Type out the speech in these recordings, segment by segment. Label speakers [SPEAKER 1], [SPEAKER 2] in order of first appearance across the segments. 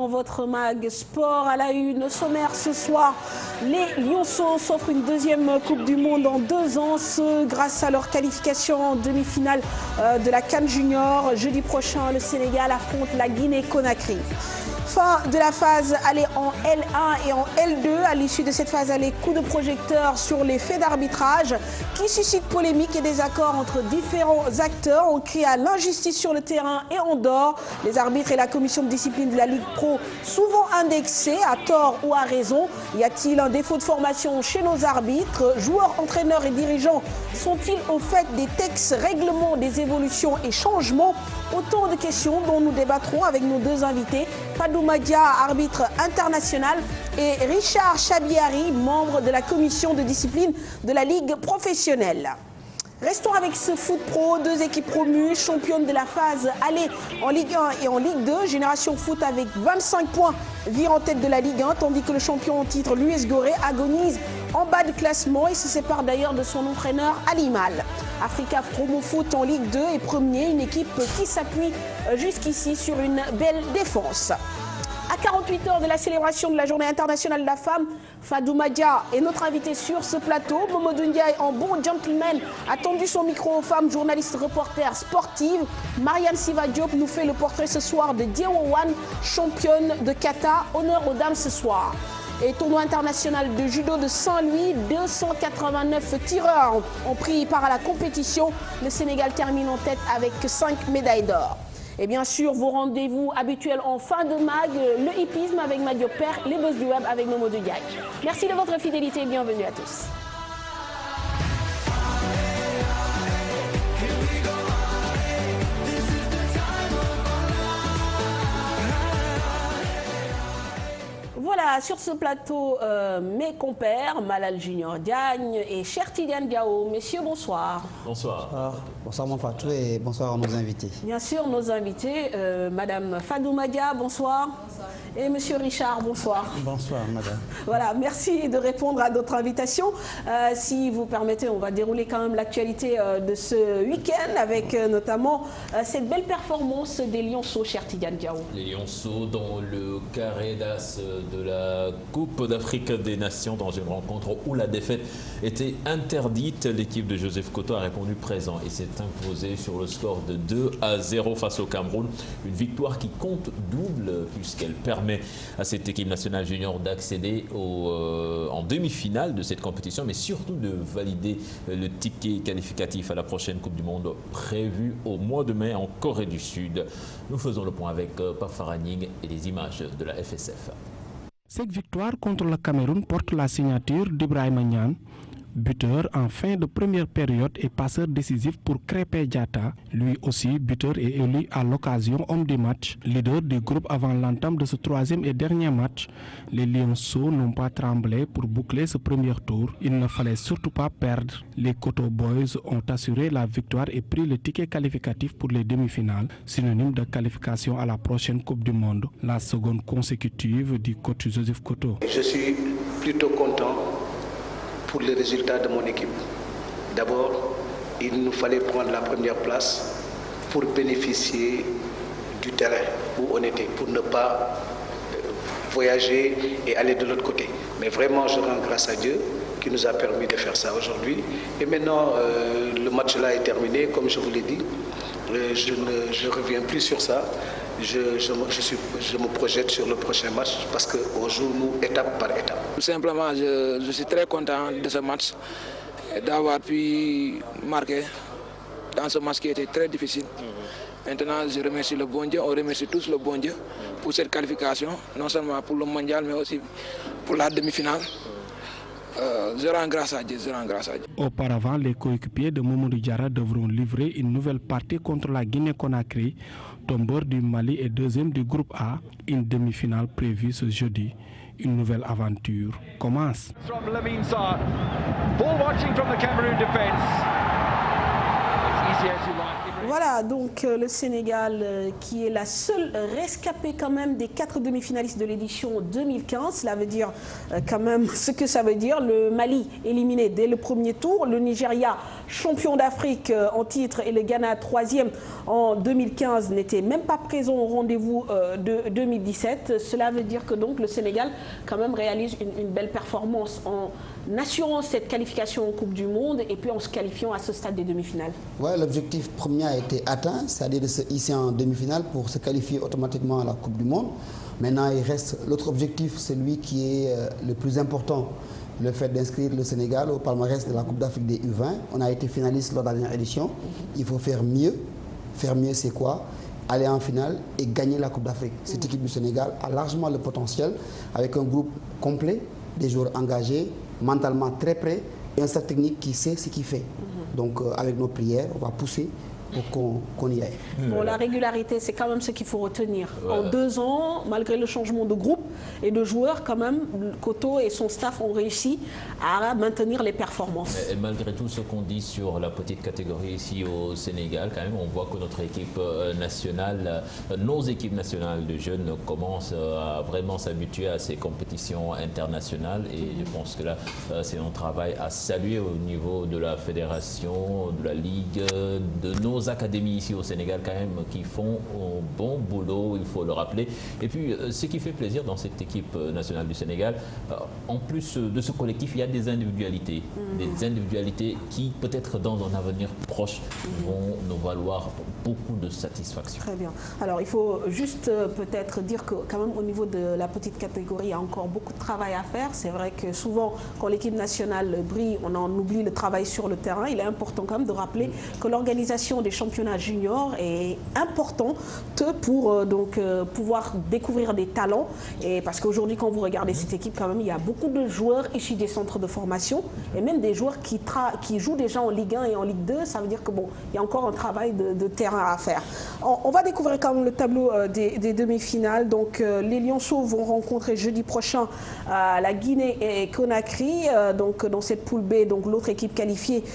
[SPEAKER 1] dans votre mag sport à la une. Au sommaire ce soir, les Lionceaux s'offrent une deuxième Coupe du Monde en 2 ans, grâce à leur qualification en demi-finale de la CAN Junior. Jeudi prochain, le Sénégal affronte la Guinée-Conakry. Fin de la phase aller en L1 et en L2. À l'issue de cette phase aller, coup de projecteur sur les faits d'arbitrage qui suscitent polémique et désaccords entre différents acteurs. On crie à l'injustice sur le terrain et en dehors. Les arbitres et la commission de discipline de la Ligue Pro, souvent indexés, à tort ou à raison. Y a-t-il un défaut de formation chez nos arbitres? Joueurs, entraîneurs et dirigeants sont-ils au fait des textes, règlements, des évolutions et changements? Autant de questions dont nous débattrons avec nos deux invités, Fadou Madia, arbitre international, et Richard Chabiari, membre de la commission de discipline de la Ligue professionnelle. Restons avec ce foot pro, 2 équipes promues, championnes de la phase aller en Ligue 1 et en Ligue 2. Génération Foot avec 25 points vire en tête de la Ligue 1, tandis que le champion en titre, l'US Gorée, agonise en bas de classement et se sépare d'ailleurs de son entraîneur Ali Mal. Africa Promo Foot en Ligue 2 est premier, une équipe qui s'appuie jusqu'ici sur une belle défense. À 48 heures de la célébration de la Journée internationale de la femme, Fadou Madia est notre invité sur ce plateau. Momodou Ndiaye, en bon gentleman, a tendu son micro aux femmes journalistes, reporters sportives. Marianne Siva Diop nous fait le portrait ce soir de Diewowan, championne de kata. Honneur aux dames ce soir. Et tournoi international de judo de Saint-Louis, 289 tireurs ont pris part à la compétition. Le Sénégal termine en tête avec 5 médailles d'or. Et bien sûr, vos rendez-vous habituels en fin de mag, le hippisme avec Madio Père, les buzz du web avec Momodou Ndiaye. Merci de votre fidélité et bienvenue à tous. Voilà, sur ce plateau, mes compères, Malal Junior Diagne et Cher Tidiane Diao. Messieurs, bonsoir.
[SPEAKER 2] Bonsoir. Bonsoir, mon Fatou, et bonsoir à nos invités.
[SPEAKER 1] Bien sûr, nos invités, Madame Fadou Madia, bonsoir. Bonsoir. Et Monsieur Richard, bonsoir.
[SPEAKER 2] Bonsoir, Madame.
[SPEAKER 1] Voilà, merci de répondre à notre invitation. Si vous permettez, on va dérouler quand même l'actualité de ce week-end avec notamment cette belle performance des Lionceaux, Cher Tidiane Diao.
[SPEAKER 3] Les Lionceaux dans le carré d'as de la Coupe d'Afrique des Nations, dans une rencontre où la défaite était interdite. L'équipe de Joseph Koto a répondu présent et s'est imposée sur le score de 2-0 face au Cameroun. Une victoire qui compte double puisqu'elle permet à cette équipe nationale junior d'accéder en demi-finale de cette compétition, mais surtout de valider le ticket qualificatif à la prochaine Coupe du Monde prévue au mois de mai en Corée du Sud. Nous faisons le point avec Pape Faraning et les images de la FSF.
[SPEAKER 4] Cette victoire contre le Cameroun porte la signature d'Ibrahima Niane, buteur en fin de première période et passeur décisif pour Krépin Diatta. Lui aussi, buteur et élu à l'occasion homme du match. Leader du groupe avant l'entame de ce 3e et dernier match, les Lionceaux n'ont pas tremblé pour boucler ce premier tour. Il ne fallait surtout pas perdre. Les Koto Boys ont assuré la victoire et pris le ticket qualificatif pour les demi-finales, synonyme de qualification à la prochaine Coupe du Monde, la seconde consécutive du coach Joseph Koto.
[SPEAKER 5] Je suis plutôt content pour le résultat de mon équipe. D'abord, il nous fallait prendre la première place pour bénéficier du terrain où on était, pour ne pas voyager et aller de l'autre côté. Mais vraiment, je rends grâce à Dieu qui nous a permis de faire ça aujourd'hui. Et maintenant, le match là est terminé, comme je vous l'ai dit. Je ne reviens plus sur ça. Je me projette sur le prochain match parce qu'on joue nous étape par étape.
[SPEAKER 6] Tout simplement, je suis très content de ce match, d'avoir pu marquer dans ce match qui était très difficile. Maintenant, je remercie le bon Dieu, on remercie tous le bon Dieu pour cette qualification, non seulement pour le mondial, mais aussi pour la demi-finale. Je rends grâce à Dieu, je rends grâce à Dieu.
[SPEAKER 4] Auparavant, les coéquipiers de Momodou Diarra devront livrer une nouvelle partie contre la Guinée-Conakry, tombeur du Mali et deuxième du groupe A, une demi-finale prévue ce jeudi. Une nouvelle aventure commence.
[SPEAKER 1] Voilà, donc le Sénégal qui est la seule rescapée quand même des 4 demi-finalistes de l'édition 2015. Cela veut dire quand même ce que ça veut dire. Le Mali éliminé dès le premier tour, le Nigeria champion d'Afrique en titre et le Ghana 3e en 2015 n'étaient même pas présents au rendez-vous de 2017. Cela veut dire que donc le Sénégal quand même réalise une belle performance en assurant cette qualification en Coupe du Monde et puis en se qualifiant à ce stade des demi-finales.
[SPEAKER 2] Ouais, l'objectif premier a été atteint, c'est-à-dire de se hisser en demi-finale pour se qualifier automatiquement à la Coupe du Monde. Maintenant, il reste l'autre objectif, celui qui est le plus important, le fait d'inscrire le Sénégal au palmarès de la Coupe d'Afrique des U20. On a été finaliste lors de la dernière édition. Il faut faire mieux. Faire mieux, c'est quoi? Aller en finale et gagner la Coupe d'Afrique. Cette équipe du Sénégal a largement le potentiel, avec un groupe complet, des joueurs engagés, mentalement très prêts et un staff technique qui sait ce qu'il fait. Donc avec nos prières, on va pousser pour qu'on y aille.
[SPEAKER 1] Bon, la régularité, c'est quand même ce qu'il faut retenir. En 2 ans, malgré le changement de groupe et de joueurs, quand même, Koto et son staff ont réussi à maintenir les performances.
[SPEAKER 3] Et malgré tout ce qu'on dit sur la petite catégorie ici au Sénégal, quand même, on voit que notre équipe nationale, nos équipes nationales de jeunes commencent à vraiment s'habituer à ces compétitions internationales. Et je pense que là, c'est un travail à saluer au niveau de la fédération, de la Ligue, de nos académies ici au Sénégal quand même qui font un bon boulot, il faut le rappeler. Et puis ce qui fait plaisir dans cette équipe nationale du Sénégal, en plus de ce collectif, il y a des individualités. Des individualités qui peut-être dans un avenir proche vont nous valoir beaucoup de satisfaction.
[SPEAKER 1] Très bien. Alors il faut juste peut-être dire que quand même au niveau de la petite catégorie, il y a encore beaucoup de travail à faire. C'est vrai que souvent quand l'équipe nationale brille, on en oublie le travail sur le terrain. Il est important quand même de rappeler que l'organisation des championnats juniors est importante pour pouvoir découvrir des talents. Et parce qu'aujourd'hui, quand vous regardez cette équipe, quand même, il y a beaucoup de joueurs issus des centres de formation et même des joueurs qui jouent déjà en Ligue 1 et en Ligue 2. Ça veut dire que bon, il y a encore un travail de terrain à faire. On va découvrir quand même le tableau des demi-finales. Donc les Lionceaux vont rencontrer jeudi prochain la Guinée et Conakry. Donc dans cette poule B, donc l'autre équipe qualifiée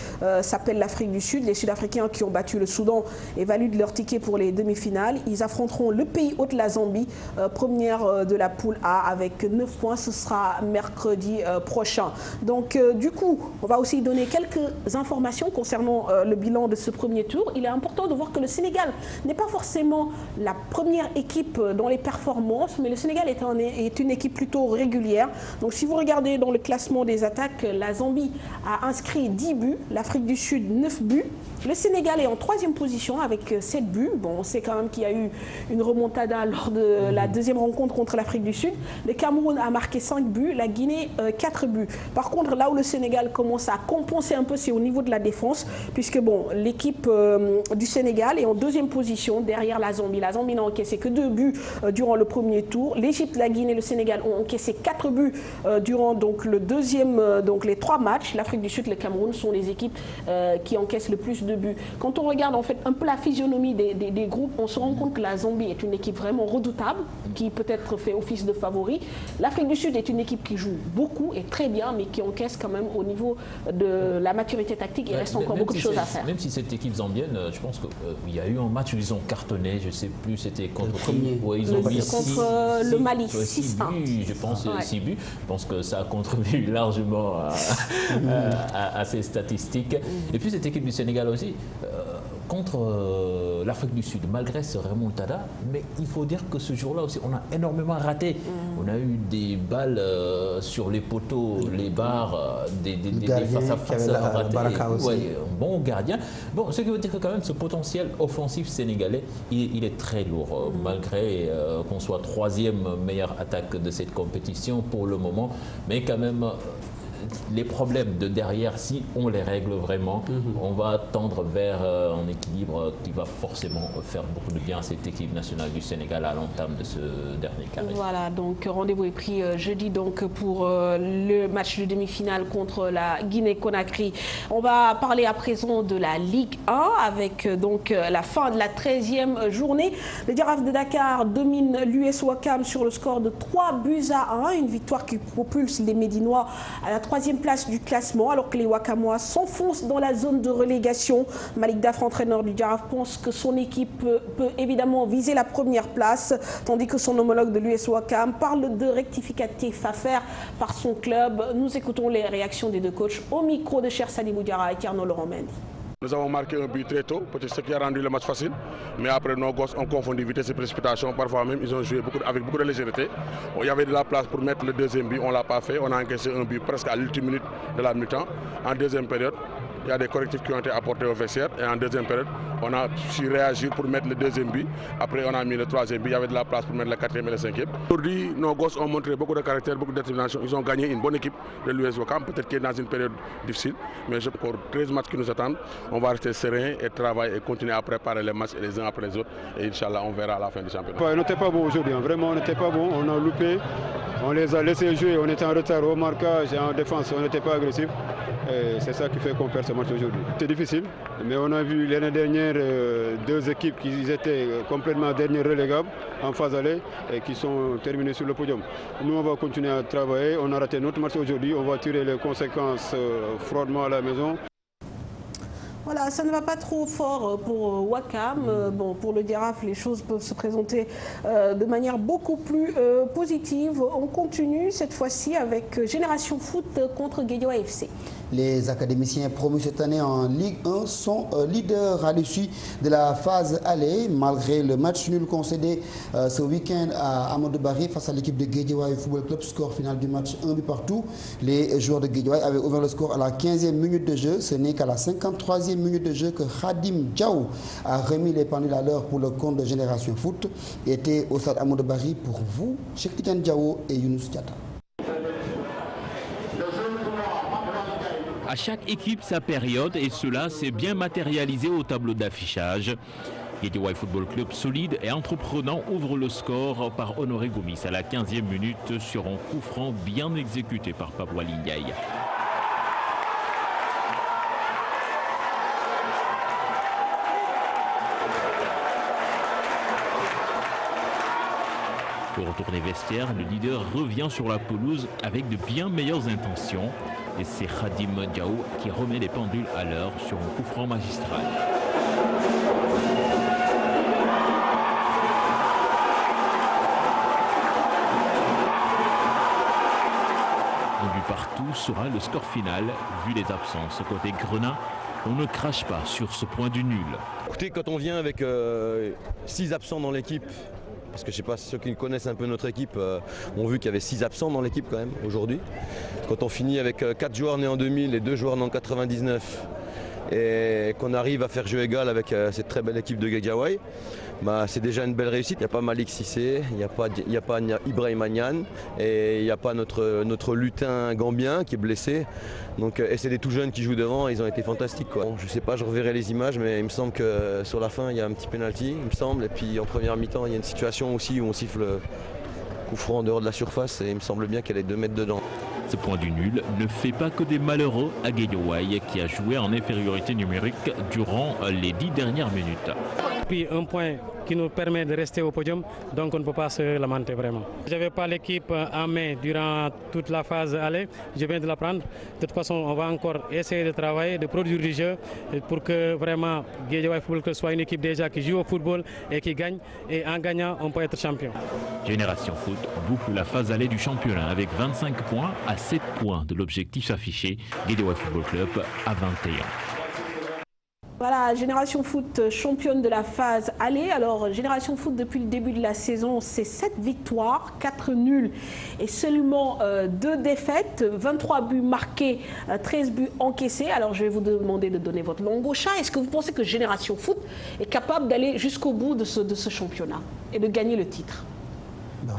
[SPEAKER 1] s'appelle l'Afrique du Sud. Les Sud-Africains qui ont battu le Soudan et valident leur ticket pour les demi-finales. Ils affronteront le pays hôte, la Zambie, première de la poule A avec 9 points. Ce sera mercredi prochain. Donc du coup, on va aussi donner quelques informations concernant le bilan de ce premier tour. Il est important de voir que le Sénégal n'est pas forcément la première équipe dans les performances, mais le Sénégal est une équipe plutôt régulière. Donc si vous regardez dans le classement des attaques, la Zambie a inscrit 10 buts, l'Afrique du Sud 9 buts. Le Sénégal est en 3e position avec 7 buts. Bon, on sait quand même qu'il y a eu une remontada lors de la deuxième rencontre contre l'Afrique du Sud. Le Cameroun a marqué 5 buts, la Guinée 4 buts. Par contre, là où le Sénégal commence à compenser un peu, c'est au niveau de la défense, puisque bon, l'équipe du Sénégal est en 2e position derrière la Zambie. La Zambie n'a encaissé que 2 buts durant le premier tour. L'Égypte, la Guinée et le Sénégal ont encaissé 4 buts durant donc, le deuxième, donc les 3 matchs. L'Afrique du Sud et le Cameroun sont les équipes qui encaissent le plus de buts. Quand on regarde en fait un peu la physionomie des groupes, on se rend compte que la Zambie est une équipe vraiment redoutable, qui peut-être fait office de favori. L'Afrique du Sud est une équipe qui joue beaucoup et très bien, mais qui encaisse quand même au niveau de la maturité tactique. Il reste encore beaucoup de choses à faire.
[SPEAKER 3] Même si cette équipe zambienne, je pense qu'il y a eu un match où ils ont cartonné, je ne sais plus, c'était contre qui, ils ont mis
[SPEAKER 1] contre le Mali,
[SPEAKER 3] 6 buts, je pense, 6 buts. Je pense que ça a contribué largement à ces statistiques. Et puis cette équipe du Sénégal aussi, contre l'Afrique du Sud, malgré ce remontada, mais il faut dire que ce jour-là aussi, on a énormément raté. On a eu des balles sur les poteaux, les barres, des face-à-face ratés. Ouais, un bon gardien. Bon, ce qui veut dire que quand même ce potentiel offensif sénégalais, il est très lourd, malgré qu'on soit 3e meilleure attaque de cette compétition pour le moment, mais quand même les problèmes de derrière, si on les règle vraiment, on va tendre vers un équilibre qui va forcément faire beaucoup de bien à cette équipe nationale du Sénégal à l'entame de ce dernier carré.
[SPEAKER 1] Voilà, donc rendez-vous est pris jeudi donc pour le match de demi-finale contre la Guinée-Conakry. On va parler à présent de la Ligue 1 avec donc la fin de la 13e journée. Le Giraffe de Dakar domine l'US Ouakam sur le score de 3 buts à 1, une victoire qui propulse les Médinois à la troisième place du classement alors que les Wakamois s'enfoncent dans la zone de relégation. Malik Dafra, entraîneur du Jaraaf, pense que son équipe peut évidemment viser la première place, tandis que son homologue de l'US Ouakam parle de rectificatifs à faire par son club. Nous écoutons les réactions des deux coachs au micro de Cher Sadi Boudjara et Arnaud Laurent Mendy.
[SPEAKER 7] Nous avons marqué un but très tôt, peut-être ce qui a rendu le match facile. Mais après, nos gosses ont confondu vitesse et précipitation. Parfois même, ils ont joué avec beaucoup de légèreté. Il y avait de la place pour mettre le deuxième but, on ne l'a pas fait. On a encaissé un but presque à l'ultime minute de la mi-temps. En deuxième période, il y a des correctifs qui ont été apportés au vestiaire. Et en deuxième période, on a su réagir pour mettre le deuxième but. Après, on a mis le troisième but. Il y avait de la place pour mettre le quatrième et le cinquième. Aujourd'hui, nos gosses ont montré beaucoup de caractère, beaucoup de détermination. Ils ont gagné une bonne équipe de l'US Ouakam, peut-être qu'il est dans une période difficile. Mais pour 13 matchs qui nous attendent, on va rester serein et travailler et continuer à préparer les matchs les uns après les autres. Et Inch'Allah, on verra à la fin du championnat.
[SPEAKER 8] On n'était pas bon aujourd'hui, vraiment on n'était pas bon. On a loupé, on les a laissés jouer, on était en retard au marquage et en défense, on n'était pas agressif. C'est ça qui fait qu'on perd ce match aujourd'hui. C'est difficile, mais on a vu l'année dernière deux équipes qui étaient complètement dernières relégables en phase aller et qui sont terminées sur le podium. Nous, on va continuer à travailler. On a raté notre match aujourd'hui. On va tirer les conséquences froidement à la maison.
[SPEAKER 1] Voilà, ça ne va pas trop fort pour Ouakam. Bon, pour le Jaraaf, les choses peuvent se présenter de manière beaucoup plus positive. On continue cette fois-ci avec Génération Foot contre Guédiawaye FC.
[SPEAKER 2] Les académiciens promus cette année en Ligue 1 sont leaders à l'issue de la phase aller, malgré le match nul concédé ce week-end à Amadou Barry face à l'équipe de Guédiawaye Football Club. Score final du match 1 but partout. Les joueurs de Guédiawaye avaient ouvert le score à la 15e minute de jeu. Ce n'est qu'à la 53e minute de jeu que Khadim Diaw a remis les pendules à l'heure pour le compte de Génération Foot. Était au stade Amadou Barry pour vous, Cheikh Tidiane Diaw et Younous Diatta.
[SPEAKER 9] À chaque équipe sa période et cela s'est bien matérialisé au tableau d'affichage. Guédiawaye Football Club solide et entreprenant ouvre le score par Honoré Gomis à la 15e minute sur un coup franc bien exécuté par Pablo Ndiaye. Pour retourner vestiaire, le leader revient sur la pelouse avec de bien meilleures intentions. Et c'est Khadim Diaw qui remet les pendules à l'heure sur un coup franc magistral. Un but partout sera le score final. Vu les absences côté Grenat, on ne crache pas sur ce point du nul.
[SPEAKER 10] Écoutez, quand on vient avec 6 absents dans l'équipe, parce que je ne sais pas, ceux qui connaissent un peu notre équipe ont vu qu'il y avait 6 absents dans l'équipe quand même aujourd'hui. Quand on finit avec 4 joueurs nés en 2000 et 2 joueurs nés en 99 et qu'on arrive à faire jeu égal avec cette très belle équipe de Guédiawaye, bah, c'est déjà une belle réussite. Il n'y a pas Malik Cissé, il n'y a pas Ibrahim Agnan et il n'y a pas notre lutin gambien qui est blessé. Donc, et c'est des tout jeunes qui jouent devant, ils ont été fantastiques, quoi. Bon, je ne sais pas, je reverrai les images, mais il me semble que sur la fin, il y a un petit penalty, il me semble. Et puis en première mi-temps, il y a une situation aussi où on siffle coup franc en dehors de la surface et il me semble bien qu'elle est 2 mètres dedans.
[SPEAKER 9] Ce point du nul ne fait pas que des malheureux à Guédiawaye qui a joué en infériorité numérique durant les 10 dernières minutes.
[SPEAKER 11] Puis un point qui nous permet de rester au podium, donc on ne peut pas se lamenter vraiment. Je n'avais pas l'équipe en main durant toute la phase aller, je viens de la prendre. De toute façon, on va encore essayer de travailler, de produire du jeu pour que vraiment Guédiawaye Football Club soit une équipe déjà qui joue au football et qui gagne. Et en gagnant, on peut être champion.
[SPEAKER 9] Génération Foot boucle la phase aller du championnat avec 25 points à 7 points de l'objectif affiché. Guédiawaye Football Club à 21.
[SPEAKER 1] Voilà, Génération Foot championne de la phase aller. Alors, Génération Foot, depuis le début de la saison, c'est 7 victoires, 4 nuls et seulement 2 défaites, 23 buts marqués, 13 buts encaissés. Alors, je vais vous demander de donner votre langue au chat. Est-ce que vous pensez que Génération Foot est capable d'aller jusqu'au bout de ce championnat et de gagner le titre?
[SPEAKER 2] Non,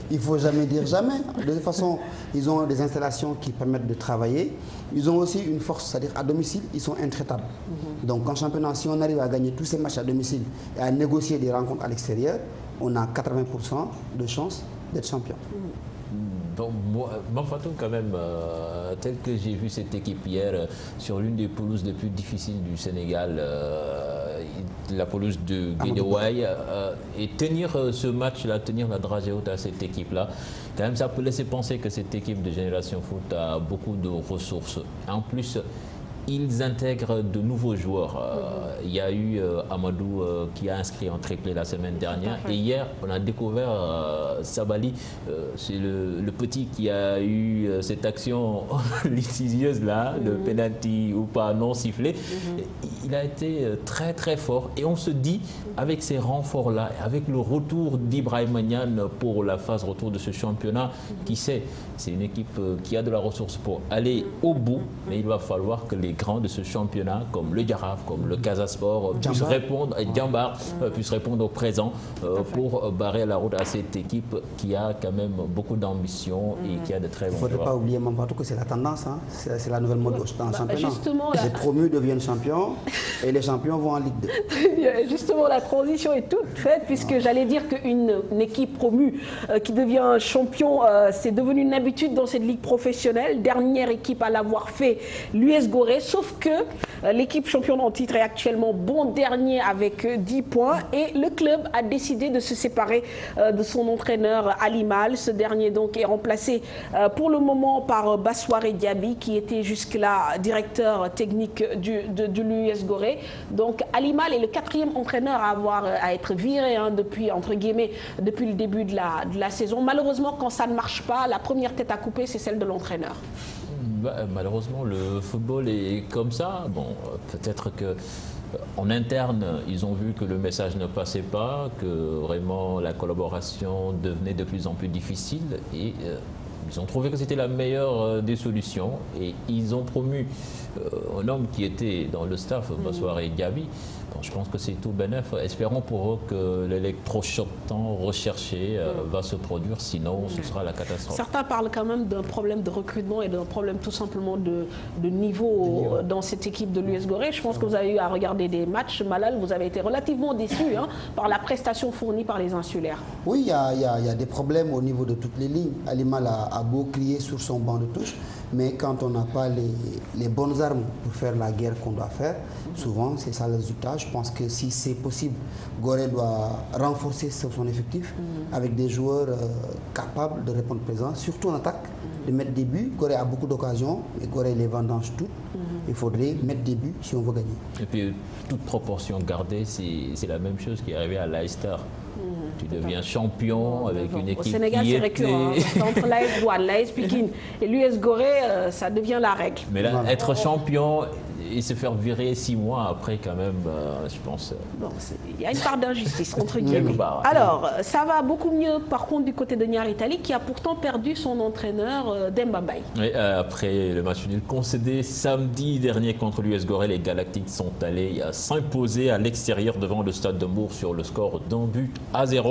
[SPEAKER 2] il ne faut jamais dire jamais. De toute façon, ils ont des installations qui permettent de travailler. Ils ont aussi une force, c'est-à-dire à domicile, ils sont intraitables. Donc en championnat, si on arrive à gagner tous ces matchs à domicile et à négocier des rencontres à l'extérieur, on a 80% de chances d'être champion.
[SPEAKER 3] Donc, moi, Fatoum, quand même, tel que j'ai vu cette équipe hier sur l'une des pelouses les plus difficiles du Sénégal, la pelouse de Guédiawaye et tenir ce match-là, tenir la dragée haute à cette équipe-là, quand même ça peut laisser penser que cette équipe de Génération Foot a beaucoup de ressources. En plus, ils intègrent de nouveaux joueurs. Il y a eu Amadou qui a inscrit en triplé la semaine dernière. Et hier, on a découvert Sabali. C'est le petit qui a eu cette action litigieuse là, le penalty ou pas non sifflé. Il a été très très fort. Et on se dit, avec ces renforts-là, avec le retour d'Ibrahima Niane pour la phase retour de ce championnat, qui sait, c'est une équipe qui a de la ressource pour aller au bout. Mais il va falloir que les grands de ce championnat, comme le Giraffe, comme le Casa Sport, puissent répondre, et Djambar puissent répondre au présent pour barrer la route à cette équipe qui a quand même beaucoup d'ambition et qui a de très bons joueurs.
[SPEAKER 2] Il ne faudrait pas oublier, Mampatou, que c'est la tendance, hein. C'est la nouvelle mode dans le championnat. Les promus deviennent champions et les champions vont en Ligue 2.
[SPEAKER 1] Justement, la transition est toute faite puisque j'allais dire qu'une équipe promue qui devient champion, c'est devenu une habitude dans cette ligue professionnelle. Dernière équipe à l'avoir fait, l'US Gorée. Sauf que l'équipe championne en titre est actuellement bon dernier avec 10 points et le club a décidé de se séparer de son entraîneur Ali Mal. Ce dernier donc est remplacé pour le moment par Bassoire Diaby qui était jusque-là directeur technique de l'US Gorée. Donc Ali Mal est le 4e entraîneur à être viré depuis, entre guillemets, depuis le début de la saison. Malheureusement, quand ça ne marche pas, la première tête à couper, c'est celle de l'entraîneur.
[SPEAKER 3] Malheureusement, le football est comme ça. Bon, peut-être qu'en interne, ils ont vu que le message ne passait pas, que vraiment la collaboration devenait de plus en plus difficile et ils ont trouvé que c'était la meilleure des solutions et ils ont promu un homme qui était dans le staff, Bassoire Diaby. Bon, je pense que c'est tout bénef. Espérons pour eux que l'électrochoc tant recherché va se produire, sinon ce sera la catastrophe.
[SPEAKER 1] Certains parlent quand même d'un problème de recrutement et d'un problème tout simplement de niveau dans cette équipe de l'US Gorée. Je pense que vous avez eu à regarder des matchs. Malal, vous avez été relativement déçu par la prestation fournie par les insulaires.
[SPEAKER 2] Oui, il y a des problèmes au niveau de toutes les lignes. Ali Mal a beau crier sur son banc de touche, mais quand on n'a pas les bonnes armes pour faire la guerre qu'on doit faire, souvent c'est ça le résultat. Je pense que si c'est possible, Gorée doit renforcer son effectif avec des joueurs capables de répondre présent, surtout en attaque, de mettre des buts. Gorée a beaucoup d'occasions, et Gorée les vendange toutes. Il faudrait mettre des buts si on veut gagner.
[SPEAKER 3] Et puis, toute proportion gardée, c'est la même chose qui est arrivée à Leicester. Tu deviens champion avec une équipe.
[SPEAKER 1] Au Sénégal, c'est récurrent. Entre l'AS Douanes, l'AS Pikine et l'US Gorée, ça devient la règle.
[SPEAKER 3] Mais là, être champion et se faire virer 6 mois après, quand même, je pense.
[SPEAKER 1] Bon, il y a une part d'injustice, entre guillemets. Alors, ça va beaucoup mieux, par contre, du côté de Niar Italie, qui a pourtant perdu son entraîneur Demba Mbaye.
[SPEAKER 3] Oui, après le match nul concédé samedi dernier contre l'US Gorée, les Galactiques sont allés s'imposer à l'extérieur devant le stade de Mour sur le score d'1-0.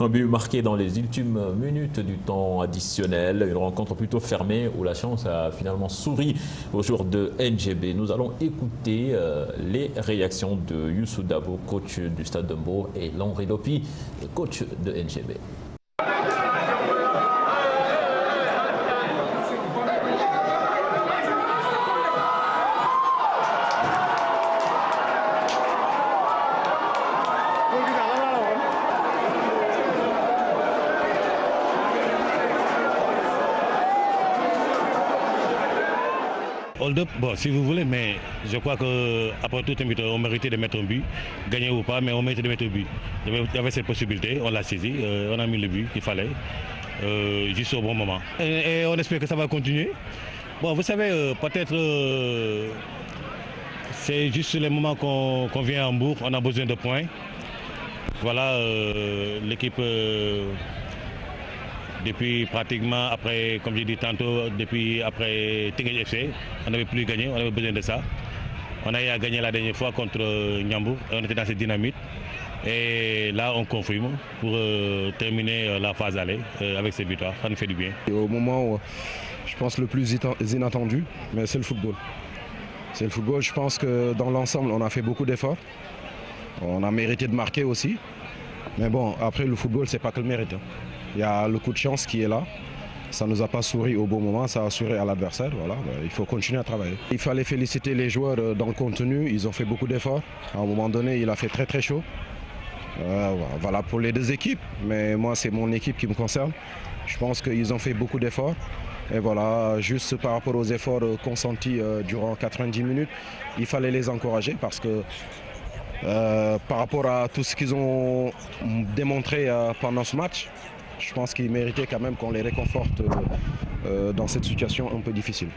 [SPEAKER 3] Un but marqué dans les ultimes minutes du temps additionnel. Une rencontre plutôt fermée où la chance a finalement souri au jour de NGB. Nous allons écouter les réactions de Youssou Dabo, coach du Stade de Mbour, et Landry Lopi, coach de NGB.
[SPEAKER 12] Bon, si vous voulez, mais je crois qu'après tout, on méritait de mettre un but, gagner ou pas, mais on méritait de mettre un but. Il y avait cette possibilité, on l'a saisi, on a mis le but qu'il fallait, juste au bon moment. Et on espère que ça va continuer. Bon, vous savez, peut-être c'est juste les moments qu'on vient à Hambourg, on a besoin de points. Voilà, l'équipe... depuis pratiquement après, comme j'ai dit tantôt, depuis après Teungueth FC, on n'avait plus gagné, on avait besoin de ça. On a eu à gagner la dernière fois contre Ndiambour, on était dans cette dynamique. Et là, on confirme pour terminer la phase aller avec ces victoires, ça nous fait du bien.
[SPEAKER 13] Et au moment où je pense le plus inattendu, mais c'est le football. C'est le football, je pense que dans l'ensemble, on a fait beaucoup d'efforts. On a mérité de marquer aussi. Mais bon, après le football, c'est pas que le mérite. Il y a le coup de chance qui est là. Ça ne nous a pas souri au bon moment, ça a souri à l'adversaire. Voilà, il faut continuer à travailler. Il fallait féliciter les joueurs dans le contenu, ils ont fait beaucoup d'efforts. À un moment donné, il a fait très très chaud. Voilà pour les deux équipes, mais moi c'est mon équipe qui me concerne. Je pense qu'ils ont fait beaucoup d'efforts. Et voilà, juste par rapport aux efforts consentis durant 90 minutes, il fallait les encourager parce que par rapport à tout ce qu'ils ont démontré pendant ce match, je pense qu'ils méritaient quand même qu'on les réconforte dans cette situation un peu difficile.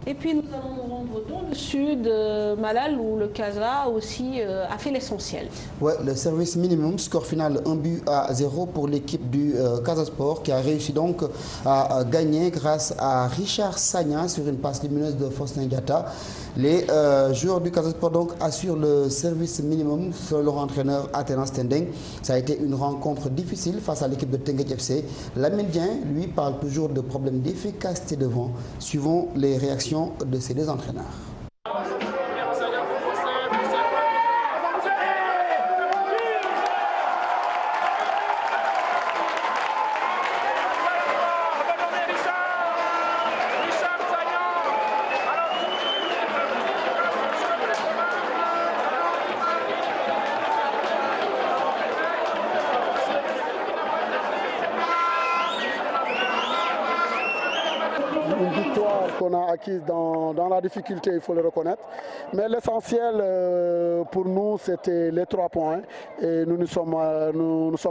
[SPEAKER 1] Et puis nous allons nous rendre dans le sud, Malal, où le Casa aussi a fait l'essentiel.
[SPEAKER 2] Ouais, le service minimum, score final 1-0 pour l'équipe du Casa Sport qui a réussi donc à gagner grâce à Richard Sagna sur une passe lumineuse de Faustin Diatta. Les joueurs du Casa Sport donc assurent le service minimum selon leur entraîneur Athéna Stendeng. Ça a été une rencontre difficile face à l'équipe de Teungueth FC. Lamine Dieng, lui, parle toujours de problèmes d'efficacité devant, suivant les réactions de ces deux entraîneurs.
[SPEAKER 14] Une victoire qu'on a acquise dans la difficulté, il faut le reconnaître. Mais l'essentiel pour nous, c'était les 3 points. Et nous sommes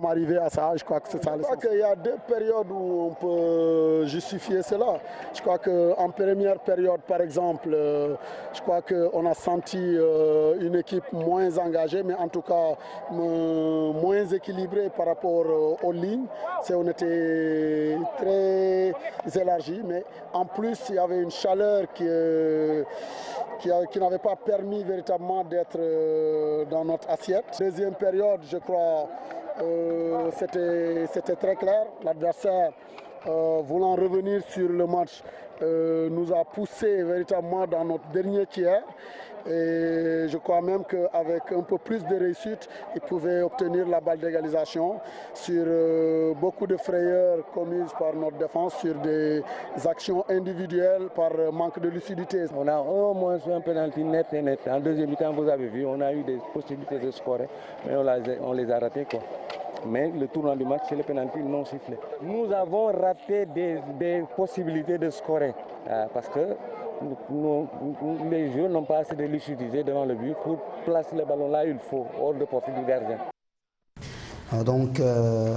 [SPEAKER 14] arrivés à ça. Je crois que c'est ça. Je crois qu'il y a 2 périodes où on peut justifier cela. Je crois qu'en première période, par exemple, je crois qu'on a senti une équipe moins engagée, mais en tout cas moins équilibrée par rapport aux lignes. On était très élargi, mais en plus, il y avait une chaleur qui n'avait pas permis véritablement d'être dans notre assiette. Deuxième période, je crois, c'était très clair. L'adversaire, voulant revenir sur le match, nous a poussé véritablement dans notre dernier tiers. Et je crois même qu'avec un peu plus de réussite, il pouvait obtenir la balle d'égalisation sur beaucoup de frayeurs commises par notre défense, sur des actions individuelles par manque de lucidité.
[SPEAKER 15] On a au moins un penalty net et net. En deuxième mi-temps, vous avez vu, on a eu des possibilités de scorer, mais on les a ratés, quoi. Mais le tournant du match, c'est le penalty non sifflé. Nous avons raté des possibilités de scorer parce que les joueurs n'ont pas assez de lucidité devant le but pour placer le ballon là où il faut, hors de portée du gardien.
[SPEAKER 2] Donc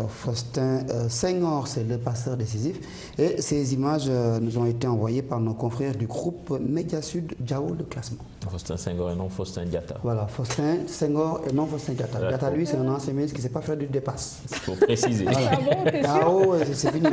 [SPEAKER 2] Faustin Senghor, c'est le passeur décisif. Et ces images nous ont été envoyées par nos confrères du groupe Média Sud Diao de classement.
[SPEAKER 3] Faustin Senghor et non Faustin Diatta.
[SPEAKER 2] Voilà, Faustin Senghor et non Faustin Diatta. Diatta, lui, c'est un ancien ministre qui ne sait pas faire du dépasse.
[SPEAKER 3] Il faut préciser.
[SPEAKER 2] Voilà. C'est fini.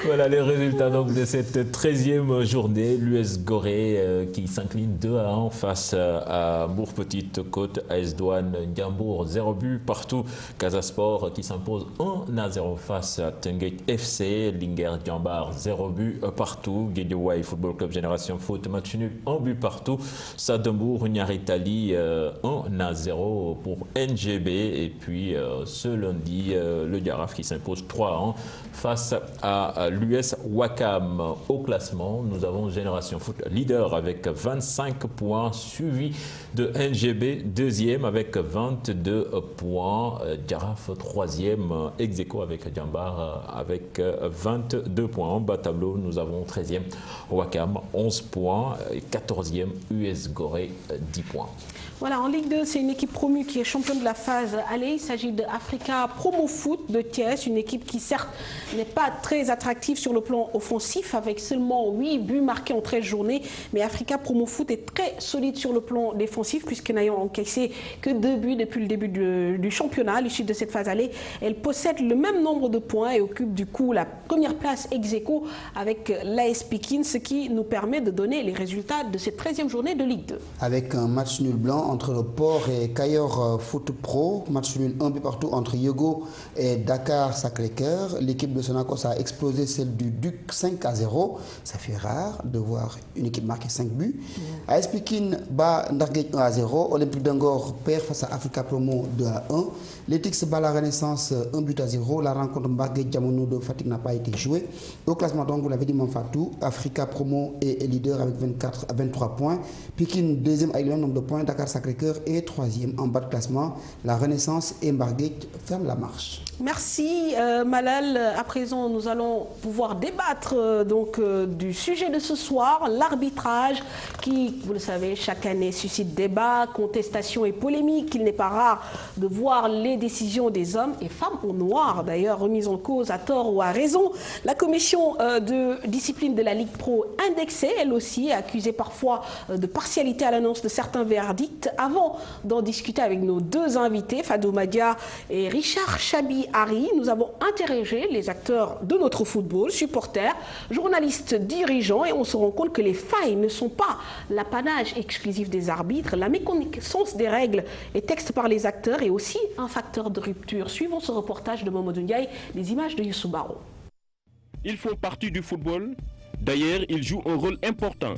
[SPEAKER 3] Voilà les résultats donc de cette 13e journée. L'US Gorée qui s'incline 2-1 face à Bourg-Petite-Côte. AS Douane Ndiambour, 0 but partout. Casa Sport qui s'impose 1-0 face à Teungueth FC. Linguère Diambar, 0 but partout. Guédiawaye Football Club Génération Foot, match nul, 1 but partout. Sadembourg, Niaritali, 1-0 pour NGB. Et puis ce lundi, le Diaraf qui s'impose 3-1 face à l'US Wakam. Au classement, nous avons Génération Foot leader avec 25 points, suivi de NGB deuxième avec 22 points. Diaraf troisième, ex-aequo avec Diambar avec 22 points. En bas tableau, nous avons 13e Wakam, 11 points, et 14e US Gorée, 10 points.
[SPEAKER 1] Voilà, en Ligue 2, c'est une équipe promue qui est championne de la phase aller. Il s'agit de Africa Promo Foot de Thiès, une équipe qui certes n'est pas très attractive sur le plan offensif avec seulement 8 buts marqués en 13 journées. Mais Africa Promo Foot est très solide sur le plan défensif puisque n'ayant encaissé que 2 buts depuis le début du championnat, à l'issue de cette phase aller, elle possède le même nombre de points et occupe du coup la première place ex-aequo avec l'AS Pikine, ce qui nous permet de donner les résultats de cette 13e journée de Ligue 2.
[SPEAKER 2] Avec un match nul blanc entre le Port et Cayor Foot Pro. Match nul 1 but partout entre Yogo et Dakar Sacré-Cœur. L'équipe de Sonacos a explosé celle du Duc 5-0. Ça fait rare de voir une équipe marquer 5 buts. AS Pikine bat Ndarguej 1-0. Olympique d'Angor perd face à Africa Promo 2-1. L'Etix bat la Renaissance 1-0. La rencontre Mbarguej Diamono de Fatick n'a pas été jouée. Au classement, donc, vous l'avez dit, Monfatou, Africa Promo est leader avec 23 points. Pikine deuxième avec le même nombre de points. Dakar Sacré-Cœur est troisième en bas de classement. La Renaissance et Mbarguej ferment la marche.
[SPEAKER 1] Merci Malal. À présent, nous allons pouvoir débattre du sujet de ce soir, l'arbitrage qui, vous le savez, chaque année suscite débat, contestation et polémique. Il n'est pas rare de voir les décisions des hommes et femmes en noir, d'ailleurs, remises en cause à tort ou à raison. La commission de discipline de la Ligue Pro indexée, elle aussi, accusée parfois de partialité à l'annonce de certains verdicts. Avant d'en discuter avec nos deux invités, Fadou Madia et Richard Chabi-Hari, nous avons interrogé les acteurs de notre football, supporters, journalistes, dirigeants, et on se rend compte que les failles ne sont pas l'apanage exclusif des arbitres. La méconnaissance des règles et textes par les acteurs est aussi un facteur de rupture. Suivons ce reportage de Mamadou Ndiaye, les images de Youssou Baro.
[SPEAKER 9] Ils font partie du football. D'ailleurs, ils jouent un rôle important.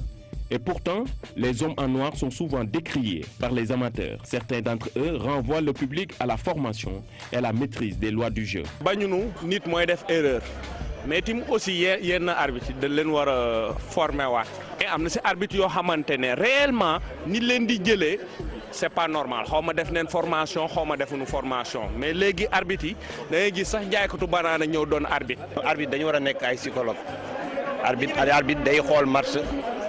[SPEAKER 9] Et pourtant, les hommes en noir sont souvent décriés par les amateurs. Certains d'entre eux renvoient le public à la formation et à la maîtrise des lois du jeu.
[SPEAKER 16] bañunu nit mooy def erreur mais tim aussi yenn arbitre dañ leen war a former waat et am na si arbitre yoo xamante ne réellement ni leen di jëlee c'est pas normal xaw ma def neen formation xaw ma defuñu formation mais léegi arbitre yi da ngay gis sax jaaykatu banaana ñëw doon arbitre.
[SPEAKER 17] arbitre dañu war a nekk ay psychologue arbitre day xool match.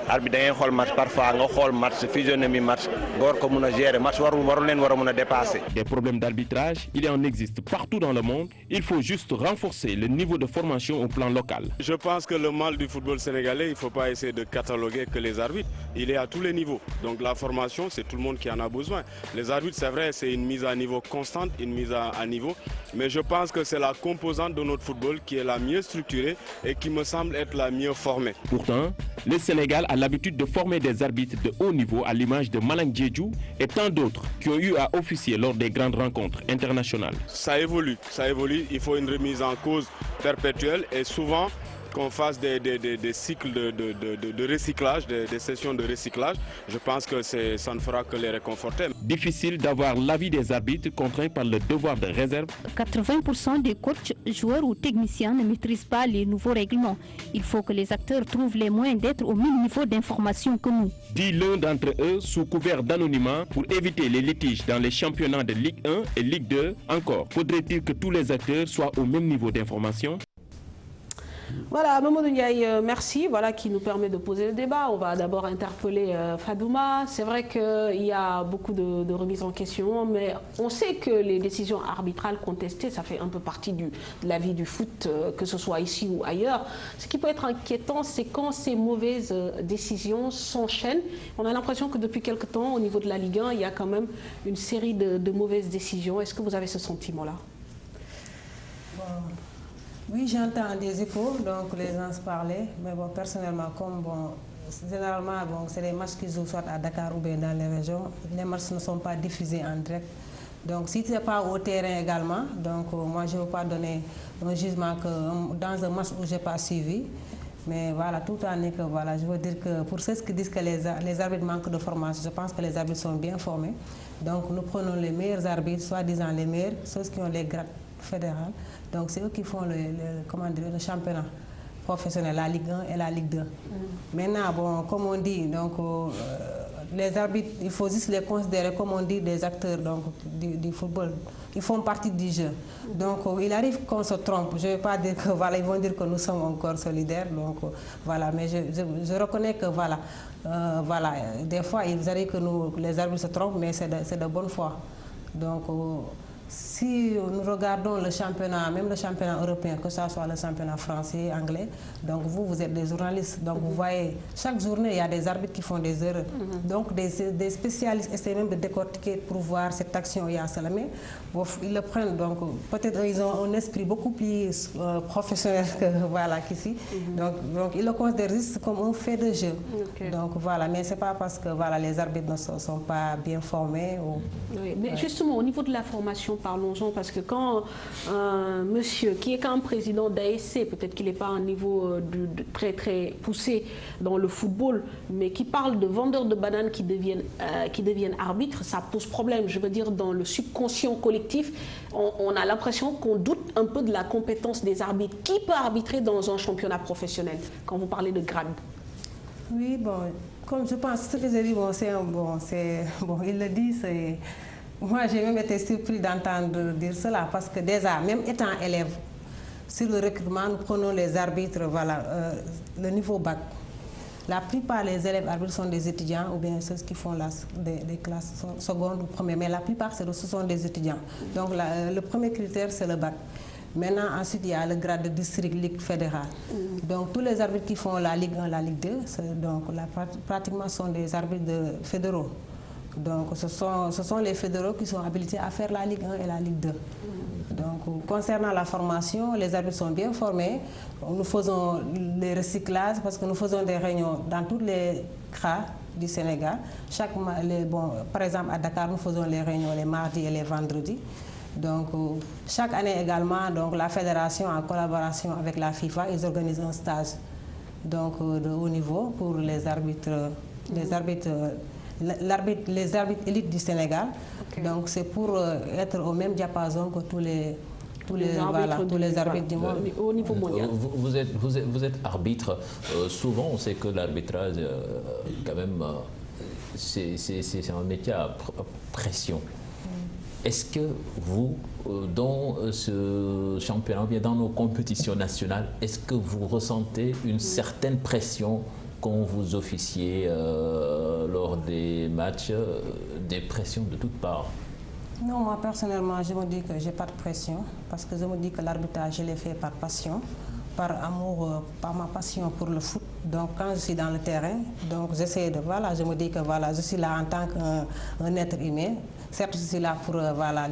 [SPEAKER 17] arbitre da ngay xool match parfois nga xool match physionomie match nga war ko mun a gérer match warul leen war a mun a dépasser.
[SPEAKER 9] Des problèmes d'arbitrage, il en existe partout dans le monde. Il faut juste renforcer le niveau de formation au plan local.
[SPEAKER 18] Je pense que le mal du football sénégalais, il ne faut pas essayer de cataloguer que les arbitres. Il est à tous les niveaux. Donc la formation, c'est tout le monde qui en a besoin. Les arbitres, c'est vrai, c'est une mise à niveau constante, une mise à niveau. Mais je pense que c'est la composante de notre football qui est la mieux structurée et qui me semble être la mieux formée.
[SPEAKER 9] Pourtant, le Sénégal a l'habitude de former des arbitres de haut niveau à l'image de Malang Diédhiou et tant d'autres qui ont eu à officier lors des grandes rencontres internationales.
[SPEAKER 18] Ça évolue, il faut une remise en cause perpétuelle et souvent qu'on fasse des cycles de recyclage, des sessions de recyclage. Je pense que ça ne fera que les réconforter.
[SPEAKER 9] Difficile d'avoir l'avis des arbitres contraints par le devoir de réserve.
[SPEAKER 19] 80% des coachs, joueurs ou techniciens ne maîtrisent pas les nouveaux règlements. Il faut que les acteurs trouvent les moyens d'être au même niveau d'information que nous.
[SPEAKER 9] Dit l'un d'entre eux sous couvert d'anonymat pour éviter les litiges dans les championnats de Ligue 1 et Ligue 2. Encore, faudrait-il que tous les acteurs soient au même niveau d'information?
[SPEAKER 1] Voilà, Mamadou Ndiaye, merci, voilà, qui nous permet de poser le débat. On va d'abord interpeller Fadouma. C'est vrai qu'il y a beaucoup de remises en question, mais on sait que les décisions arbitrales contestées, ça fait un peu partie de la vie du foot, que ce soit ici ou ailleurs. Ce qui peut être inquiétant, c'est quand ces mauvaises décisions s'enchaînent. On a l'impression que depuis quelque temps, au niveau de la Ligue 1, il y a quand même une série de mauvaises décisions. Est-ce que vous avez ce sentiment-là?
[SPEAKER 20] Oui, j'entends des échos, donc les gens se parlaient, mais bon, personnellement, généralement, c'est les matchs qui jouent soit à Dakar ou bien dans les régions, les matchs ne sont pas diffusés en direct. Donc si ce n'est pas au terrain également, donc moi je ne veux pas donner un jugement que dans un match où je n'ai pas suivi, mais voilà, tout en est que voilà, je veux dire que pour ceux qui disent que les arbitres manquent de formation, je pense que les arbitres sont bien formés. Donc nous prenons les meilleurs arbitres, soi-disant les meilleurs, ceux qui ont les grades fédérales. Donc c'est eux qui font le championnat professionnel, la Ligue 1 et la Ligue 2. Maintenant, bon, comme on dit, donc, les arbitres, il faut juste les considérer, comme on dit, des acteurs donc, du football. Ils font partie du jeu. Donc il arrive qu'on se trompe. Je ne vais pas dire que voilà, ils vont dire que nous sommes encore solidaires. Donc voilà, mais je reconnais que voilà, des fois, il arrive que les arbitres se trompent, mais c'est de bonne foi. Donc si nous regardons le championnat, même le championnat européen, que ce soit le championnat français, anglais, donc vous êtes des journalistes, donc vous voyez, chaque journée, il y a des arbitres qui font des erreurs. Donc des spécialistes essaient même de décortiquer pour voir cette action, il y a cela, mais ils le prennent, donc peut-être ils ont un esprit beaucoup plus professionnel que voilà, qu'ici. Donc ils le considèrent juste comme un fait de jeu. Donc voilà, mais ce n'est pas parce que voilà, les arbitres ne sont pas bien formés.
[SPEAKER 1] Oui, mais justement, au niveau de la formation, parlons-en, parce que quand un monsieur qui est quand même président d'ASC, peut-être qu'il n'est pas à un niveau très très poussé dans le football, mais qui parle de vendeurs de bananes qui deviennent arbitres, ça pose problème. Je veux dire, dans le subconscient collectif, on a l'impression qu'on doute un peu de la compétence des arbitres. Qui peut arbitrer dans un championnat professionnel, quand vous parlez de grade?
[SPEAKER 20] Oui, bon, comme je pense, ce que j'ai dit, il le dit, c'est... Moi, j'ai même été surpris d'entendre dire cela, parce que déjà, même étant élève, sur le recrutement, nous prenons les arbitres, voilà, le niveau bac. La plupart des élèves arbitres sont des étudiants ou bien ceux qui font des classes secondes ou premières, mais la plupart, ce sont des étudiants. Donc, le premier critère, c'est le bac. Maintenant, ensuite, il y a le grade de district, ligue fédérale. Donc, tous les arbitres qui font la Ligue 1, la Ligue 2, donc, pratiquement sont des arbitres fédéraux. Donc, ce sont les fédéraux qui sont habilités à faire la Ligue 1 et la Ligue 2. Donc, concernant la formation, les arbitres sont bien formés. Nous faisons les recyclages parce que nous faisons des réunions dans tous les CRA du Sénégal. Par exemple, à Dakar, nous faisons les réunions les mardis et les vendredis. Donc, chaque année également, donc, la fédération, en collaboration avec la FIFA, ils organisent un stage donc, de haut niveau pour les arbitres, les arbitres élites du Sénégal. Donc, c'est pour être au même diapason que tous les arbitres du monde.
[SPEAKER 1] Au niveau mondial.
[SPEAKER 3] Vous êtes arbitre. Souvent, on sait que l'arbitrage, quand même, c'est un métier à pression. Est-ce que vous, dans ce championnat, bien dans nos compétitions nationales, est-ce que vous ressentez une certaine pression quand vous officiez lors des matchs, des pressions de toutes parts?
[SPEAKER 20] Non, moi personnellement, je me dis que je n'ai pas de pression parce que je me dis que l'arbitrage, je l'ai fait par passion, par amour, par ma passion pour le foot. Donc quand je suis dans le terrain, donc j'essaie de, voilà, je me dis que voilà, je suis là en tant qu'un être humain. Certes, je suis là pour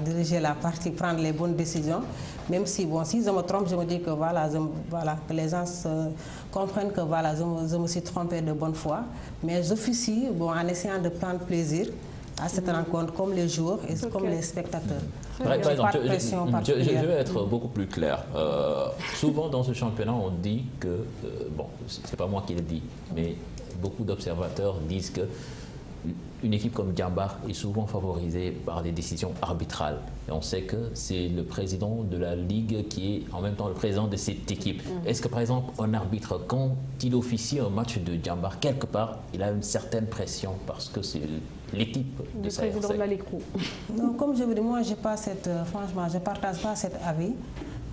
[SPEAKER 20] diriger la partie, prendre les bonnes décisions. Même si, bon, si je me trompe, je me dis que, que les gens comprennent que voilà, je me suis trompé de bonne foi. Mais j'officie en essayant de prendre plaisir à cette rencontre, comme les joueurs et comme les spectateurs.
[SPEAKER 3] Par exemple, je vais être beaucoup plus clair. Souvent dans ce championnat, on dit que, bon, c'est pas moi qui le dis, mais beaucoup d'observateurs disent que une équipe comme Djambar est souvent favorisée par des décisions arbitrales. Et on sait que c'est le président de la Ligue qui est en même temps le président de cette équipe. Est-ce que par exemple un arbitre, quand il officie un match de Djambar, quelque part, il a une certaine pression parce que c'est l'équipe de sa
[SPEAKER 1] président de la Ligue.
[SPEAKER 20] Non, comme je vous dis, moi, franchement, je ne partage pas cet avis.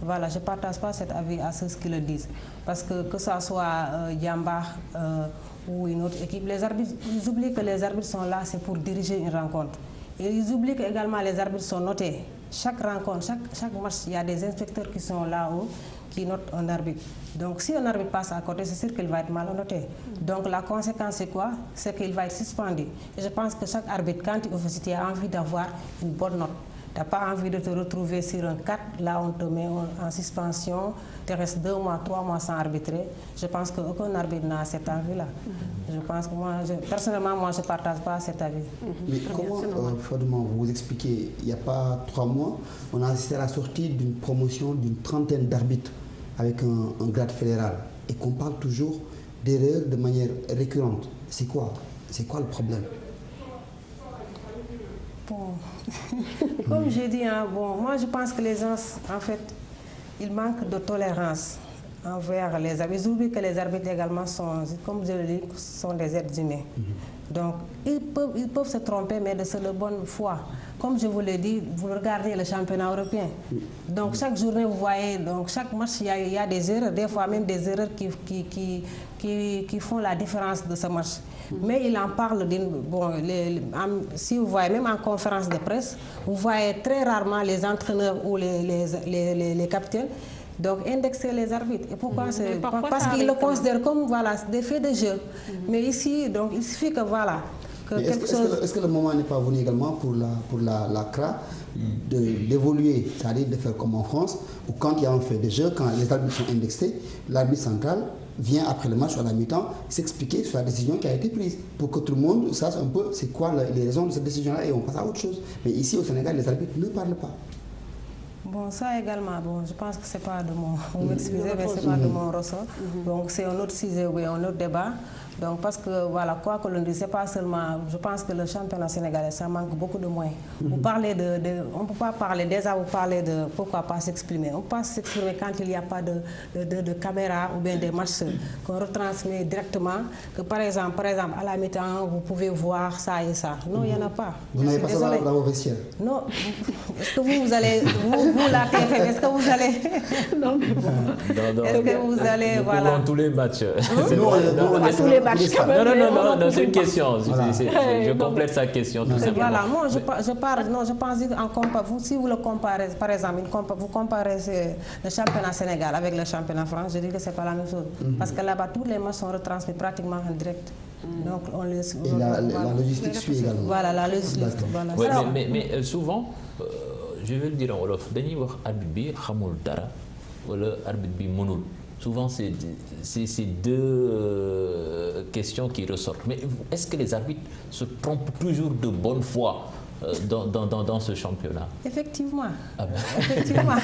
[SPEAKER 20] Voilà, je ne partage pas cet avis à ceux qui le disent. Parce que ça soit Djambar ou une autre équipe, les arbitres, ils oublient que les arbitres sont là, c'est pour diriger une rencontre. Et ils oublient que également les arbitres sont notés. Chaque rencontre, chaque match, il y a des inspecteurs qui sont là-haut, qui notent un arbitre. Donc si un arbitre passe à côté, c'est sûr qu'il va être mal noté. Donc la conséquence, c'est quoi? C'est qu'il va être suspendu. Et je pense que chaque arbitre, quand il officie, a envie d'avoir une bonne note. Tu n'as pas envie de te retrouver sur un 4, là on te met en suspension, tu restes 2 mois, 3 mois sans arbitrer. Je pense qu'aucun arbitre n'a cette envie-là. Je pense que moi, personnellement, moi je ne partage pas cet avis.
[SPEAKER 2] Mais comment, Fodement, vous expliquez, il n'y a pas 3 mois, on a assisté à la sortie d'une promotion d'une trentaine d'arbitres avec un grade fédéral et qu'on parle toujours d'erreurs de manière récurrente. C'est quoi le problème?
[SPEAKER 20] Bon. Comme j'ai dit, moi je pense que les gens, en fait, ils manquent de tolérance envers les arbitres. Ils oublient que les arbitres également sont, comme je le dis, sont des êtres humains. Donc, ils peuvent se tromper, mais de la bonne foi. Comme je vous l'ai dit, vous regardez le championnat européen. Donc, chaque journée, vous voyez, donc chaque match, il y a des erreurs, des fois même des erreurs qui font la différence de ce match. Mais il en parle, si vous voyez, même en conférence de presse, vous voyez très rarement les entraîneurs ou les capitaines donc indexer les arbitres. Et pourquoi? Parce qu'ils le considèrent comme des faits de jeu. Mais ici, donc, il suffit que voilà.
[SPEAKER 2] Est-ce que le moment n'est pas venu également pour la CRA d'évoluer, c'est-à-dire de faire comme en France, où quand il y a un fait de jeu, quand les arbitres sont indexés, l'arbitre central vient après le match ou à la mi-temps s'expliquer sur la décision qui a été prise, pour que tout le monde sache un peu c'est quoi les raisons de cette décision-là et on passe à autre chose. Mais ici au Sénégal, les arbitres ne parlent pas.
[SPEAKER 20] Bon, ça également, bon, je pense que ce n'est pas de mon... Vous m'excusez, mais ce n'est pas de mon ressort. Donc c'est un autre sujet, oui, un autre débat. Donc parce que, voilà, quoi que l'on dise, c'est pas seulement... Je pense que le championnat sénégalais, ça manque beaucoup de moyens. Vous parlez on ne peut pas parler, déjà vous parlez de pourquoi pas s'exprimer. On ne peut pas s'exprimer quand il n'y a pas de caméra ou bien des matchs qu'on retransmet directement. Que par exemple, à la mi-temps, vous pouvez voir ça et ça. Non, il n'y en a pas.
[SPEAKER 2] Vous n'avez pas ça dans vos vestiaires?
[SPEAKER 20] Non. Est-ce que vous allez... Vous, la TFM, est-ce que vous allez... Non, mais bon. Est-ce que vous allez... Voilà.
[SPEAKER 3] Tous les matchs.
[SPEAKER 20] Pas tous les matchs.
[SPEAKER 3] Non, c'est une question. Voilà. Je complète sa question tout simplement.
[SPEAKER 20] Voilà, moi je pense si vous le comparez, par exemple, vous comparez le championnat Sénégal avec le championnat France, je dis que ce n'est pas la même chose. Parce que là-bas, tous les matchs sont retransmis pratiquement en direct. Donc on les...
[SPEAKER 2] Et la logistique suit également.
[SPEAKER 20] Voilà, la logistique. Voilà.
[SPEAKER 3] Ouais, mais souvent, je vais le dire en wolof, dañuy wax arbitre bi xamul dara wala arbitre bi mënul. Souvent, c'est ces deux questions qui ressortent. Mais est-ce que les arbitres se trompent toujours de bonne foi dans ce championnat?
[SPEAKER 20] Effectivement.
[SPEAKER 3] Ah ben.
[SPEAKER 20] Effectivement.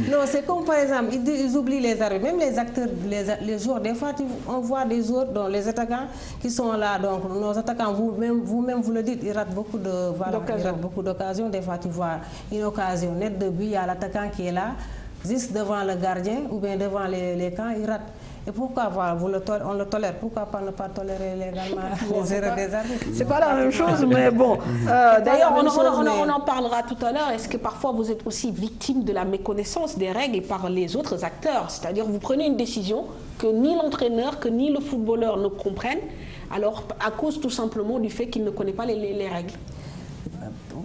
[SPEAKER 20] Non, c'est comme par exemple, ils oublient les arbitres, même les acteurs, les joueurs. Des fois, on voit des joueurs, dont les attaquants qui sont là. Donc, nos attaquants, vous-même, vous le dites, ils ratent beaucoup d'occasions. Des fois, tu vois une occasion nette de but, il y a l'attaquant qui est là, juste devant le gardien ou bien devant les camps, il rate. Et pourquoi on le tolère? Pourquoi pas ne pas tolérer légalement les erreurs des arbitres?
[SPEAKER 1] C'est pas la même chose, mais bon. D'ailleurs, on en parlera tout à l'heure. Est-ce que parfois vous êtes aussi victime de la méconnaissance des règles par les autres acteurs? C'est-à-dire vous prenez une décision que ni l'entraîneur, que ni le footballeur ne comprennent, alors à cause tout simplement du fait qu'il ne connaît pas les règles.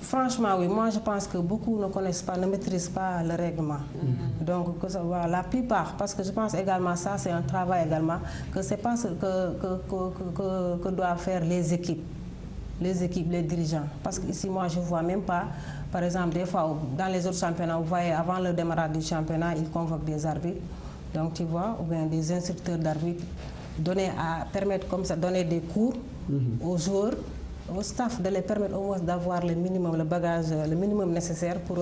[SPEAKER 20] Franchement, oui. Moi, je pense que beaucoup ne connaissent pas, ne maîtrisent pas le règlement. Donc, la plupart, parce que je pense également ça, c'est un travail également, que c'est pas ce que doivent faire les équipes, les dirigeants. Parce qu'ici, moi, je ne vois même pas, par exemple, des fois, dans les autres championnats, vous voyez, avant le démarrage du championnat, ils convoquent des arbitres, donc tu vois, ou bien des instructeurs d'arbitres, permettre comme ça, donner des cours aux joueurs, au staff, de les permettre au moins d'avoir le minimum, le bagage, le minimum nécessaire pour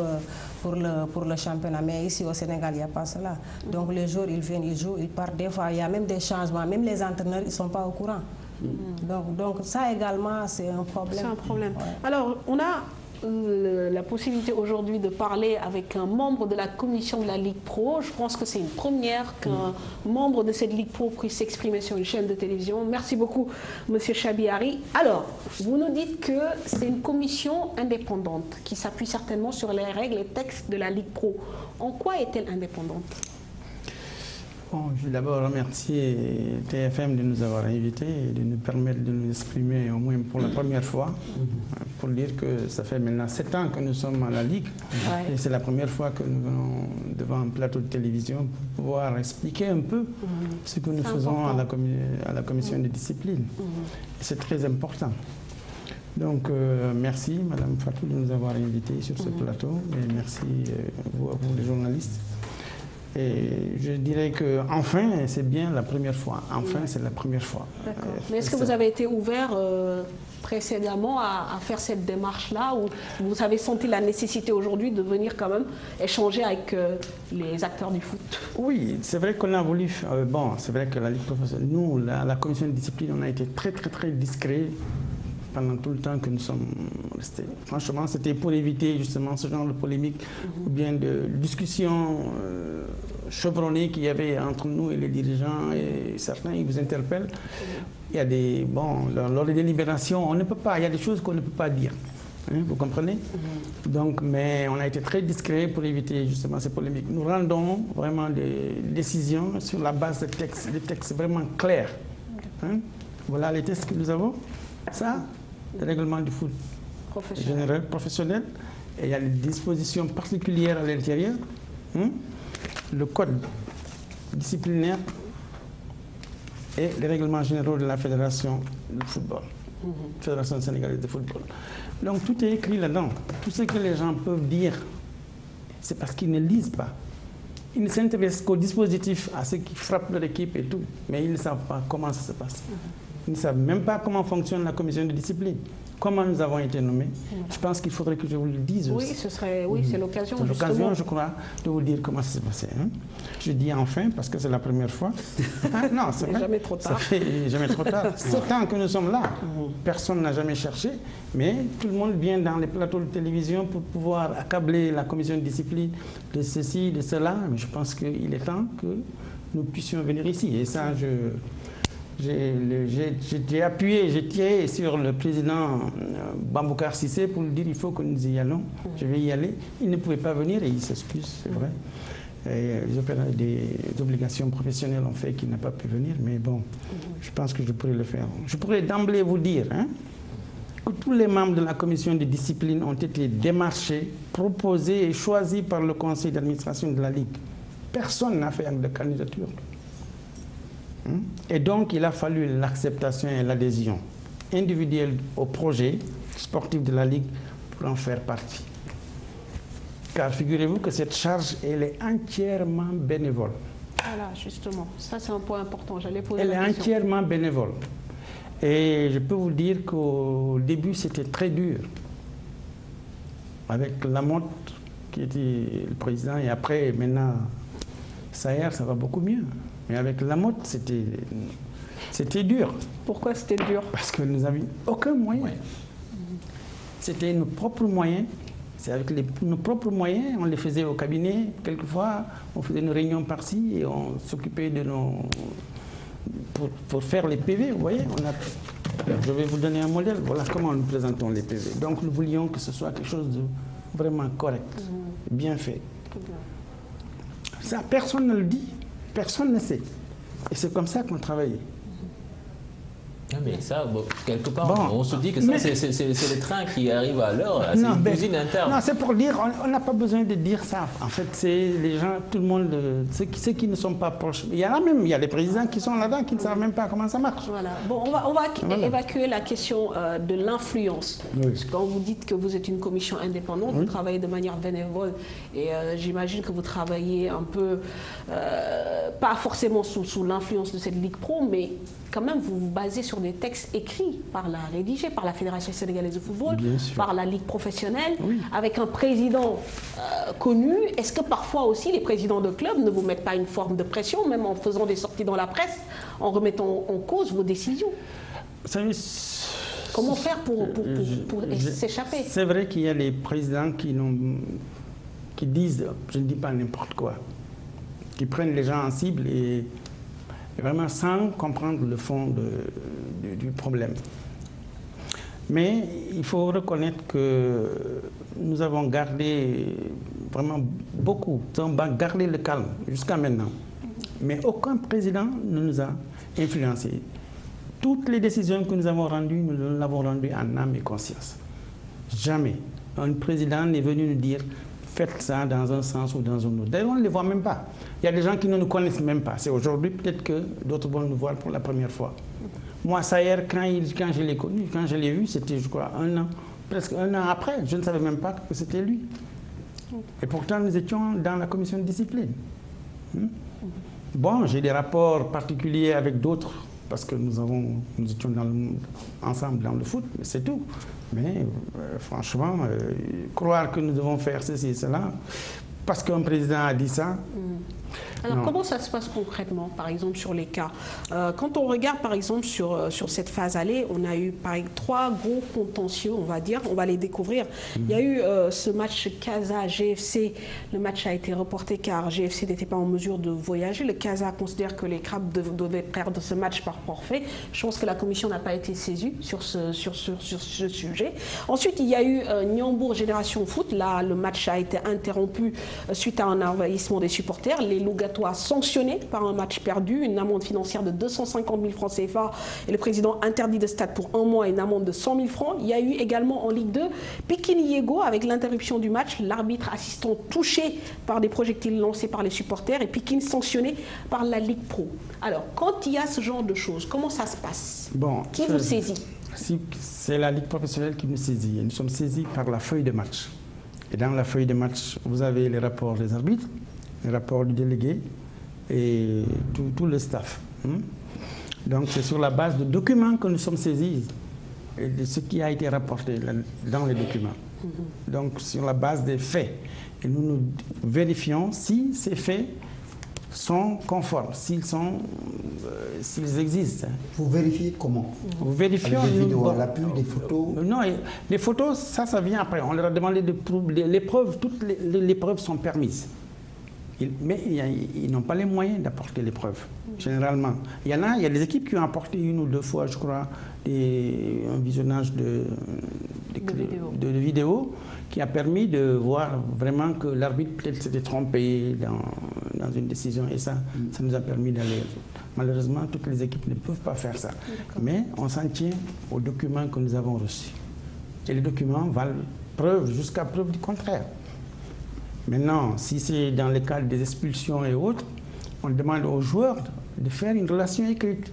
[SPEAKER 20] le championnat. Mais ici au Sénégal, il n'y a pas cela. Donc les joueurs, ils viennent, ils jouent, ils partent. Des fois, il y a même des changements. Même les entraîneurs, ils ne sont pas au courant. Donc ça également, c'est un problème.
[SPEAKER 1] C'est un problème. Ouais. Alors, on a la possibilité aujourd'hui de parler avec un membre de la commission de la Ligue Pro. Je pense que c'est une première qu'un membre de cette Ligue Pro puisse s'exprimer sur une chaîne de télévision. Merci beaucoup, Monsieur Chabiari. Alors, vous nous dites que c'est une commission indépendante qui s'appuie certainement sur les règles et textes de la Ligue Pro. En quoi est-elle indépendante?
[SPEAKER 21] Bon, je vais d'abord remercier TFM de nous avoir invités et de nous permettre de nous exprimer au moins pour la première fois, pour dire que ça fait maintenant 7 ans que nous sommes à la Ligue. Et c'est la première fois que nous venons devant un plateau de télévision pour pouvoir expliquer un peu ce que nous faisons à la commission de discipline. C'est très important. Donc, merci Madame Fatou de nous avoir invités sur ce plateau et merci à vous les journalistes. Et je dirais qu'enfin, c'est bien la première fois. Enfin, c'est la première fois.
[SPEAKER 1] D'accord. Mais est-ce que vous avez été ouvert précédemment à faire cette démarche-là ou vous avez senti la nécessité aujourd'hui de venir quand même échanger avec les acteurs du foot?
[SPEAKER 21] Oui, c'est vrai qu'on a voulu... bon, c'est vrai que la Ligue professionnelle, nous, la commission de discipline, on a été très discret pendant tout le temps que nous sommes restés. Franchement, c'était pour éviter justement ce genre de polémique ou bien de discussions chevronnées qu'il y avait entre nous et les dirigeants, et certains, ils vous interpellent. Il y a des... Bon, lors des délibérations, on ne peut pas, il y a des choses qu'on ne peut pas dire. Hein, vous comprenez? Donc, mais on a été très discret pour éviter justement ces polémiques. Nous rendons vraiment des décisions sur la base de textes vraiment clairs. Hein? Voilà les textes que nous avons. Ça, le règlement du foot général, professionnel. Et il y a des dispositions particulières à l'intérieur. Hein? Le code disciplinaire et les règlements généraux de la Fédération de football. Fédération sénégalaise de football. Donc tout est écrit là-dedans. Tout ce que les gens peuvent dire, c'est parce qu'ils ne lisent pas. Ils ne s'intéressent qu'au dispositif, à ce qui frappe leur équipe et tout. Mais ils ne savent pas comment ça se passe. Ils ne savent même pas comment fonctionne la commission de discipline. Comment nous avons été nommés. Je pense qu'il faudrait que je vous le dise aussi.
[SPEAKER 1] Oui, c'est l'occasion.
[SPEAKER 21] C'est l'occasion, je crois, de vous dire comment ça s'est passé. Hein? Je dis enfin, parce que c'est la première fois. Non, c'est vrai.
[SPEAKER 1] Jamais trop tard.
[SPEAKER 21] Ça fait jamais trop tard. 7 ans que nous sommes là. Personne n'a jamais cherché. Mais tout le monde vient dans les plateaux de télévision pour pouvoir accabler la commission de discipline de ceci, de cela. Mais je pense qu'il est temps que nous puissions venir ici. Et ça, j'ai appuyé, j'ai tiré sur le président Bamboukar Sissé pour lui dire il faut que nous y allons. Je vais y aller. Il ne pouvait pas venir et il s'excuse, c'est vrai. Des obligations professionnelles ont fait qu'il n'a pas pu venir, mais bon, je pense que je pourrais le faire. Je pourrais d'emblée vous dire que tous les membres de la commission de discipline ont été démarchés, proposés et choisis par le conseil d'administration de la Ligue. Personne n'a fait acte de candidature. Et donc, il a fallu l'acceptation et l'adhésion individuelle au projet sportif de la Ligue pour en faire partie. Car figurez-vous que cette charge, elle est entièrement bénévole.
[SPEAKER 1] Voilà, justement. Ça, c'est un point important. J'allais poser
[SPEAKER 21] la question. Elle est entièrement bénévole. Et je peux vous dire qu'au début, c'était très dur. Avec Lamotte, qui était le président, et après, maintenant, Sayer, ça va beaucoup mieux. Mais avec Lamotte, c'était dur.
[SPEAKER 1] Pourquoi c'était dur?
[SPEAKER 21] Parce que nous n'avions aucun moyen. C'était nos propres moyens. C'est avec nos propres moyens, on les faisait au cabinet. Quelquefois, on faisait une réunion par-ci et on s'occupait de nos... Pour faire les PV, vous voyez. Je vais vous donner un modèle. Voilà comment nous présentons les PV. Donc, nous voulions que ce soit quelque chose de vraiment correct, bien fait. Ça, personne ne le dit. Personne ne sait. Et c'est comme ça qu'on travaille.
[SPEAKER 3] Mais ça, quelque part, on se dit que ça, c'est le train qui arrive à l'heure. C'est une cuisine interne.
[SPEAKER 21] Non, c'est pour dire, on n'a pas besoin de dire ça. En fait, c'est les gens, tout le monde, ceux qui ne sont pas proches. Il y en a même, il y a des présidents qui sont là-dedans, qui ne savent même pas comment ça marche.
[SPEAKER 1] Voilà. Bon, on va évacuer la question de l'influence. Oui. Quand vous dites que vous êtes une commission indépendante, vous travaillez de manière bénévole. Et j'imagine que vous travaillez un peu, pas forcément sous l'influence de cette Ligue Pro, mais quand même, vous vous basez sur des textes écrits, rédigés par la Fédération sénégalaise de football, par la Ligue professionnelle, avec un président connu. Est-ce que parfois aussi les présidents de clubs ne vous mettent pas une forme de pression, même en faisant des sorties dans la presse, en remettant en cause vos décisions? Comment faire pour s'échapper?
[SPEAKER 21] C'est vrai qu'il y a des présidents qui disent, je ne dis pas n'importe quoi, qui prennent les gens en cible et vraiment sans comprendre le fond du problème. Mais il faut reconnaître que nous avons gardé vraiment beaucoup, nous avons gardé le calme jusqu'à maintenant. Mais aucun président ne nous a influencés. Toutes les décisions que nous avons rendues, nous l'avons rendues en âme et conscience. Jamais un président n'est venu nous dire faites ça dans un sens ou dans un autre. D'ailleurs, on ne les voit même pas. Il y a des gens qui ne nous connaissent même pas. C'est aujourd'hui, peut-être que d'autres vont nous voir pour la première fois. Moi, Sayer, quand je l'ai connu, quand je l'ai vu, c'était, je crois, presque un an après. Je ne savais même pas que c'était lui. Et pourtant, nous étions dans la commission de discipline. Bon, j'ai des rapports particuliers avec d'autres, parce que nous étions ensemble dans le foot, mais c'est tout. Mais franchement, croire que nous devons faire ceci et cela, parce qu'un président a dit ça,
[SPEAKER 1] Alors comment ça se passe concrètement, par exemple, sur les cas quand on regarde, par exemple, sur cette phase aller, on a eu par exemple 3 gros contentieux, on va dire, on va les découvrir. Il y a eu ce match Casa-GFC, le match a été reporté car GFC n'était pas en mesure de voyager. Le Casa considère que les Crabes devaient perdre ce match par forfait. Je pense que la commission n'a pas été saisie sur ce sujet. Ensuite, il y a eu Niambour Génération Foot. Là, le match a été interrompu suite à un envahissement des supporters. Les Lougatois sanctionnés par un match perdu, une amende financière de 250 000 francs CFA et le président interdit de stade pour 1 mois et une amende de 100 000 francs. Il y a eu également en Ligue 2 Pikine-Yego avec l'interruption du match, l'arbitre assistant touché par des projectiles lancés par les supporters et Pikine sanctionné par la Ligue Pro. Alors, quand il y a ce genre de choses, comment ça se passe? Qui vous saisit?
[SPEAKER 21] C'est la Ligue professionnelle qui nous saisit. Nous sommes saisis par la feuille de match. Et dans la feuille de match, vous avez les rapports des arbitres, les rapports du délégué et tout le staff. Donc c'est sur la base de documents que nous sommes saisis et de ce qui a été rapporté dans les documents. Donc sur la base des faits. Et nous vérifions si ces faits sont conformes, s'ils existent.
[SPEAKER 2] Vous vérifiez comment?
[SPEAKER 21] Vous vérifiez
[SPEAKER 2] des vidéos à l'appui, des photos?
[SPEAKER 21] Non, les photos, ça vient après. On leur a demandé de prouver les preuves, toutes les preuves sont permises. Mais ils n'ont pas les moyens d'apporter les preuves, généralement. Il y a des équipes qui ont apporté 1 ou 2 fois, je crois, un visionnage de vidéos qui a permis de voir vraiment que l'arbitre peut-être s'était trompé dans une décision. Et ça nous a permis d'aller. Malheureusement, toutes les équipes ne peuvent pas faire ça. Mais on s'en tient aux documents que nous avons reçus. Et les documents valent preuve jusqu'à preuve du contraire. Maintenant, si c'est dans le cadre des expulsions et autres, on demande aux joueurs de faire une relation écrite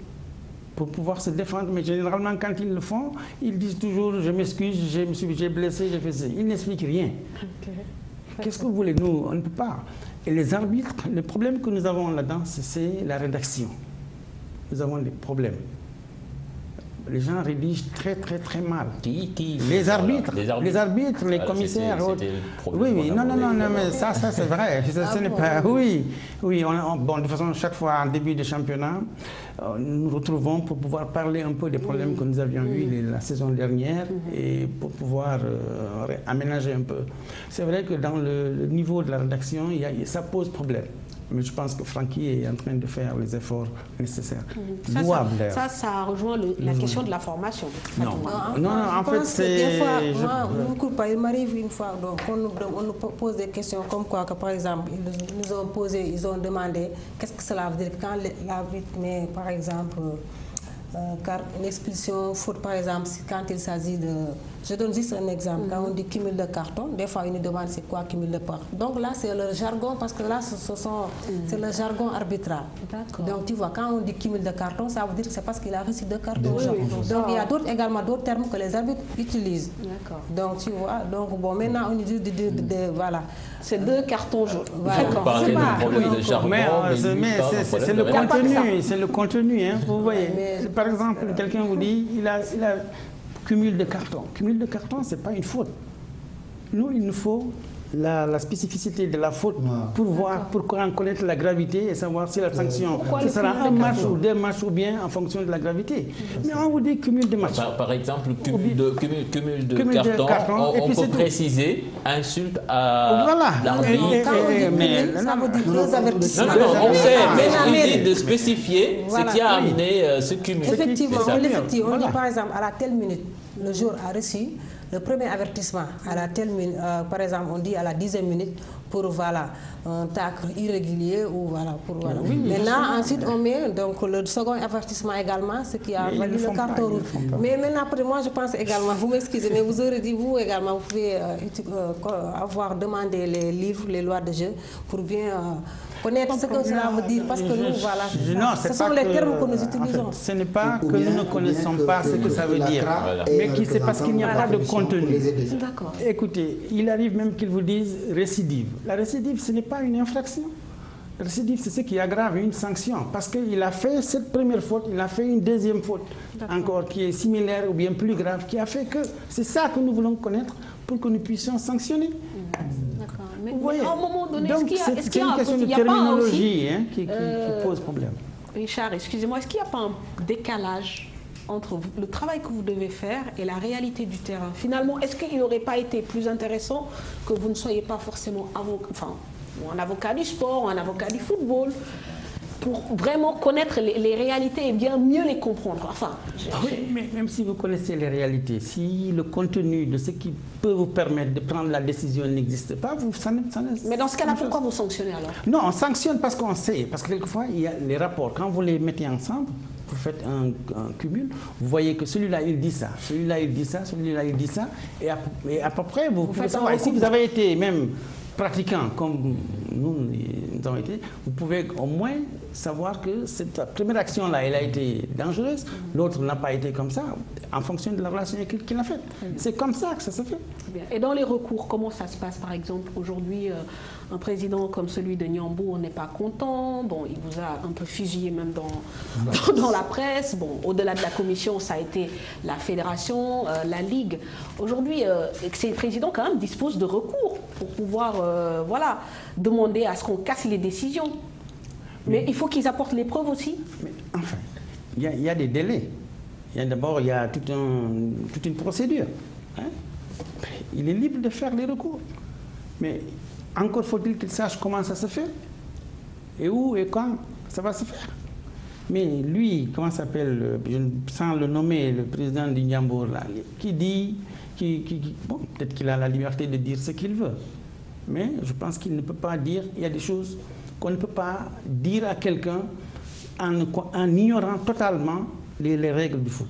[SPEAKER 21] pour pouvoir se défendre. Mais généralement, quand ils le font, ils disent toujours « je m'excuse, j'ai blessé, j'ai fait ça ». Ils n'expliquent rien. Qu'est-ce que vous voulez? Nous, on ne peut pas. Et les arbitres, le problème que nous avons là-dedans, c'est la rédaction. Nous avons des problèmes. Les gens rédigent très mal. Les arbitres, les commissaires. Oui, non, mais ça c'est vrai. Ce n'est pas. Oui. Bon, de toute façon, chaque fois en début de championnat, nous nous retrouvons pour pouvoir parler un peu des problèmes que nous avions eus la saison dernière et pour pouvoir aménager un peu. C'est vrai que dans le niveau de la rédaction, ça pose problème. Mais je pense que Francky est en train de faire les efforts nécessaires.
[SPEAKER 1] Ça rejoint la question de la formation.
[SPEAKER 21] Non, en fait, c'est...
[SPEAKER 20] Il m'arrive une fois, donc on nous pose des questions comme quoi, que, par exemple, ils ont demandé qu'est-ce que cela veut dire quand l'arbitre met, par exemple, une expulsion, faute par exemple, quand il s'agit de... Je donne juste un exemple. Quand on dit cumul de cartons, des fois, ils nous demandent c'est quoi cumul de cartons. Donc là, c'est le jargon, parce que là, c'est le jargon arbitral. Donc tu vois, quand on dit cumul de cartons, ça veut dire que c'est parce qu'il a reçu 2 cartons. Donc il y a également d'autres termes que les arbitres utilisent. Donc tu vois, donc bon, maintenant on dit voilà.
[SPEAKER 1] C'est 2 cartons jaunes.
[SPEAKER 3] Vous parlez de problème de jargon,
[SPEAKER 21] mais c'est le contenu, c'est le contenu, hein, vous voyez. Par exemple, quelqu'un vous dit, il a cumul de cartons. Cumul de cartons, ce n'est pas une faute. Nous, il nous faut la spécificité de la faute pour connaître la gravité et savoir si la sanction ce sera un match ou 2 matchs ou bien en fonction de la gravité. Mais on vous dit cumul de matchs.
[SPEAKER 3] Par exemple, cumul de cartons, on peut préciser insulte à l'arbitre.
[SPEAKER 20] Ça veut dire 2 avertissements.
[SPEAKER 3] Non, on sait, mais je dis de spécifier ce qui a amené ce cumul.
[SPEAKER 20] Effectivement, on dit par exemple à la telle minute, le joueur a reçu le premier avertissement à la telle minute, par exemple, on dit à la 10e minute pour un tacle irrégulier ou Maintenant, ensuite, on met donc le second avertissement également, ce qui a valu le carton rouge. Mais maintenant, moi, je pense également, vous m'excusez, mais vous aurez dit, vous également, vous pouvez avoir demandé les livres, les lois de jeu pour bien connaître ce que cela veut dire, parce que nous, ce sont les termes que nous utilisons.
[SPEAKER 21] En fait, ce n'est pas que nous ne connaissons pas ce que ça veut dire, mais c'est parce qu'il n'y a pas de contenu. Écoutez, il arrive même qu'ils vous disent récidive. La récidive, ce n'est pas une infraction. La récidive, c'est ce qui aggrave une sanction, parce qu'il a fait cette première faute, il a fait une deuxième faute, encore qui est similaire ou bien plus grave, qui a fait que c'est ça que nous voulons connaître pour que nous puissions sanctionner.
[SPEAKER 1] Mais,
[SPEAKER 21] Vous voyez,
[SPEAKER 1] à un moment donné,
[SPEAKER 21] donc c'est une question de terminologie qui pose problème.
[SPEAKER 1] Richard, excusez-moi, est-ce qu'il n'y a pas un décalage entre le travail que vous devez faire et la réalité du terrain? Finalement, est-ce qu'il n'aurait pas été plus intéressant que vous ne soyez pas forcément un avocat du sport, ou un avocat du football, pour vraiment connaître les réalités et bien mieux les comprendre?
[SPEAKER 21] Oui, mais même si vous connaissez les réalités, si le contenu de ce qui peut vous permettre de prendre la décision n'existe pas,
[SPEAKER 1] Mais dans ce cas-là, pourquoi vous sanctionnez alors?
[SPEAKER 21] Non, on sanctionne parce qu'on sait, parce que quelquefois, il y a les rapports. Quand vous les mettez ensemble, vous faites un cumul, vous voyez que celui-là, il dit ça, celui-là, il dit ça, celui-là, il dit ça, et à peu près, vous pouvez savoir. Et si vous avez été même pratiquant, comme nous avons été, vous pouvez au moins savoir que cette première action-là, elle a été dangereuse, l'autre n'a pas été comme ça, en fonction de la relation qu'il a faite. C'est comme ça que ça se fait.
[SPEAKER 1] Et dans les recours, comment ça se passe? Par exemple, aujourd'hui, un président comme celui de Niambo, on n'est pas content. Bon, il vous a un peu fusillé même dans la presse. Bon, au-delà de la commission, ça a été la fédération, la ligue. Aujourd'hui, ces présidents quand même disposent de recours pour pouvoir demander à ce qu'on casse les décisions. Mais il faut qu'ils apportent les preuves aussi.
[SPEAKER 21] Mais enfin, il y a des délais. D'abord, il y a toute une procédure. Hein? Il est libre de faire les recours. Mais encore faut-il qu'il sache comment ça se fait, et où et quand ça va se faire. Mais lui, comment s'appelle, sans le nommer, le président du Niambo, qui dit, bon, peut-être qu'il a la liberté de dire ce qu'il veut, mais je pense qu'il ne peut pas dire, il y a des choses qu'on ne peut pas dire à quelqu'un en ignorant totalement les règles du foot,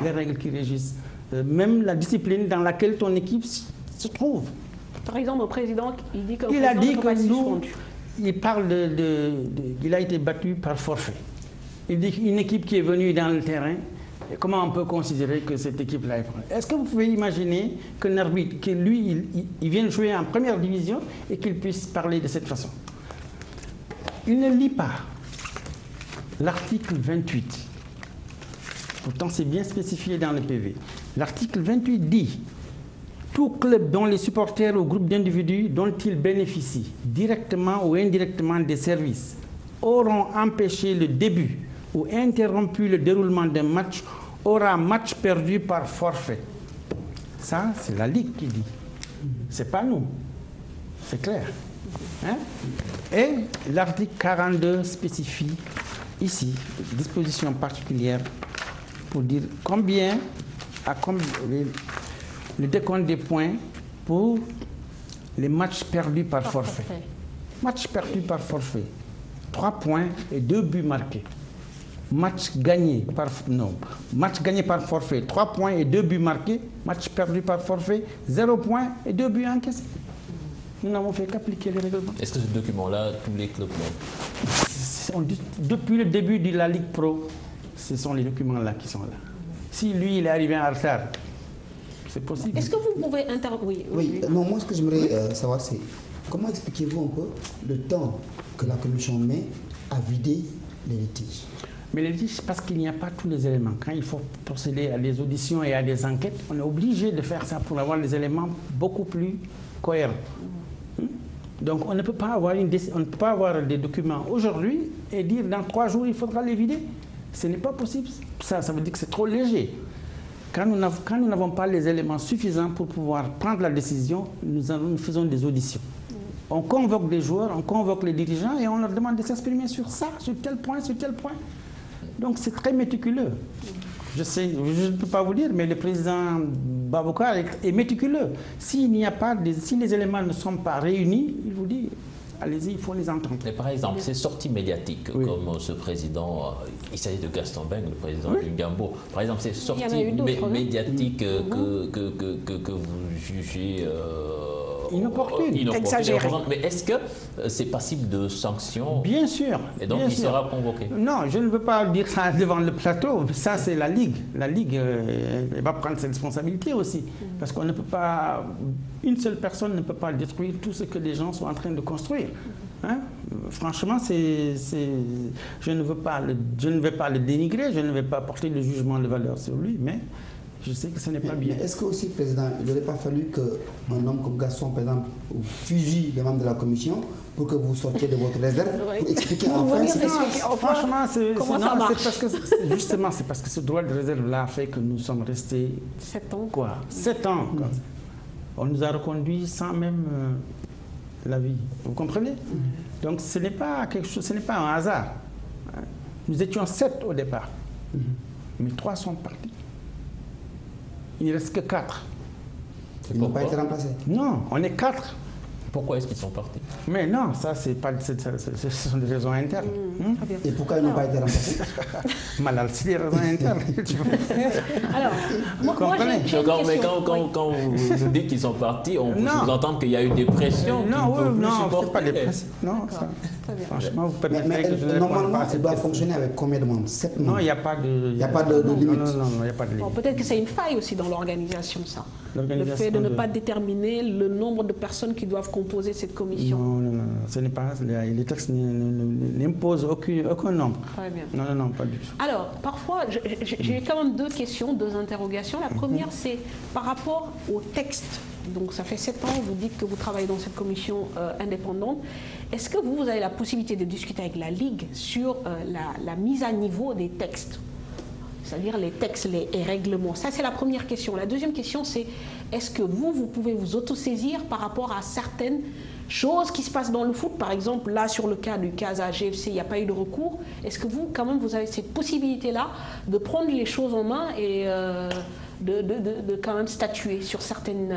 [SPEAKER 21] les règles qui régissent, même la discipline dans laquelle ton équipe se trouve.
[SPEAKER 1] Par exemple, le président, il dit que
[SPEAKER 21] il a dit que nous, il parle il a été battu par forfait. Il dit qu'une équipe qui est venue dans le terrain, comment on peut considérer que cette équipe-là est prête? Est-ce que vous pouvez imaginer qu'un arbitre, que lui, il vienne jouer en première division et qu'il puisse parler de cette façon? Il ne lit pas l'article 28. Pourtant, c'est bien spécifié dans le PV. L'article 28 dit: tout club dont les supporters ou groupes d'individus dont ils bénéficient, directement ou indirectement des services, auront empêché le début ou interrompu le déroulement d'un match, aura match perdu par forfait. Ça, c'est la Ligue qui dit. C'est pas nous. C'est clair. Hein? Et l'article 42 spécifie ici, disposition particulière pour dire combien, le décompte des points pour les matchs perdus par forfait. Match perdu par forfait, 3 points et 2 buts marqués. Match gagné par forfait, 3 points et 2 buts marqués. Match perdu par forfait, 0 points et 2 buts encaissés. Nous n'avons fait qu'appliquer les règlements.
[SPEAKER 3] Est-ce que ce document-là, tous les clubs l'ont?
[SPEAKER 21] Depuis le début de la Ligue Pro, ce sont les documents-là qui sont là. Si lui, il est arrivé en retard, c'est possible.
[SPEAKER 1] Est-ce que vous pouvez intervenir?
[SPEAKER 2] Oui, non, moi, ce que j'aimerais savoir, c'est comment expliquez-vous un peu le temps que la commission met à vider les litiges?
[SPEAKER 21] Mais les litiges, parce qu'il n'y a pas tous les éléments. Quand il faut procéder à des auditions et à des enquêtes, on est obligé de faire ça pour avoir des éléments beaucoup plus cohérents. Donc on ne peut pas avoir des documents aujourd'hui et dire dans 3 jours il faudra les vider. Ce n'est pas possible. Ça veut dire que c'est trop léger. Quand nous n'avons pas les éléments suffisants pour pouvoir prendre la décision, nous faisons des auditions. On convoque des joueurs, on convoque les dirigeants et on leur demande de s'exprimer sur ça, sur tel point, sur tel point. Donc c'est très méticuleux. Je ne peux pas vous dire, mais le président Baboucar est méticuleux. Si les éléments ne sont pas réunis, il vous dit, allez-y, il faut les entendre.
[SPEAKER 3] Mais par exemple, ces sorties médiatiques, comme ce président, il s'agit de Gaston Beng, le président du Gambo. Par exemple, ces sorties médiatiques que vous jugez
[SPEAKER 21] inopportunes,
[SPEAKER 3] exagérées. Mais est-ce que c'est passible de sanctions?
[SPEAKER 21] Bien sûr.
[SPEAKER 3] Et donc il sera convoqué?
[SPEAKER 21] Non, je ne veux pas dire ça devant le plateau. Ça, c'est la Ligue. La Ligue elle va prendre ses responsabilités aussi. Parce qu'on ne peut pas... Une seule personne ne peut pas détruire tout ce que les gens sont en train de construire. Hein? Franchement, je ne vais pas le dénigrer, je ne vais pas porter de jugement de valeur sur lui, mais Je sais que ce n'est pas bien.
[SPEAKER 2] Est-ce que aussi, Président, il n'aurait pas fallu qu'un homme comme Gaston, par exemple, fusille les membres de la commission pour que vous sortiez de votre réserve pour expliquer enfin ce qui
[SPEAKER 21] franchement,
[SPEAKER 1] comment ça marche.
[SPEAKER 21] Justement, c'est parce que ce droit de réserve-là a fait que nous sommes restés
[SPEAKER 1] 7 ans.
[SPEAKER 21] Quoi 7 ans. On nous a reconduits sans même la vie. Vous comprenez? Donc ce n'est pas quelque chose, ce n'est pas un hasard. Nous étions 7 au départ, mais 3 sont partis. Il ne reste que 4.
[SPEAKER 2] Ils n'ont pas été remplacés?
[SPEAKER 21] Non, on est 4.
[SPEAKER 3] Pourquoi est-ce qu'ils sont partis?
[SPEAKER 21] Mais non, ça, ce sont des raisons internes.
[SPEAKER 2] Et pourquoi ils n'ont pas été remplacés?
[SPEAKER 21] Malal, c'est des raisons internes.
[SPEAKER 1] Alors, moi j'ai une
[SPEAKER 3] mais
[SPEAKER 1] question.
[SPEAKER 3] quand vous nous dites qu'ils sont partis, on peut sous-entendre qu'il y a eu des pressions.
[SPEAKER 21] Non, c'est pas des pressions. Non, ça. Franchement, vous permettez que je ne
[SPEAKER 2] normalement, ça doit fonctionner avec combien de membres? 7 membres?
[SPEAKER 21] Non, il n'y a pas de
[SPEAKER 2] limite.
[SPEAKER 21] Non, il n'y a pas de limite.
[SPEAKER 1] Peut-être que c'est une faille aussi dans l'organisation, ça. Le fait de ne pas déterminer le nombre de personnes qui doivent composer cette commission.
[SPEAKER 21] Non, ce n'est pas. Les textes n'imposent aucun nombre.
[SPEAKER 1] Très bien.
[SPEAKER 21] Non, pas du tout.
[SPEAKER 1] Alors, parfois, j'ai quand même 2 questions, 2 interrogations. La première, c'est par rapport au texte. Donc, ça fait 7 ans, vous dites que vous travaillez dans cette commission indépendante. Est-ce que vous avez la possibilité de discuter avec la Ligue sur la mise à niveau des textes? C'est-à-dire les textes et règlements. Ça, c'est la première question. La deuxième question, c'est est-ce que vous pouvez vous autosaisir par rapport à certaines choses qui se passent dans le foot? Par exemple, là, sur le cas du Casa GFC, il n'y a pas eu de recours. Est-ce que vous, quand même, vous avez cette possibilité-là de prendre les choses en main et de quand même statuer sur certaines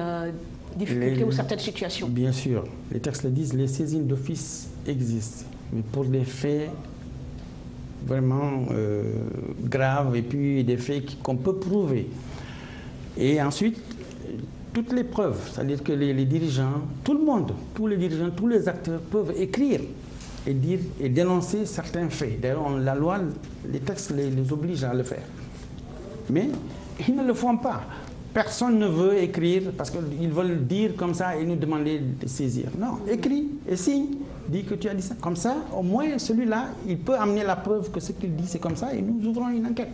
[SPEAKER 1] difficultés ou certaines situations?
[SPEAKER 21] Bien sûr. Les textes le disent, les saisines d'office existent. Mais pour des faits vraiment graves et puis des faits qu'on peut prouver. Et ensuite, toutes les preuves, c'est-à-dire que les dirigeants, tout le monde, tous les dirigeants, tous les acteurs peuvent écrire et dire et dénoncer certains faits. D'ailleurs, la loi, les textes les obligent à le faire. Mais ils ne le font pas. Personne ne veut écrire parce qu'ils veulent dire comme ça et nous demander de saisir. Non, écris et signe. Dis que tu as dit ça. Comme ça, au moins celui-là, il peut amener la preuve que ce qu'il dit c'est comme ça et nous ouvrons une enquête.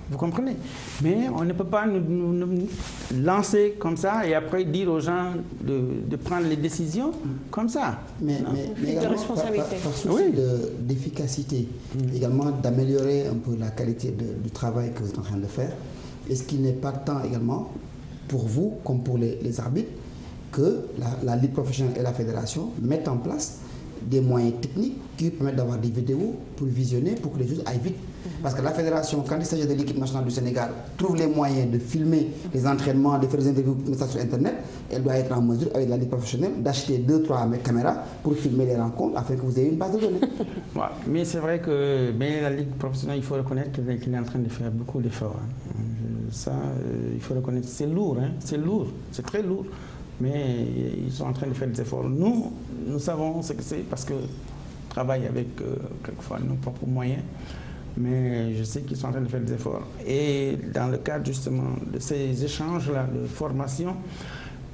[SPEAKER 21] Vous comprenez? Mais on ne peut pas nous lancer comme ça et après dire aux gens de prendre les décisions comme ça.
[SPEAKER 2] Mais également par souci d'efficacité, également d'améliorer un peu la qualité du travail que vous êtes en train de faire. Est-ce qu'il n'est pas temps également, pour vous comme pour les arbitres, que la Ligue professionnelle et la Fédération mettent en place des moyens techniques qui permettent d'avoir des vidéos pour visionner, pour que les choses aillent vite? Parce que la Fédération, quand il s'agit de l'équipe nationale du Sénégal, trouve les moyens de filmer les entraînements, de faire des interviews sur Internet. Elle doit être en mesure, avec la Ligue professionnelle, d'acheter 2-3 caméras pour filmer les rencontres afin que vous ayez une base de données.
[SPEAKER 21] Ouais, mais c'est vrai que la Ligue professionnelle, il faut reconnaître qu'elle est en train de faire beaucoup d'efforts. Ça, il faut reconnaître. C'est lourd, c'est lourd, c'est très lourd. Mais ils sont en train de faire des efforts. Nous savons ce que c'est parce que on travaille avec quelquefois nos propres moyens. Mais je sais qu'ils sont en train de faire des efforts. Et dans le cadre justement de ces échanges-là de formation,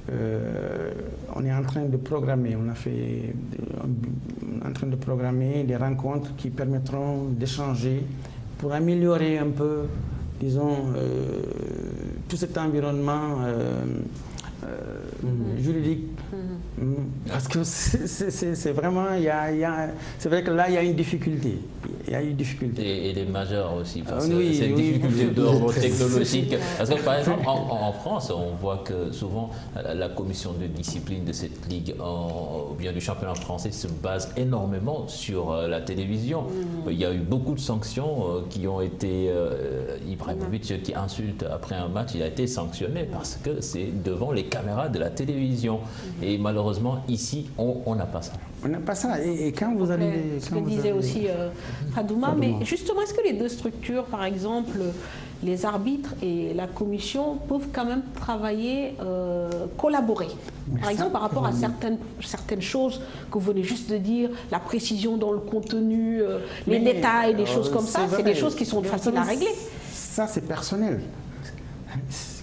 [SPEAKER 21] on est en train de programmer. On est en train de programmer des rencontres qui permettront d'échanger pour améliorer un peu, disons, tout cet environnement juridique. Parce que c'est vraiment, c'est vrai que là, il y a une difficulté. Il y a une difficulté.
[SPEAKER 3] Et des majeures aussi, parce que cette difficulté d'ordre technologique. Parce que par exemple, en France, on voit que souvent la commission de discipline de cette ligue, ou bien du championnat français, se base énormément sur la télévision. Il y a eu beaucoup de sanctions qui ont été... Ibrahimovic qui insulte après un match, il a été sanctionné parce que c'est devant les caméras de la télévision. Et malheureusement, ici, on n'a pas ça.
[SPEAKER 21] On n'a pas ça. Et quand vous allez...
[SPEAKER 1] Ce que disait aussi Fadouma, mais justement, est-ce que les deux structures, par exemple, les arbitres et la commission, peuvent quand même travailler, collaborer? Par exemple, par rapport à certaines choses que vous venez juste de dire, la précision dans le contenu, les détails, des choses comme ça, c'est des choses qui sont faciles à régler.
[SPEAKER 21] Ça, c'est personnel.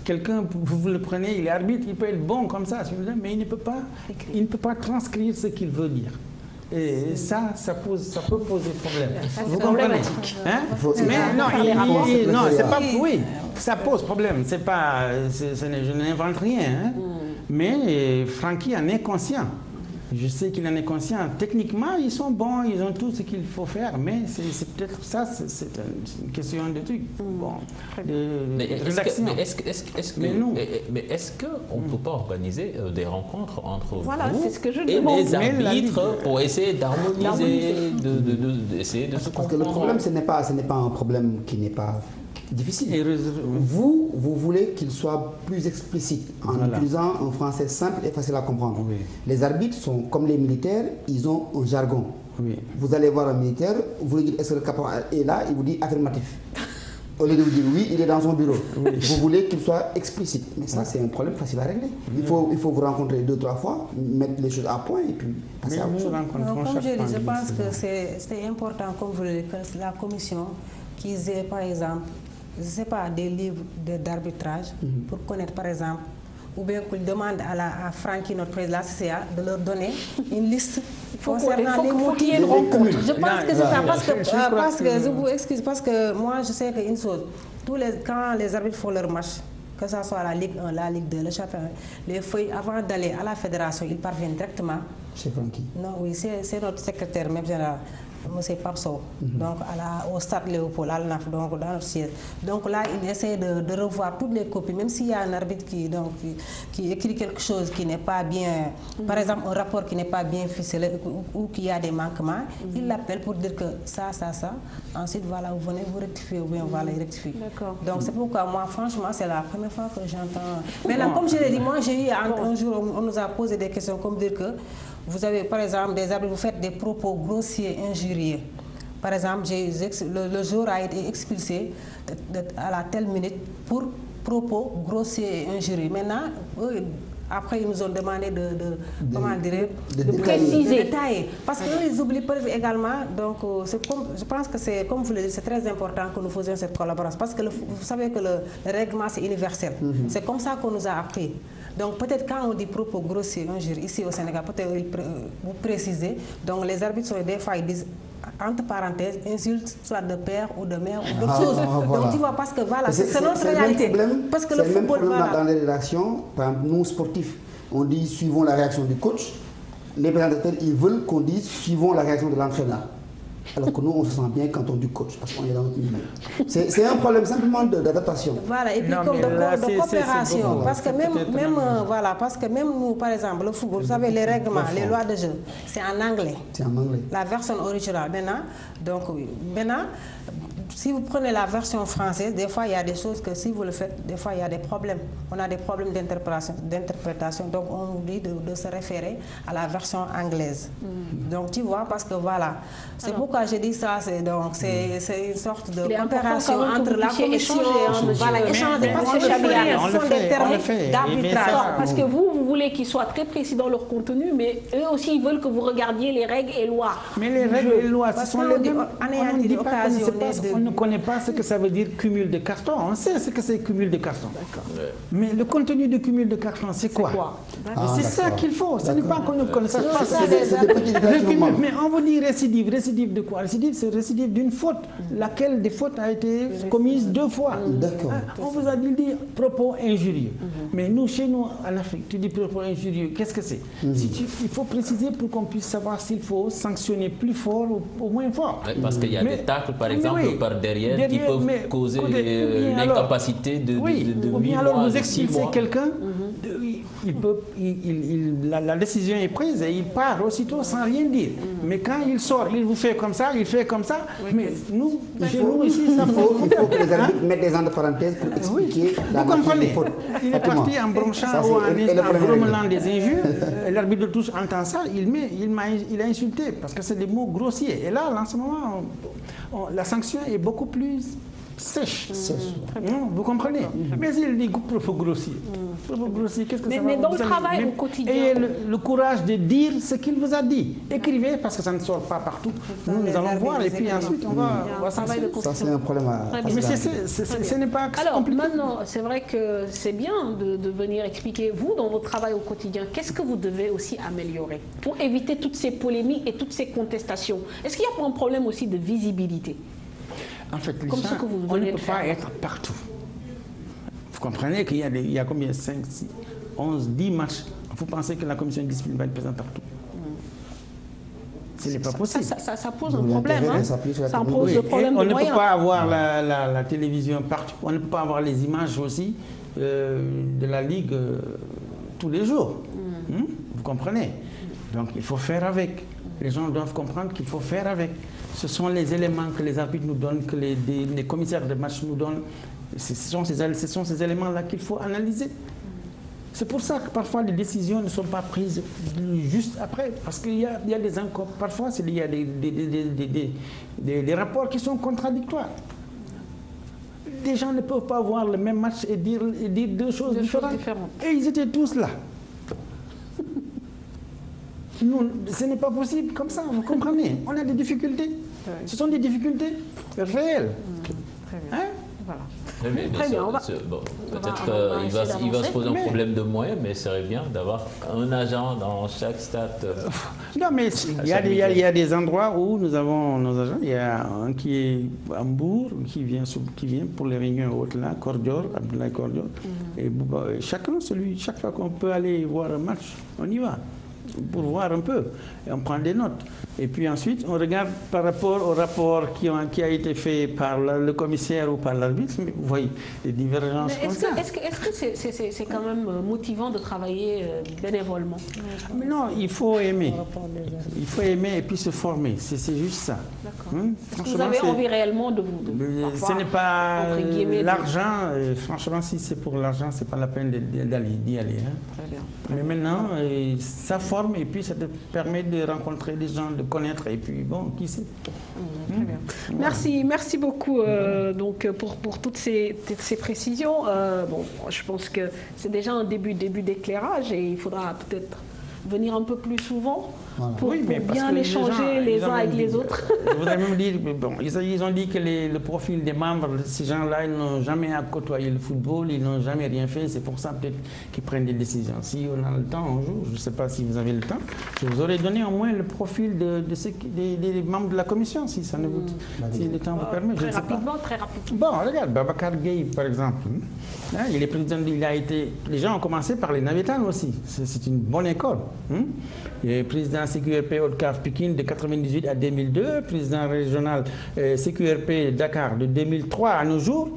[SPEAKER 21] Quelqu'un, vous le prenez, il est arbitre, il peut être bon comme ça, mais il ne peut pas transcrire ce qu'il veut dire. Et ça peut poser problème. Vous comprenez?
[SPEAKER 1] Problématique.
[SPEAKER 21] Hein?
[SPEAKER 1] Mais
[SPEAKER 21] non, c'est pas... Oui, ça pose problème. C'est pas... je n'invente rien. Hein? Mais Francky en est conscient. Je sais qu'il en est conscient. Techniquement, ils sont bons, ils ont tout ce qu'il faut faire, mais c'est peut-être ça, c'est une question de truc. Bon,
[SPEAKER 3] mais est-ce qu'on ne peut pas organiser des rencontres entre vous
[SPEAKER 1] c'est ce que je
[SPEAKER 3] et
[SPEAKER 1] demande.
[SPEAKER 3] les arbitres pour essayer d'harmoniser, d'essayer de se comprendre?
[SPEAKER 2] Parce que le problème, ce n'est pas un problème qui n'est pas difficile. Vous voulez qu'il soit plus explicite en utilisant un français simple et facile à comprendre.
[SPEAKER 21] Oui.
[SPEAKER 2] Les arbitres sont comme les militaires, ils ont un jargon.
[SPEAKER 21] Oui.
[SPEAKER 2] Vous allez voir un militaire, vous lui dites est-ce que le caporal est là, il vous dit affirmatif. Au lieu de vous dire oui, il est dans son bureau. Oui. Vous voulez qu'il soit explicite. Mais ça, c'est un problème facile à régler. Il faut vous rencontrer 2-3 fois, mettre les choses à point et puis passer à autre chose.
[SPEAKER 20] Comme je dis, je pense que c'est important, comme vous le dites, que la commission qu'ils aient, par exemple, je ne sais pas, des livres d'arbitrage pour connaître, par exemple, ou bien qu'ils demandent à Francky, notre président de la CCA, de leur donner une liste concernant les motifs. Je pense que c'est ça, parce que je vous excuse, parce que moi, je sais qu'une chose, quand les arbitres font leur match, que ce soit la Ligue 1, la Ligue 2, le championnat, les feuilles, avant d'aller à la fédération, ils parviennent directement.
[SPEAKER 2] Chez Francky?
[SPEAKER 20] Non, oui, c'est notre secrétaire, même général. M. Papso, donc au stade Léopold, à l'ANAF, donc dans notre siège. Donc là, il essaie de revoir toutes les copies, même s'il y a un arbitre qui écrit quelque chose qui n'est pas bien, par exemple un rapport qui n'est pas bien ficelé ou qu'il y a des manquements, il l'appelle pour dire que ça. Ensuite, voilà, vous venez vous rectifier ou bien on va les rectifier. Donc c'est pourquoi moi, franchement, c'est la première fois que j'entends. Maintenant, comme je l'ai dit, moi j'ai eu un jour, on nous a posé des questions comme dire que vous avez, par exemple, des arbitres, vous faites des propos grossiers, injurieux. Par exemple, le jour a été expulsé à la telle minute pour propos grossiers et injurieux. Maintenant, après, ils nous ont demandé de préciser, de détailler. Parce qu'ils oublient également, donc je pense que c'est, comme vous le dites, c'est très important que nous faisions cette collaboration. Parce que vous savez que le règlement, c'est universel. C'est comme ça qu'on nous a appris. Donc peut-être quand on dit propos grossiers, ici au Sénégal, peut-être vous précisez. Donc les arbitres, des fois, ils disent entre parenthèses, insultes, soit de père ou de mère ou d'autres choses.
[SPEAKER 2] Voilà.
[SPEAKER 20] Donc tu vois, parce que voilà, c'est notre réalité. Parce que le football,
[SPEAKER 2] voilà. Dans les rédactions, par exemple, nous sportifs, on dit suivons la réaction du coach. Les présentateurs, ils veulent qu'on dise suivons la réaction de l'entraîneur. Alors que nous, on se sent bien quand on dit coach, parce qu'on est dans notre milieu. C'est un problème simplement d'adaptation.
[SPEAKER 20] Voilà, et puis comme de coopération. Parce que parce que même nous, par exemple, le football, vous savez, les règlements, les lois de jeu, c'est en anglais.
[SPEAKER 2] C'est en anglais.
[SPEAKER 20] La version originale. Maintenant, si vous prenez la version française, des fois, il y a des choses que si vous le faites, des fois, il y a des problèmes. On a des problèmes d'interprétation. Donc, on nous dit de se référer à la version anglaise. Donc, tu vois, parce que voilà. C'est pourquoi j'ai dit ça. C'est une sorte de coopération entre la commission. Échanger. Parce que ce sont des termes d'arbitrage.
[SPEAKER 1] Parce que vous voulez qu'ils soient très précis dans leur contenu, mais eux aussi, ils veulent que vous regardiez les règles et lois.
[SPEAKER 21] Mais les règles et lois, ce sont les mêmes. On ne connaît pas ce que ça veut dire cumul de cartons. On sait ce que c'est cumul de cartons. Mais le contenu de cumul de cartons, c'est quoi? C'est ça qu'il faut. Ce n'est pas qu'on ne connaisse pas. Mais on vous dit récidive. Récidive de quoi? Récidive, c'est récidive d'une faute. Laquelle des fautes a été commise 2 fois.
[SPEAKER 2] D'accord.
[SPEAKER 21] On vous a dit propos injurieux. Mais nous, chez nous, en Afrique, tu dis propos injurieux. Qu'est-ce que c'est? Il faut préciser pour qu'on puisse savoir s'il faut sanctionner plus fort ou moins fort.
[SPEAKER 3] Parce qu'il y a des tacles, par exemple, par derrière qui peuvent causer l'incapacité de 8 mois.
[SPEAKER 21] Ou bien alors vous expulsez quelqu'un, la décision est prise et il part aussitôt sans rien dire. Mais quand il sort, il vous fait comme ça, il fait comme ça. Mais nous, chez nous ici, ça faut.
[SPEAKER 2] Il faut que les arbitres mettent des entre parenthèses pour expliquer la nature des fautes.
[SPEAKER 21] Il est parti en bronchant ou en grommelant des injures. L'arbitre de touche entend ça, il a insulté parce que c'est des mots grossiers. Et là, en ce moment, la sanction est beaucoup plus sèche. Vous comprenez? Mais il dit qu'il faut grossir. Qu'est-ce que ça va?
[SPEAKER 1] Mais dans le travail au quotidien.
[SPEAKER 21] Ayez le courage de dire ce qu'il vous a dit. Écrivez parce que ça ne sort pas partout. Nous allons voir et puis ensuite on va
[SPEAKER 1] Ça,
[SPEAKER 2] c'est un problème à...
[SPEAKER 21] Mais ce n'est pas
[SPEAKER 1] Alors
[SPEAKER 21] compliqué.
[SPEAKER 1] maintenant, c'est vrai que c'est bien de venir expliquer, vous, dans votre travail au quotidien, qu'est-ce que vous devez aussi améliorer pour éviter toutes ces polémiques et toutes ces contestations? Est-ce qu'il n'y a pas un problème aussi de visibilité?
[SPEAKER 21] En fait,
[SPEAKER 1] Comme ce que vous
[SPEAKER 21] on ne
[SPEAKER 1] venez
[SPEAKER 21] peut
[SPEAKER 1] de
[SPEAKER 21] pas
[SPEAKER 1] faire.
[SPEAKER 21] être partout. Vous comprenez qu'il y a combien? 5, 6, 11, 10 matchs. Vous pensez que la commission de discipline va être présente partout? Ce n'est pas possible.
[SPEAKER 1] Ça pose un problème. Hein? Ça pose le problème
[SPEAKER 21] on
[SPEAKER 1] de
[SPEAKER 21] ne
[SPEAKER 1] moyens.
[SPEAKER 21] peut pas avoir la télévision partout. On ne peut pas avoir les images aussi de la Ligue tous les jours. Vous comprenez? Donc il faut faire avec. Les gens doivent comprendre qu'il faut faire avec. Ce sont les éléments que les arbitres nous donnent, que les commissaires de match nous donnent. Ce sont ces éléments-là qu'il faut analyser. C'est pour ça que parfois les décisions ne sont pas prises juste après, parce qu'il y a des encore. Parfois, il y a des rapports qui sont contradictoires. Les gens ne peuvent pas voir le même match et dire deux choses différentes. Et ils étaient tous là. Nous, ce n'est pas possible comme ça, vous comprenez? On a des difficultés. Ce sont des difficultés réelles.
[SPEAKER 1] Très bien. Voilà.
[SPEAKER 3] Très bien, peut-être qu'il va se poser un problème de moyens, mais ce serait bien d'avoir un agent dans chaque stade.
[SPEAKER 21] Non, mais il y a des endroits où nous avons nos agents. Il y a un qui est à Mbour, qui vient pour les réunions hautes là, Cordior, Abdoulaye Cordior. Et chaque fois qu'on peut aller voir un match, on y va. Pour voir un peu, et on prend des notes. Et puis ensuite, on regarde par rapport au rapport qui a été fait par le commissaire ou par l'arbitre. Vous voyez, des divergences comme ça.
[SPEAKER 1] Est-ce que c'est quand même motivant de travailler bénévolement?
[SPEAKER 21] Mais non, il faut aimer. Il faut aimer et puis se former. C'est juste ça.
[SPEAKER 1] Est-ce que vous avez envie réellement de vous...
[SPEAKER 21] Ce n'est pas l'argent. Franchement, si c'est pour l'argent, ce n'est pas la peine d'y aller.
[SPEAKER 1] Très bien.
[SPEAKER 21] Mais maintenant, ça forme et puis ça te permet de rencontrer des gens, de connaître et puis bon, qui sait.
[SPEAKER 1] Très bien. Merci beaucoup donc pour toutes ces précisions. Bon, je pense que c'est déjà un début d'éclairage et il faudra peut-être venir un peu plus souvent pour bien échanger les uns avec les autres.
[SPEAKER 21] Je voudrais même dire, bon, ils ont dit que le profil des membres, ces gens-là, ils n'ont jamais côtoyé le football, ils n'ont jamais rien fait. C'est pour ça peut-être qu'ils prennent des décisions. Si on a le temps un jour, je ne sais pas si vous avez le temps, je vous aurais donné au moins le profil des membres de la commission, si ça ne vous, si le temps vous permet.
[SPEAKER 1] Très rapidement.
[SPEAKER 21] Bon, regarde, Babacar Gueye, par exemple, il est président, les gens ont commencé par les Navétanes aussi. C'est une bonne école. Il est président CQRP Haute-Cave Pikine de 1998 à 2002, président régional CQRP Dakar de 2003 à nos jours,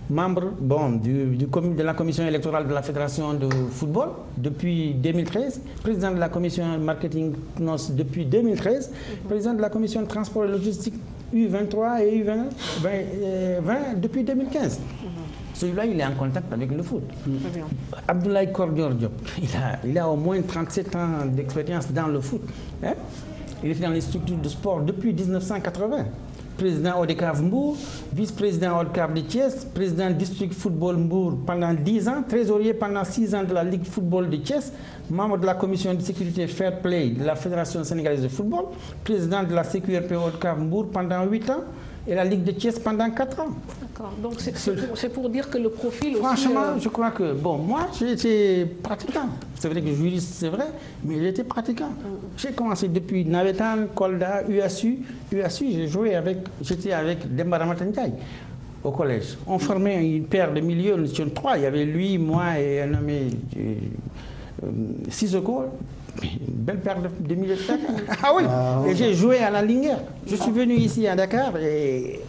[SPEAKER 21] membre de la commission électorale de la Fédération de football depuis 2013, président de la commission marketing NOS depuis 2013, président de la commission de transport et logistique U23 et U20 depuis 2015. Celui-là, il est en contact avec le foot. Abdoulaye Cordior Diop, il a au moins 37 ans d'expérience dans le foot. Il était dans les structures de sport depuis 1980. Président ODCAV Mbour, vice-président ODCAV de Thiès, président district football Mbour pendant 10 ans, trésorier pendant 6 ans de la Ligue football de Thiès, membre de la commission de sécurité Fair Play de la Fédération sénégalaise de football, président de la CQRP ODCAV Mbour pendant 8 ans et la Ligue de Thiès pendant 4 ans.
[SPEAKER 1] D'accord. Donc c'est pour dire que le profil aussi...
[SPEAKER 21] Franchement, je crois que... Bon, moi, j'étais pratiquant. C'est vrai que juriste, c'est vrai, mais j'étais pratiquant. J'ai commencé depuis Navetan, Kolda, USU. J'étais avec Demba Ramatandiaï au collège. On formait une paire de milieux, nous étions 3. Il y avait lui, moi et un nommé Sissoko. Une belle paire de milieux de terrain. Ah oui, et j'ai joué à la Linguère. Je suis venu ici à Dakar et...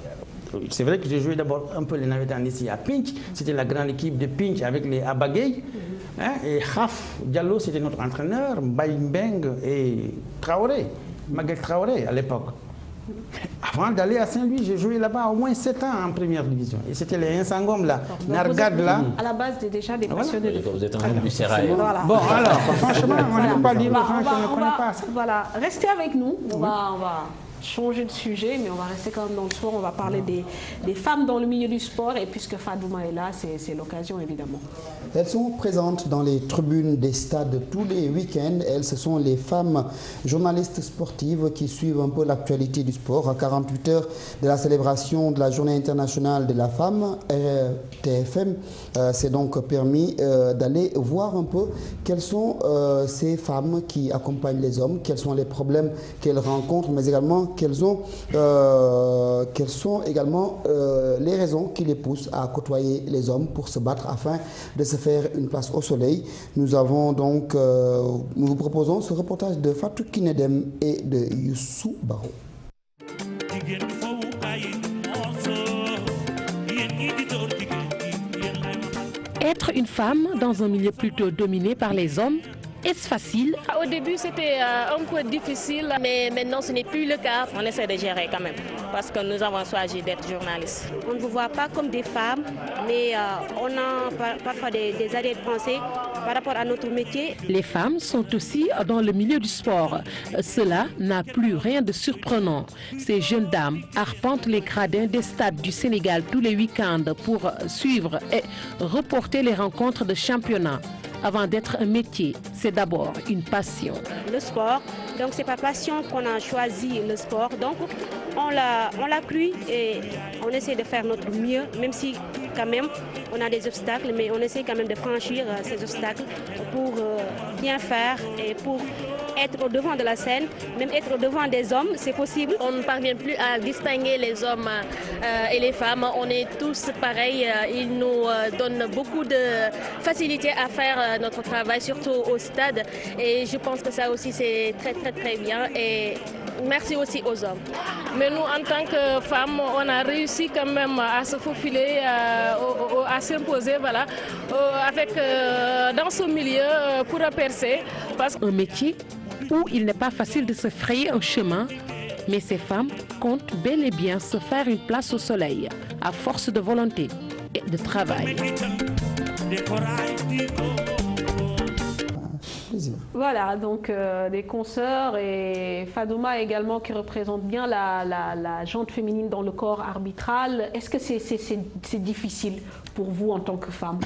[SPEAKER 21] C'est vrai que j'ai joué d'abord un peu les Navétanes ici à Pinch. C'était la grande équipe de Pinch avec les Abagay. Et Khaf Diallo, c'était notre entraîneur. Mbaye Mbeng et Traoré, Maguette Traoré à l'époque. Avant d'aller à Saint-Louis, j'ai joué là-bas au moins 7 ans en première division. Et c'était les Insangom là, Nargad là.
[SPEAKER 1] À la base, déjà des passionnés de foot.
[SPEAKER 3] Vous êtes un homme du Serail.
[SPEAKER 1] Voilà.
[SPEAKER 21] Bon, alors, franchement, on ne peut pas dire aux gens qu'on ne connaît pas ça.
[SPEAKER 1] Voilà, restez avec nous. On va changer de sujet, mais on va rester quand même dans le sport. On va parler des femmes dans le milieu du sport. Et puisque Fadouma est là, c'est l'occasion évidemment.
[SPEAKER 2] Elles sont présentes dans les tribunes des stades tous les week-ends. Elles, ce sont les femmes journalistes sportives qui suivent un peu l'actualité du sport. À 48 heures de la célébration de la Journée internationale de la femme, TFM s'est donc permis d'aller voir un peu quelles sont ces femmes qui accompagnent les hommes, quels sont les problèmes qu'elles rencontrent, mais également quelles sont également les raisons qui les poussent à côtoyer les hommes pour se battre afin de se faire une place au soleil. Nous avons donc, nous vous proposons ce reportage de Fatou Kinedem et de Youssou Baro.
[SPEAKER 5] Être une femme dans un milieu plutôt dominé par les hommes, est-ce facile?
[SPEAKER 22] Au début, c'était un peu difficile, mais maintenant, ce n'est plus le cas. On essaie de gérer quand même, parce que nous avons choisi d'être journalistes. On ne vous voit pas comme des femmes, mais on a parfois des arrière-pensées par rapport à notre métier.
[SPEAKER 5] Les femmes sont aussi dans le milieu du sport. Cela n'a plus rien de surprenant. Ces jeunes dames arpentent les gradins des stades du Sénégal tous les week-ends pour suivre et reporter les rencontres de championnat. Avant d'être un métier, c'est d'abord une passion.
[SPEAKER 22] Le sport, donc c'est par passion qu'on a choisi le sport. Donc on l'a cru et on essaie de faire notre mieux, même si quand même on a des obstacles, mais on essaie quand même de franchir ces obstacles pour bien faire et pour être au devant de la scène, même être au devant des hommes, c'est possible. On ne parvient plus à distinguer les hommes et les femmes. On est tous pareils. Ils nous donnent beaucoup de facilité à faire notre travail, surtout au stade. Et je pense que ça aussi, c'est très, très, très bien. Et merci aussi aux hommes.
[SPEAKER 23] Mais nous, en tant que femmes, on a réussi quand même à se faufiler, à s'imposer, voilà, dans ce milieu pour percer.
[SPEAKER 5] Un métier où il n'est pas facile de se frayer un chemin, mais ces femmes comptent bel et bien se faire une place au soleil, à force de volonté et de travail.
[SPEAKER 1] Voilà, donc des consoeurs et Fadouma également qui représente bien la gente féminine dans le corps arbitral. Est-ce que c'est difficile pour vous en tant que femme?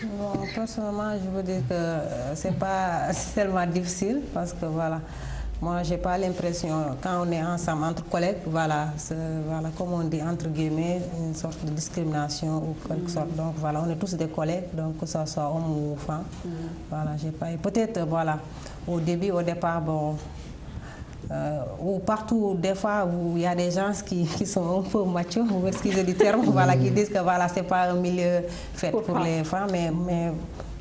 [SPEAKER 20] Bon, personnellement, je veux dire que c'est pas tellement difficile parce que voilà, moi j'ai pas l'impression quand on est ensemble entre collègues, voilà, comme on dit entre guillemets, une sorte de discrimination ou quelque sorte. Donc voilà, on est tous des collègues, donc que ce soit homme ou femme. Voilà, j'ai pas. Peut-être voilà, au départ, bon. Ou partout, des fois, il y a des gens qui sont un peu machos, vous excusez du terme, voilà, qui disent que voilà, c'est pas un milieu fait pour les femmes, mais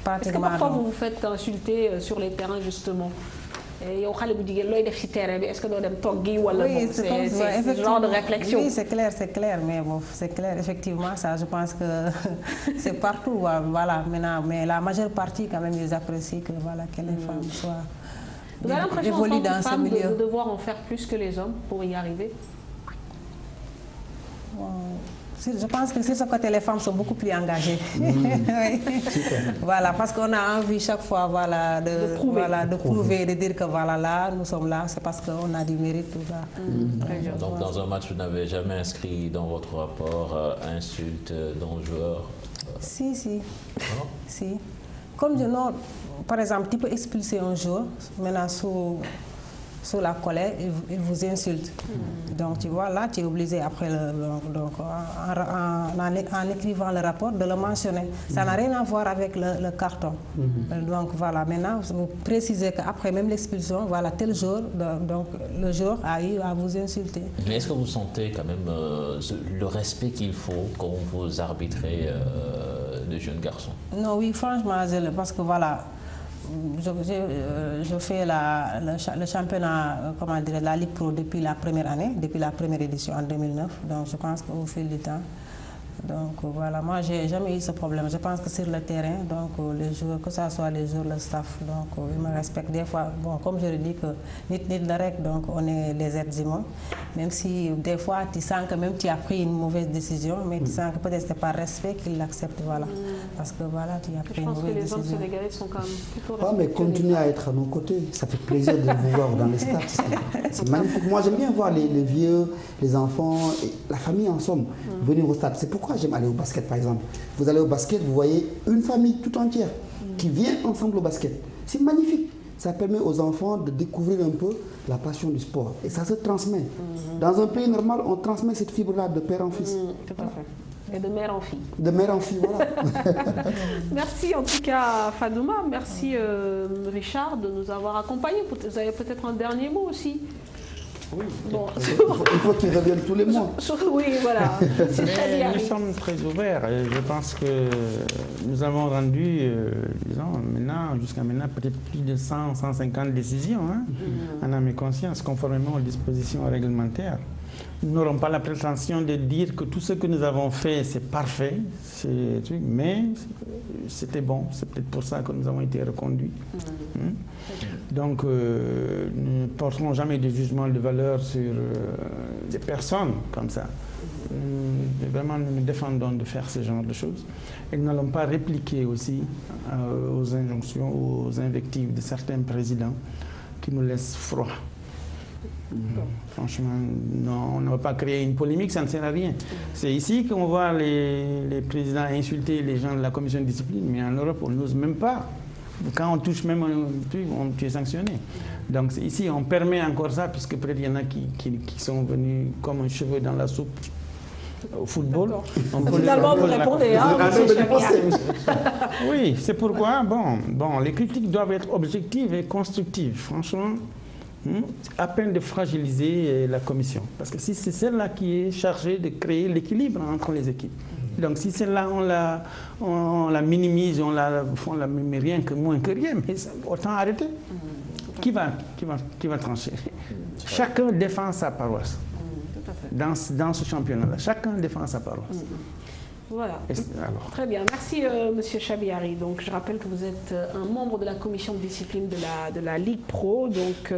[SPEAKER 20] pratiquement.
[SPEAKER 1] Est-ce que parfois vous vous faites insulter sur les terrains justement? Est-ce que
[SPEAKER 20] oui,
[SPEAKER 1] c'est ce genre de réflexion?
[SPEAKER 20] Oui, c'est clair, mais bon, c'est clair, effectivement, ça, je pense que c'est partout, voilà, maintenant, mais la majeure partie, quand même, ils apprécient que, voilà, que les femmes soient.
[SPEAKER 1] Vous avez l'impression en tant que femme de devoir en faire plus que les hommes pour y arriver?
[SPEAKER 20] Je pense que sur ce côté, les femmes sont beaucoup plus engagées. Oui. Voilà, parce qu'on a envie chaque fois voilà, de prouver, de dire que voilà, là, nous sommes là, c'est parce qu'on a du mérite, tout ça.
[SPEAKER 3] Donc dans un match, vous n'avez jamais inscrit dans votre rapport insulte d'un joueur?
[SPEAKER 20] Si. Si. Comme je note, par exemple, tu peux expulser un joueur, maintenant sous la colère, il vous insulte. Donc tu vois, là, tu es obligé après, en écrivant le rapport, de le mentionner. Ça n'a rien à voir avec le carton. Donc voilà, maintenant, vous précisez qu'après même l'expulsion, voilà, tel jour, donc le joueur a eu à vous insulter.
[SPEAKER 3] Mais est-ce que vous sentez quand même le respect qu'il faut quand vous arbitrez de jeunes garçons? Non,
[SPEAKER 20] oui, franchement, parce que voilà, je fais le championnat, comment dire, la Ligue Pro depuis la première année, depuis la première édition en 2009. Donc je pense qu'au fil du temps, Donc voilà, moi j'ai jamais eu ce problème. Je pense que sur le terrain, donc les joueurs, que ce soit les joueurs, le staff, donc ils me respectent des fois. Bon, comme je le dis que donc on est les êtres humains. Même si des fois tu sens que même tu as pris une mauvaise décision, mais tu sens que peut-être c'est par respect qu'ils l'acceptent, voilà. Parce que voilà, tu as pris une mauvaise décision.
[SPEAKER 1] Je pense que les hommes sénégalais sont quand même plutôt
[SPEAKER 2] respectueux. Mais continuez à être à nos côtés. Ça fait plaisir de vous voir dans les stades. C'est magnifique. Moi j'aime bien voir les vieux, les enfants, et la famille en somme, venir au stade. C'est pourquoi j'aime aller au basket par exemple. Vous allez au basket, vous voyez une famille tout entière qui vient ensemble au basket. C'est magnifique. Ça permet aux enfants de découvrir un peu la passion du sport. Et ça se transmet. Dans un pays normal, on transmet cette fibre-là de père en fils.
[SPEAKER 1] Tout à fait. Et de mère en fille.
[SPEAKER 2] De mère en fille, voilà.
[SPEAKER 1] Merci en tout cas Fadouma. Merci Richard de nous avoir accompagnés. Vous avez peut-être un dernier mot aussi.
[SPEAKER 2] Oui, bon, il faut qu'ils reviennent tous les mois.
[SPEAKER 1] Oui, voilà.
[SPEAKER 21] Mais nous sommes très ouverts. Je pense que nous avons rendu, disons, jusqu'à maintenant, peut-être plus de 100, 150 décisions, en âme et conscience, conformément aux dispositions réglementaires. Nous n'aurons pas la prétention de dire que tout ce que nous avons fait, c'est parfait, mais c'était bon. C'est peut-être pour ça que nous avons été reconduits. Donc, nous ne porterons jamais de jugement de valeur sur des personnes comme ça. Vraiment, nous nous défendons de faire ce genre de choses. Et nous n'allons pas répliquer aussi aux injonctions, aux invectives de certains présidents qui nous laissent froid. Franchement, non, on ne va pas créer une polémique, ça ne sert à rien. C'est ici qu'on voit les présidents insulter les gens de la commission de discipline, mais en Europe, on n'ose même pas. Quand on touche même un truc, tu es sanctionné. Donc ici, on permet encore ça, puisque peut-être il y en a qui sont venus comme un cheveu dans la soupe au football.
[SPEAKER 1] Finalement, vous répondez,
[SPEAKER 21] Oui, c'est pourquoi, bon, les critiques doivent être objectives et constructives. Franchement, à peine de fragiliser la commission. Parce que si c'est celle-là qui est chargée de créer l'équilibre entre les équipes. Donc si celle-là, on la minimise, on la met rien que moins que rien, mais autant arrêter. Qui va trancher? Chacun défend sa paroisse. Dans ce championnat-là, chacun défend sa paroisse.
[SPEAKER 1] Voilà. Très bien. Merci, Monsieur Chabiari. Donc, je rappelle que vous êtes un membre de la commission de discipline de la Ligue Pro. Donc,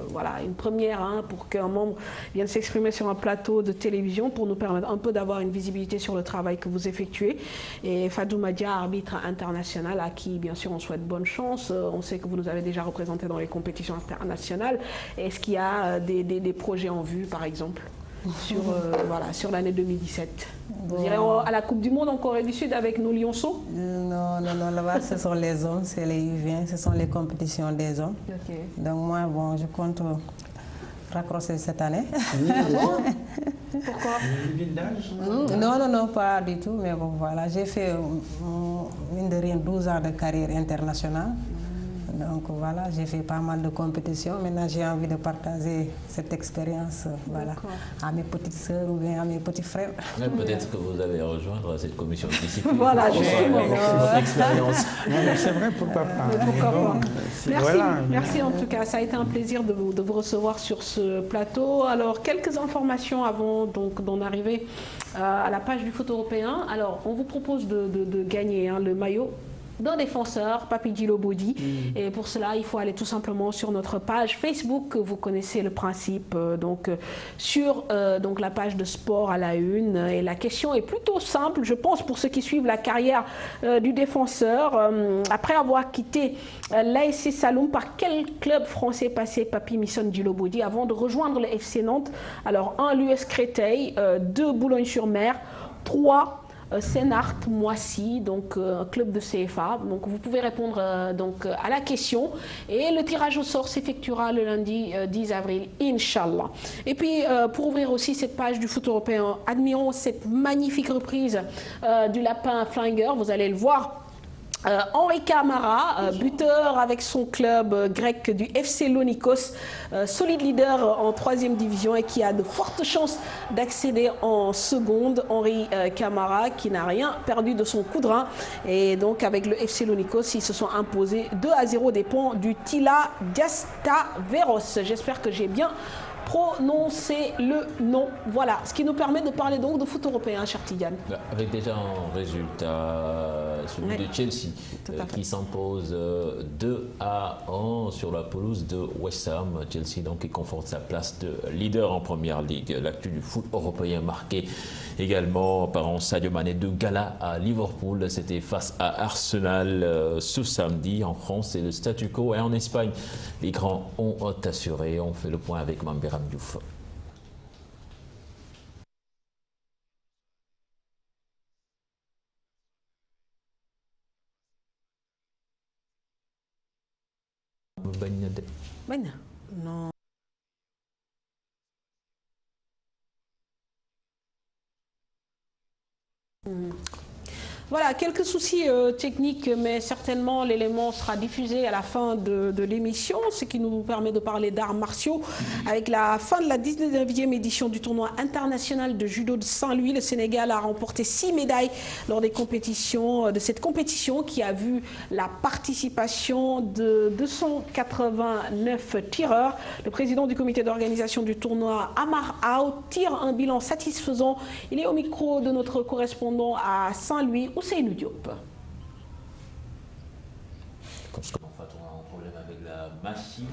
[SPEAKER 1] voilà, une première pour qu'un membre vienne s'exprimer sur un plateau de télévision pour nous permettre un peu d'avoir une visibilité sur le travail que vous effectuez. Et Fadouma Dia, arbitre international, à qui, bien sûr, on souhaite bonne chance. On sait que vous nous avez déjà représenté dans les compétitions internationales. Est-ce qu'il y a des projets en vue, par exemple, sur l'année 2017? Vous irez à la Coupe du Monde en Corée du Sud avec nos Lionceaux?
[SPEAKER 20] Non, là-bas ce sont les hommes, c'est les U20, ce sont les compétitions des hommes. Donc moi, je compte raccrocher cette année.
[SPEAKER 1] Pourquoi?
[SPEAKER 20] Non, pas du tout, mais voilà, j'ai fait, mine de rien, 12 ans de carrière internationale. Donc voilà, j'ai fait pas mal de compétitions. Maintenant, j'ai envie de partager cette expérience à mes petites sœurs ou bien à mes petits frères.
[SPEAKER 3] Peut-être que vous allez rejoindre cette commission de discipline.
[SPEAKER 1] Voilà, justement.
[SPEAKER 3] Votre expérience.
[SPEAKER 21] C'est vrai, pourquoi pas.
[SPEAKER 1] Merci en tout cas. Ça a été un plaisir de vous recevoir sur ce plateau. Alors, quelques informations avant d'en arriver à la page du foot européen. Alors, on vous propose de gagner le maillot d'un défenseur, Papi Djilo Bodi. Et pour cela, il faut aller tout simplement sur notre page Facebook. Vous connaissez le principe, sur la page de Sport à la Une. Et la question est plutôt simple, je pense, pour ceux qui suivent la carrière du défenseur. Après avoir quitté l'ASC Saloum, par quel club français passait Papi Misson Djilo Bodi avant de rejoindre le FC Nantes? Alors, 1, l'US Créteil, 2, Boulogne-sur-Mer, 3, Sénart Moissy, donc un club de CFA. Donc vous pouvez répondre à la question et le tirage au sort s'effectuera le lundi 10 avril, Inch'Allah. Et puis pour ouvrir aussi cette page du foot européen, admirons cette magnifique reprise du lapin flingueur, vous allez le voir. Henri Camara, buteur avec son club grec du FC Lonikos, solide leader en 3e division et qui a de fortes chances d'accéder en seconde. Henri Camara qui n'a rien perdu de son coup de rein. Et donc avec le FC Lonikos, ils se sont imposés 2-0 des points du Tila Gastaveros. J'espère que j'ai bien prononcer le nom. Voilà, ce qui nous permet de parler donc de foot européen, cher Tidiane.
[SPEAKER 3] Avec déjà un résultat, celui de Chelsea, qui s'impose 2-1 sur la pelouse de West Ham. Chelsea donc qui conforte sa place de leader en première ligue. L'actu du foot européen marqué également par un Sadio Mané de gala à Liverpool. C'était face à Arsenal ce samedi. En France, c'est le statu quo. Et en Espagne, les grands ont assuré. On fait le point avec Mambiram Diouf.
[SPEAKER 1] Non. Voilà, quelques soucis techniques, mais certainement l'élément sera diffusé à la fin de l'émission, ce qui nous permet de parler d'arts martiaux. Avec la fin de la 19e édition du tournoi international de judo de Saint-Louis, le Sénégal a remporté 6 médailles lors des compétitions, de cette compétition qui a vu la participation de 289 tireurs. Le président du comité d'organisation du tournoi, Amar Ao, tire un bilan satisfaisant. Il est au micro de notre correspondant à Saint-Louis, Ousseynou Diop.
[SPEAKER 3] Comme ce qu'on a un problème avec la machine.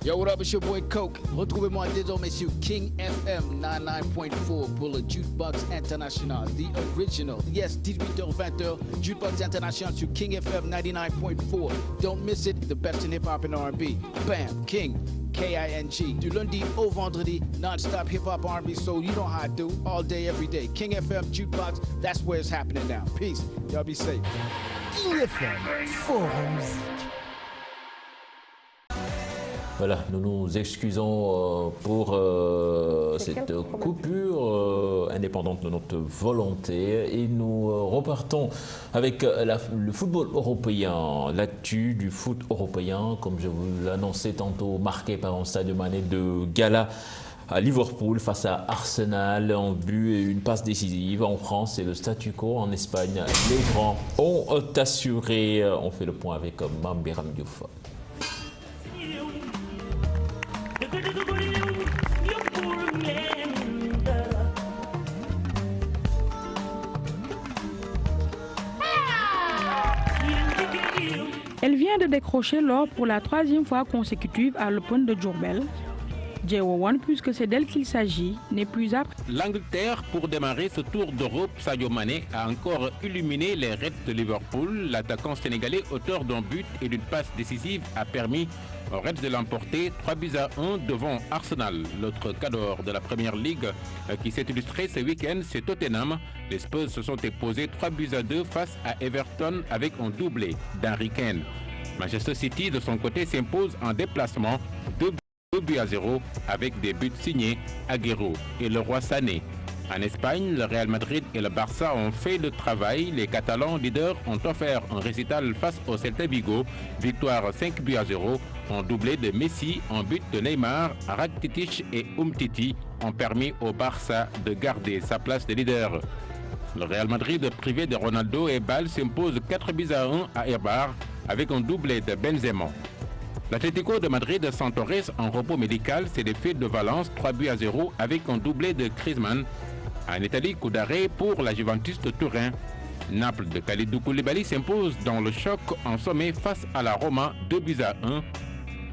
[SPEAKER 4] Yo, what up, it's your boy Coke. Retrouvez-moi désormais sur King FM 99.4 pour le Jukebox International, the original. Yes, 18h-20h, Jukebox International sur King FM 99.4. Don't miss it, the best in hip-hop and R&B. Bam, King, K-I-N-G. Du lundi au vendredi, non-stop hip-hop R&B, so you know how I do, all day, every day. King FM, Jukebox, that's where it's happening now. Peace, y'all be safe.
[SPEAKER 6] King FM, Forum Musique.
[SPEAKER 3] Voilà, nous nous excusons pour cette coupure indépendante de notre volonté et nous repartons avec le football européen, l'actu du foot européen, comme je vous l'annonçais tantôt, marqué par un Sadio Mané de gala à Liverpool face à Arsenal, un but et une passe décisive. En France, c'est le statu quo. En Espagne, les grands ont assuré. On fait le point avec Mambiram Diouf.
[SPEAKER 7] Elle vient de décrocher l'or pour la 3e fois consécutive à l'Open de Diourbel. JO1, puisque c'est d'elle qu'il s'agit, n'est plus apte.
[SPEAKER 9] L'Angleterre, pour démarrer ce tour d'Europe, Sadio Mané a encore illuminé les Reds de Liverpool. L'attaquant sénégalais, auteur d'un but et d'une passe décisive, a permis aux Reds de l'emporter 3-1 devant Arsenal. L'autre cadre de la Première Ligue qui s'est illustré ce week-end, c'est Tottenham. Les Spurs se sont imposés 3-2 face à Everton avec un doublé d'Harry Kane. Manchester City, de son côté, s'impose en déplacement 2-0 avec des buts signés Agüero et Leroy Sané. En Espagne, le Real Madrid et le Barça ont fait le travail. Les Catalans leaders ont offert un récital face au Celta Vigo. Victoire 5-0. Un doublé de Messi, un but de Neymar, Rakitic et Umtiti ont permis au Barça de garder sa place de leader. Le Real Madrid, privé de Ronaldo et Bale, s'impose 4-1 à Eibar avec un doublé de Benzema. L'Atlético de Madrid sans Torres en repos médical s'est défait de Valence 3-0 avec un doublé de Griezmann. En Italie, coup d'arrêt pour la Juventus de Turin. Naples de Kalidou Koulibaly s'impose dans le choc en sommet face à la Roma 2-1.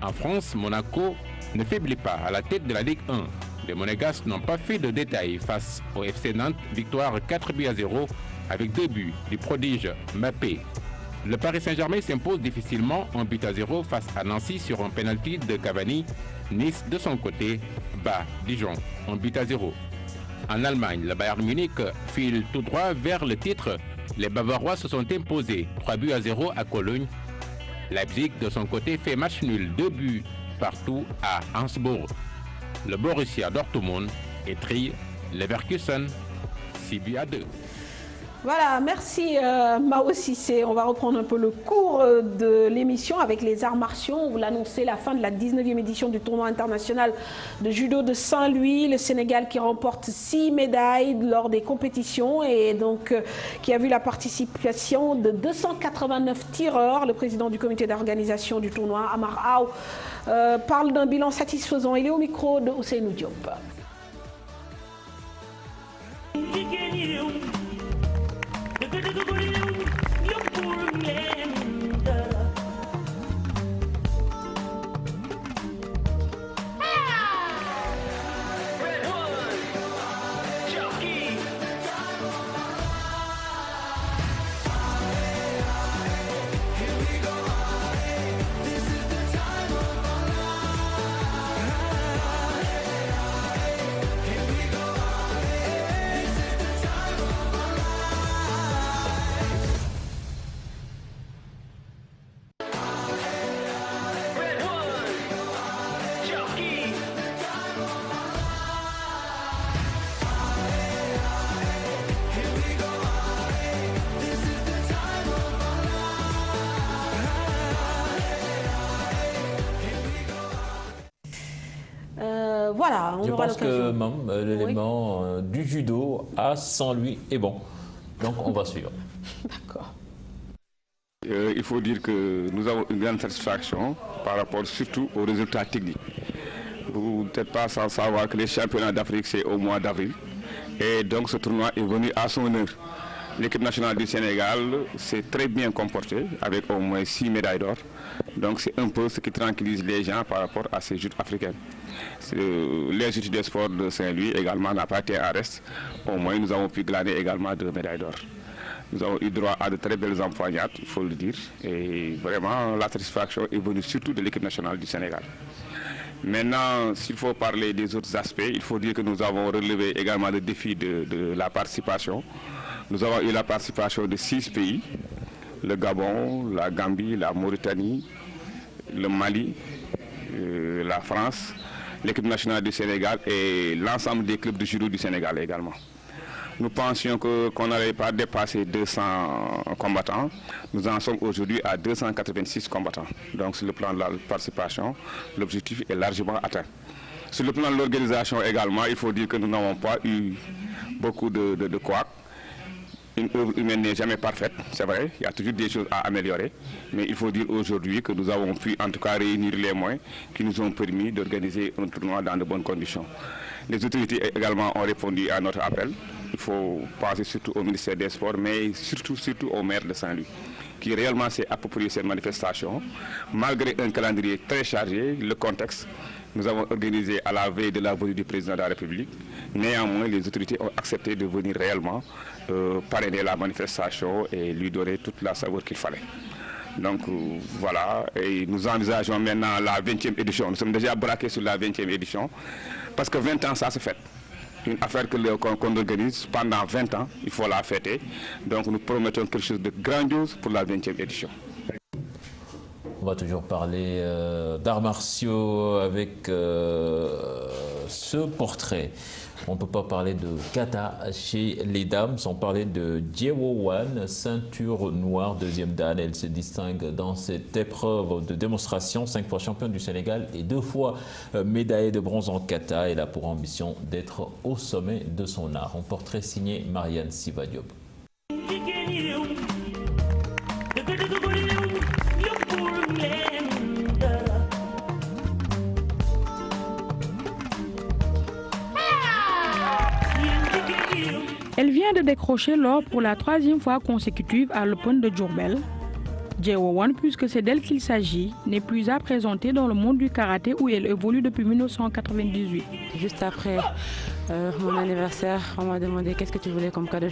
[SPEAKER 9] En France, Monaco ne faiblit pas à la tête de la Ligue 1. Les Monégasques n'ont pas fait de détails face au FC Nantes, victoire 4-0 avec 2 buts du prodige Mbappé. Le Paris Saint-Germain s'impose difficilement 1-0 face à Nancy sur un penalty de Cavani. Nice, de son côté, bat Dijon 1-0. En Allemagne, le Bayern Munich file tout droit vers le titre. Les Bavarois se sont imposés 3-0 à Cologne.
[SPEAKER 8] Leipzig, de son côté, fait match nul, 2 buts partout à Augsbourg. Le Borussia Dortmund étrille Leverkusen, 6 buts à 2.
[SPEAKER 1] Voilà, merci Mao Cissé. On va reprendre un peu le cours de l'émission avec les arts martiaux. On vous l'annonçait, la fin de la 19e édition du tournoi international de judo de Saint-Louis. Le Sénégal qui remporte 6 médailles lors des compétitions et donc qui a vu la participation de 289 tireurs. Le président du comité d'organisation du tournoi, Amar Aou, parle d'un bilan satisfaisant. Il est au micro de Ousseynou Diop. Voilà, on
[SPEAKER 3] Je
[SPEAKER 1] aura
[SPEAKER 3] pense que
[SPEAKER 1] l'occasion.
[SPEAKER 3] l'élément du judo à Saint-Louis est bon. Donc on va suivre.
[SPEAKER 1] D'accord.
[SPEAKER 10] Il faut dire que nous avons une grande satisfaction par rapport surtout aux résultats techniques. Vous n'êtes pas sans savoir que les championnats d'Afrique c'est au mois d'avril. Et donc ce tournoi est venu à son heure. L'équipe nationale du Sénégal s'est très bien comportée avec au moins 6 médailles d'or. Donc c'est un peu ce qui tranquillise les gens par rapport à ces Jeux africaines. L'Institut des sports de Saint-Louis également n'a pas été en reste. Au moins nous avons pu glaner également 2 médailles d'or. Nous avons eu droit à de très belles empoignades, il faut le dire. Et vraiment la satisfaction est venue surtout de l'équipe nationale du Sénégal. Maintenant, s'il faut parler des autres aspects, il faut dire que nous avons relevé également le défi de la participation. Nous avons eu la participation de 6 pays, le Gabon, la Gambie, la Mauritanie, le Mali, la France, l'équipe nationale du Sénégal et l'ensemble des clubs de judo du Sénégal également. Nous pensions qu'on n'allait pas dépasser 200 combattants. Nous en sommes aujourd'hui à 286 combattants. Donc sur le plan de la participation, l'objectif est largement atteint. Sur le plan de l'organisation également, il faut dire que nous n'avons pas eu beaucoup de couacs. Une œuvre humaine n'est jamais parfaite, c'est vrai, il y a toujours des choses à améliorer, mais il faut dire aujourd'hui que nous avons pu en tout cas réunir les moyens qui nous ont permis d'organiser un tournoi dans de bonnes conditions. Les autorités également ont répondu à notre appel. Il faut penser surtout au ministère des Sports, mais surtout au maire de Saint-Louis, qui réellement s'est approprié cette manifestation. Malgré un calendrier très chargé, le contexte, nous avons organisé à la veille de la venue du président de la République. Néanmoins, les autorités ont accepté de venir réellement parrainer la manifestation et lui donner toute la saveur qu'il fallait. Donc voilà, et nous envisageons maintenant la 20e édition. Nous sommes déjà braqués sur la 20e édition, parce que 20 ans, ça se fête. Une affaire qu'on organise pendant 20 ans, il faut la fêter. Donc nous promettons quelque chose de grandiose pour la 20e édition.
[SPEAKER 3] On va toujours parler d'arts martiaux avec ce portrait. On ne peut pas parler de kata chez les dames sans parler de Diewo-Wan, ceinture noire, 2e dan. Elle se distingue dans cette épreuve de démonstration, 5 fois championne du Sénégal et 2 fois médaillée de bronze en kata. Elle a pour ambition d'être au sommet de son art. Un portrait signé Marianne Sivadiop.
[SPEAKER 7] Elle vient de décrocher l'or pour la 3e fois consécutive à l'Open de Diourbel. Diewo-Wan, puisque c'est d'elle qu'il s'agit, n'est plus à présenter dans le monde du karaté où elle évolue depuis 1998.
[SPEAKER 11] Juste après mon anniversaire, on m'a demandé qu'est-ce que tu voulais comme cadeau.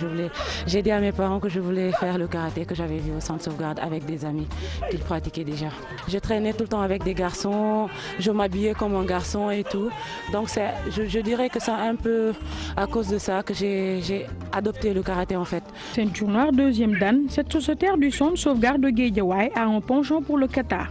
[SPEAKER 11] J'ai dit à mes parents que je voulais faire le karaté que j'avais vu au centre sauvegarde avec des amis qui pratiquaient déjà. Je traînais tout le temps avec des garçons, je m'habillais comme un garçon et tout. Donc je dirais que c'est un peu à cause de ça que j'ai adopté le karaté en fait.
[SPEAKER 7] Ceinture noire deuxième dan, cette sociétaire du centre sauvegarde de Guédiawaye a un penchant pour le kata.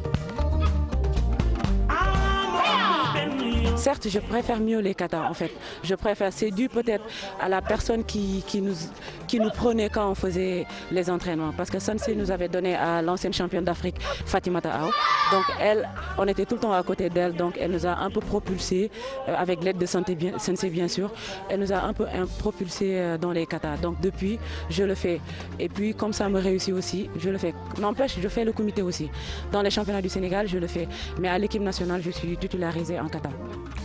[SPEAKER 11] Certes, je préfère mieux les katas en fait. Je préfère, c'est dû peut-être à la personne qui nous prenait quand on faisait les entraînements. Parce que Sensei nous avait donné à l'ancienne championne d'Afrique, Fatimata Aw. Donc elle, on était tout le temps à côté d'elle, donc elle nous a un peu propulsés, avec l'aide de Sensei bien sûr, elle nous a un peu propulsés dans les katas. Donc depuis, je le fais. Et puis comme ça me réussit aussi, je le fais. N'empêche, je fais le comité aussi. Dans les championnats du Sénégal, je le fais. Mais à l'équipe nationale, je suis titularisée en kata.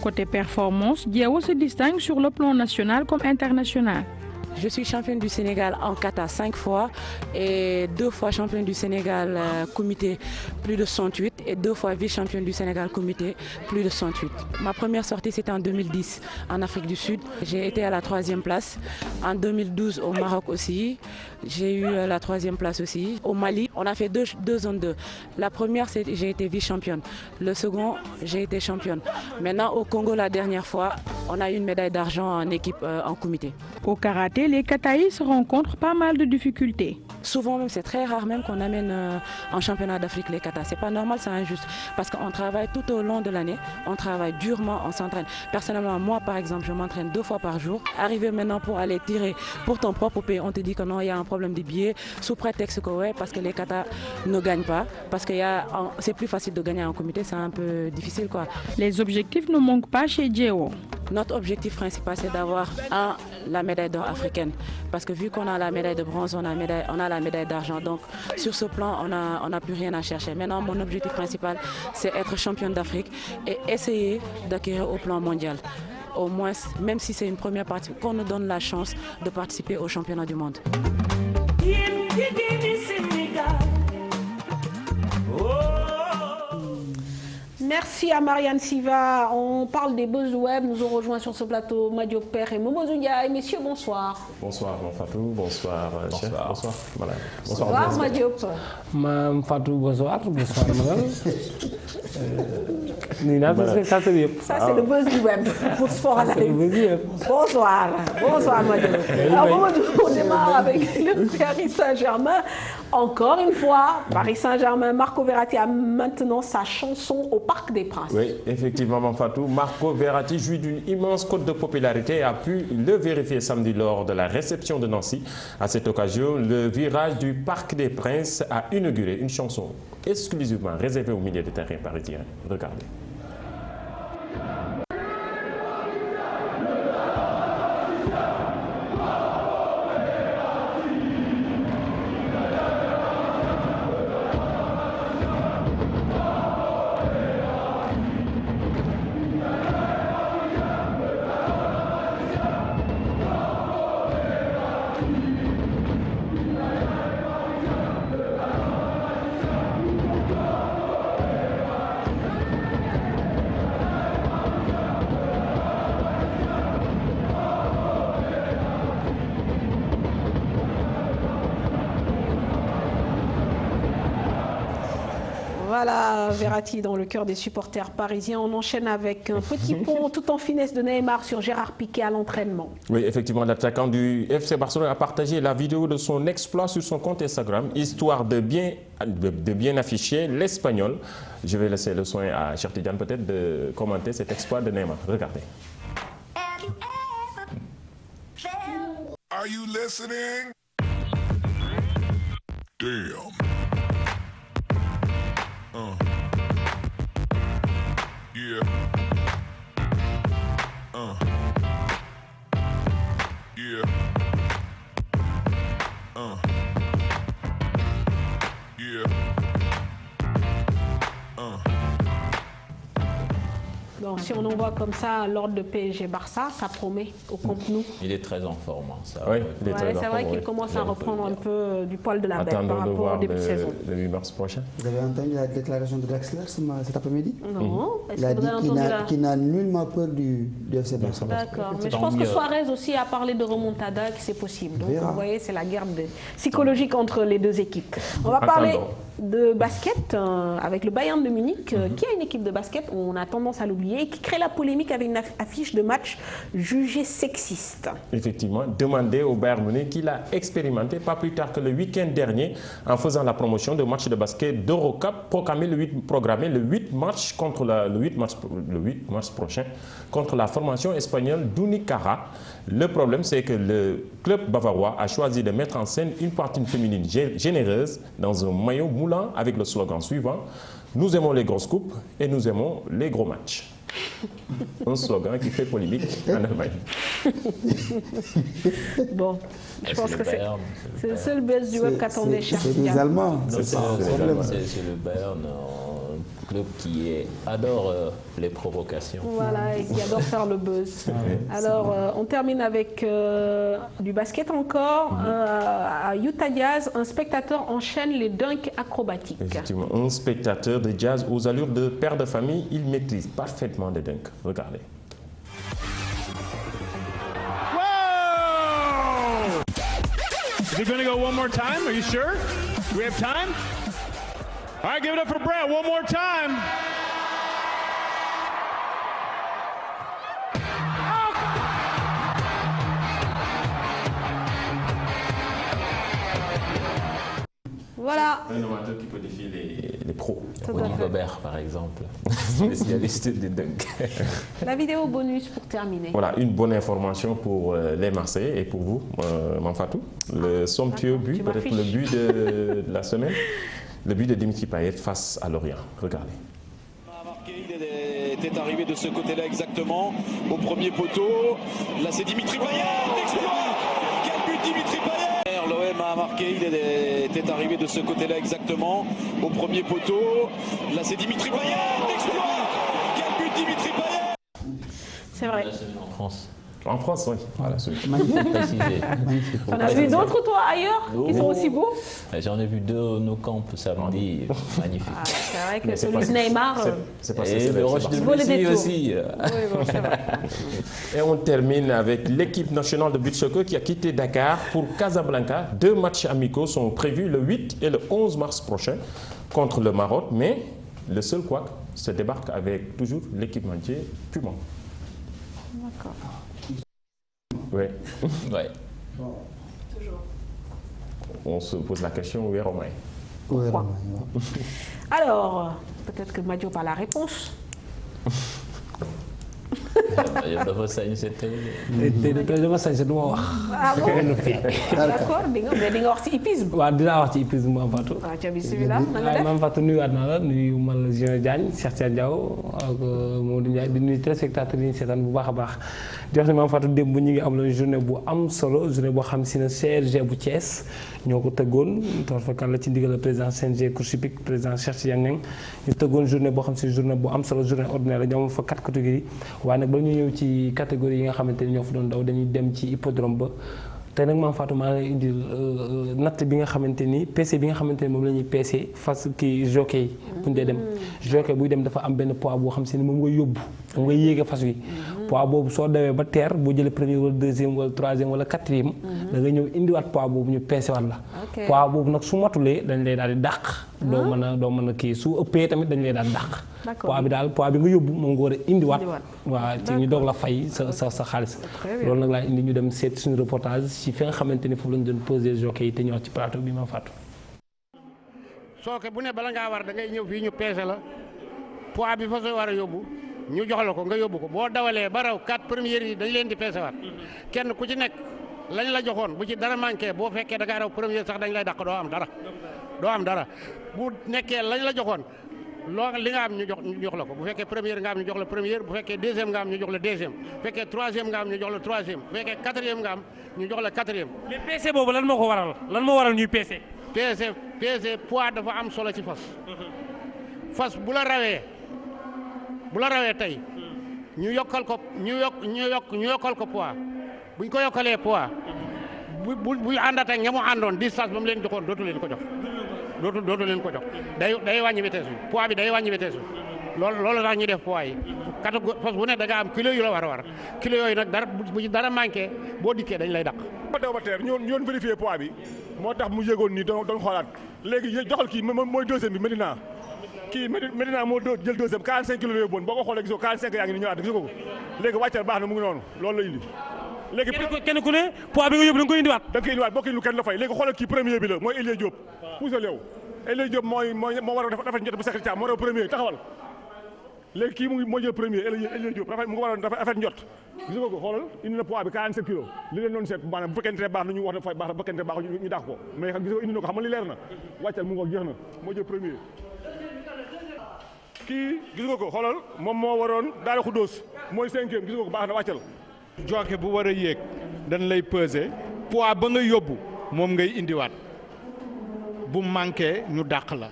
[SPEAKER 7] Côté performance, Diao se distingue sur le plan national comme international.
[SPEAKER 11] Je suis championne du Sénégal en kata 5 fois et 2 fois championne du Sénégal comité plus de 108 et 2 fois vice-championne du Sénégal comité plus de 108. Ma première sortie c'était en 2010 en Afrique du Sud. J'ai été à la 3e place. En 2012 au Maroc aussi. J'ai eu la 3e place aussi. Au Mali, on a fait deux zones 2. La première, j'ai été vice-championne. Le second, j'ai été championne. Maintenant au Congo, la dernière fois, on a eu une médaille d'argent en équipe en comité.
[SPEAKER 7] Au karaté, les kataïs rencontrent pas mal de difficultés.
[SPEAKER 11] Souvent même, c'est très rare même qu'on amène en championnat d'Afrique les katas. C'est pas normal, c'est injuste. Parce qu'on travaille tout au long de l'année, on travaille durement, on s'entraîne. Personnellement, moi par exemple, je m'entraîne 2 fois par jour. Arriver maintenant pour aller tirer pour ton propre pays, on te dit que non, il y a un problème de billets, sous prétexte que ouais, parce que les katas ne gagnent pas. Parce que c'est plus facile de gagner en comité, c'est un peu difficile quoi.
[SPEAKER 7] Les objectifs ne manquent pas chez Diao.
[SPEAKER 11] Notre objectif principal, c'est d'avoir la médaille d'or africaine. Parce que vu qu'on a la médaille de bronze, on a la médaille d'argent. Donc sur ce plan, on n'a plus rien à chercher. Maintenant, mon objectif principal, c'est être championne d'Afrique et essayer d'acquérir au plan mondial. Au moins, même si c'est une première partie, qu'on nous donne la chance de participer au championnat du monde.
[SPEAKER 1] Merci à Marianne Siva. On parle des buzz web. Nous ont rejoint sur ce plateau Madio Père et Momo Ndiaye. Messieurs, bonsoir.
[SPEAKER 12] Bonsoir, Fatou. Bonsoir, chef. Bonsoir. Voilà.
[SPEAKER 1] Bonsoir, Madio.
[SPEAKER 13] Mme Fatou, bonsoir. Bonsoir, madame.
[SPEAKER 1] Ça, c'est le buzz du web pour Sport à la Live. Bonsoir. Bonsoir, Madio. Alors, Momo, on démarre avec le Paris Saint-Germain. Encore une fois, Paris Saint-Germain, Marco Verratti a maintenant sa chanson au Parc des Princes.
[SPEAKER 12] Oui, effectivement, Fatou. Marco Verratti jouit d'une immense cote de popularité et a pu le vérifier samedi lors de la réception de Nancy. À cette occasion, le virage du Parc des Princes a inauguré une chanson exclusivement réservée au milieu de terrain parisien. Regardez.
[SPEAKER 1] Voilà, Verratti dans le cœur des supporters parisiens. On enchaîne avec un petit pont tout en finesse de Neymar sur Gérard Piqué à l'entraînement.
[SPEAKER 12] Oui, effectivement, l'attaquant du FC Barcelone a partagé la vidéo de son exploit sur son compte Instagram, histoire de bien afficher l'Espagnol. Je vais laisser le soin à Cheikh Tidiane peut-être de commenter cet exploit de Neymar. Regardez.
[SPEAKER 24] Are you listening? Damn. Yeah. Yeah. Yeah.
[SPEAKER 1] Donc si on en voit comme ça lors de PSG-Barça, ça promet au Camp Nou.
[SPEAKER 3] Il est très en forme. Ça.
[SPEAKER 12] Oui, il est
[SPEAKER 1] c'est vrai qu'il commence à reprendre un peu du poil de la bête par rapport au début de saison.
[SPEAKER 12] Le 8 mars prochain.
[SPEAKER 2] Vous avez entendu la déclaration de Draxler cet après-midi?
[SPEAKER 1] Non.
[SPEAKER 2] Il a dit qu'il n'a nullement peur du FC Barça.
[SPEAKER 1] D'accord, mais je pense que Suarez aussi a parlé de remontada, que c'est possible. Donc vous voyez, c'est la guerre psychologique entre les deux équipes. On va parler de basket avec le Bayern de Munich, qui a une équipe de basket, on a tendance à l'oublier, qui crée la polémique avec une affiche de match jugée sexiste.
[SPEAKER 12] Effectivement, demandé au Bayern Munich qu'il a expérimenté pas plus tard que le week-end dernier en faisant la promotion de matchs de basket d'Eurocup programmé le 8 mars prochain contre la formation espagnole d'Unicaja. Le problème, c'est que le club bavarois a choisi de mettre en scène une partie féminine généreuse dans un maillot moulant avec le slogan suivant « Nous aimons les grosses coupes et nous aimons les gros matchs ». Un slogan qui fait polémique en Allemagne.
[SPEAKER 1] Bon, je pense que c'est le seul buzz du web qu'attendait Cherchia.
[SPEAKER 2] C'est les Allemands.
[SPEAKER 3] C'est le Bayern, un club qui adore les provocations.
[SPEAKER 1] Voilà, et qui adore faire le buzz. Alors, on termine avec du basket encore. À Utah Jazz, un spectateur enchaîne les dunks acrobatiques.
[SPEAKER 12] Effectivement, un spectateur de jazz aux allures de père de famille, il maîtrise parfaitement les dunks. Regardez.
[SPEAKER 14] Whoa! Is he going to go one more time? Are you sure? Do we have time? All right, give it up for Brett one more time.
[SPEAKER 1] Voilà.
[SPEAKER 12] Un amateur qui peut défier les pros.
[SPEAKER 3] Rudy Gobert, par exemple, spécialiste des dunks.
[SPEAKER 1] La vidéo bonus pour terminer.
[SPEAKER 12] Voilà, une bonne information pour les Marseillais et pour vous, Manfatou. Le somptueux but, peut-être le but de la semaine, le but de Dimitri Payet face à Lorient. Regardez.
[SPEAKER 15] Il était arrivé de ce côté-là exactement, au premier poteau. Là, c'est Dimitri Payet, exploit. Quel but Dimitri Payet! L'OM a marqué, il était arrivé de ce côté-là exactement, au premier poteau. Là, c'est Dimitri Payet, exploit. Quel but Dimitri Payet!
[SPEAKER 1] C'est vrai.
[SPEAKER 3] En France.
[SPEAKER 12] En France, oui. Voilà,
[SPEAKER 2] Magnifique.
[SPEAKER 1] On a vu d'autres, toi, ailleurs, qui sont aussi beaux?
[SPEAKER 3] J'en ai vu deux au No Camp samedi. Magnifique.
[SPEAKER 1] C'est vrai que celui de Neymar.
[SPEAKER 3] Et le Roche de Lucie aussi.
[SPEAKER 1] Oui, bon, c'est vrai.
[SPEAKER 12] Et on termine avec l'équipe nationale de beach soccer qui a quitté Dakar pour Casablanca. 2 matchs amicaux sont prévus le 8 et le 11 mars prochain contre le Maroc. Mais le seul couac se débarque avec toujours l'équipementier Puma.
[SPEAKER 1] D'accord.
[SPEAKER 12] Oui.
[SPEAKER 3] Ouais.
[SPEAKER 1] Toujours.
[SPEAKER 12] On se pose la question, où est Romain?
[SPEAKER 1] Pourquoi? Alors, peut-être que Madio a la réponse.
[SPEAKER 3] dafa sañ c'était.
[SPEAKER 13] dama sañ du ma wax.
[SPEAKER 1] Ah bon? D'accord, mais di nga wax ci hippisme.
[SPEAKER 13] waaw dinaa wax ci hippisme Mame Fatou.
[SPEAKER 1] waaw ca bismillah na nga def
[SPEAKER 13] Mame Fatou nuyuwaat naa la nuyu man la Junior Diagne Cheikh Tidiane Diaw ak Modou Ndiaye di nuyu téléspectateurs yi ñu seetaan bu baax a baax di wax ne Mame Fatou démb ñu ngi am la journée bu am solo journée boo xam si ne CRG bu Thiès ñoo ko tëggoon toor fakkan la ci ndigal le président CNG course hippique président Cheikh Tidiane Niang ñu tëggoon journée boo xam si journée bu am solo journée ordinaire la ñoom fa 4 catégories waaye nag ba ñu ñëw ci catégorie yi nga xamante ni ñoo fa doon daw dañuy dem ci hippodrome ba te nag Mame Fatou maa ngi lay indil natt bi nga xamante ni PC bi nga xamante ni moom la ñuy PC fas kii jockey yi bu ñu dee dem jockey buy dem dafa am benn poids boo xam si ni moom ngay yóbbu moom ngay yéege fas wi poids boobu soo demee ba teer boo jëlee premier wala deuxième wala troisième wala quatrième da nga ñëw indiwaat poids boobu ñu PC waat la poids boobu nag su matulee dañ lay daal di dàq doo mën a kii su ëppee tamit dañ lay daal di dàq poids bi daal poids bi nga yóbbu moom nga war a indiwaat waaw ci ñu doog la fay sa xaalis loolu nag laa indi ñu dem seet suñu reportage ci fi nga xamante ni foofu lañu doon posé jockey yi te ñëw ci plateau bi Mame Fatou.
[SPEAKER 16] sooke bu ne bala ngaa war da ngay ñëw fii ñu peese la poids bi fa soo war a yóbbu ñu jox la ko nga yóbbu ko boo dawalee ba raw 4 premières yi dañ leen di peese waat kenn ku ci nekk lañ la joxoon bu ci dara manqué boo fekkee da ngaa raw première sax dañ lay dàq doo am dara bu nekkee lañ la joxoon loo li nga am ñu jox la ko bu fekkee première nga am ñu jox la première bu fekkee deuxième nga am ñu jox la deuxième bu fekkee troisième nga am ñu jox la troisième bu fekkee quatrième nga am ñu jox la quatrième.
[SPEAKER 14] mais PC boobu lan moo ko waral lan moo waral ñuy PC.
[SPEAKER 16] PC poids dafa am solo ci fas. fas bu la rawee tey ñu yokkal ko poids buñ ko yokkalee poids bu àndaat ak ña mu àndoon distance ba mu leen joxoon dootu leen ko jox day wàññi vitesse bi poids bi day wàññi vitesse bi loolu tax ñu def poids yi catégorie fas bu ne da nga am kilo yu la war kilo yooyu nag bu dara manqué boo dikkee dañ lay dàq.
[SPEAKER 17] daw ba teer ñoon vérifier poids bi moo tax mu yëgoon nii doon xoolaat léegi joxal kii mooy deuxième bi Medina kii Medina moo jël deuxième 45 kilos la yóbbuwoon boo ko xoolee gisoo 45 yaa ngi ni ñëwaat gisoo ko léegi wàccal baax na mu ngi noonu loolu la indi léegi
[SPEAKER 13] kenn ku ne poids bi nga yóbbu da nga koy indiwaat
[SPEAKER 17] boo ko indi lu kenn la fay léegi xoolal kii premier bi la mooy Elie Diop puusal yow Elie Diop moo war a dafa njot bu secrétaire moo war a premier taxawal léegi kii moo jël premier Elie Diop mu ngi waroon dafa affaire njot gis nga ko xoolal indi na poids bi 47 kilos li leen doon seet maanaam bu fekkente baax na ñu wax ne fay baax na bu fekkente baax ñu dàq ko mais gis nga indi na ko xam nga li leer na wàccal mu ngoog jeex na moo jël premier kii gis nga ko xoolal moom moo waroon daal xudóos mooy cinquième gis nga ko baax na wàccal
[SPEAKER 18] jockey bu war a yéeg dañ lay peser poids ba nga yóbbu moom ngay indiwaat bu manqué ñu dàq la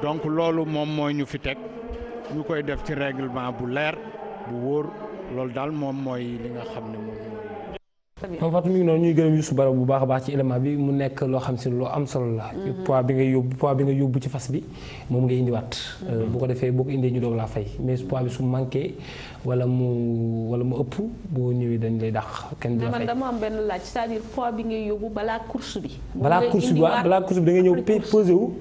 [SPEAKER 18] donc loolu moom mooy ñu fi teg ñu koy def ci règlement bu leer bu wóor loolu daal moom mooy li nga xam ne moom mooy.
[SPEAKER 13] moom Fatou mi ngi noonu ñuy gërëm Youssou Bara bu baax a baax ci élément bi mu nekk loo xam si lu am solo la. poids bi nga yóbbu ci fas bi moom ngay indiwaat. bu ko defee boo ko indee ñu doog laa fay mais poids bi su manqué wala mu ëpp boo ñëwee dañ lay dàq kenn du la fay.
[SPEAKER 1] man dama am benn laaj c'est-à-dire poids bi ngay yóbbu balaa course bi.
[SPEAKER 13] balaa course bi da nga ñëw posé wu.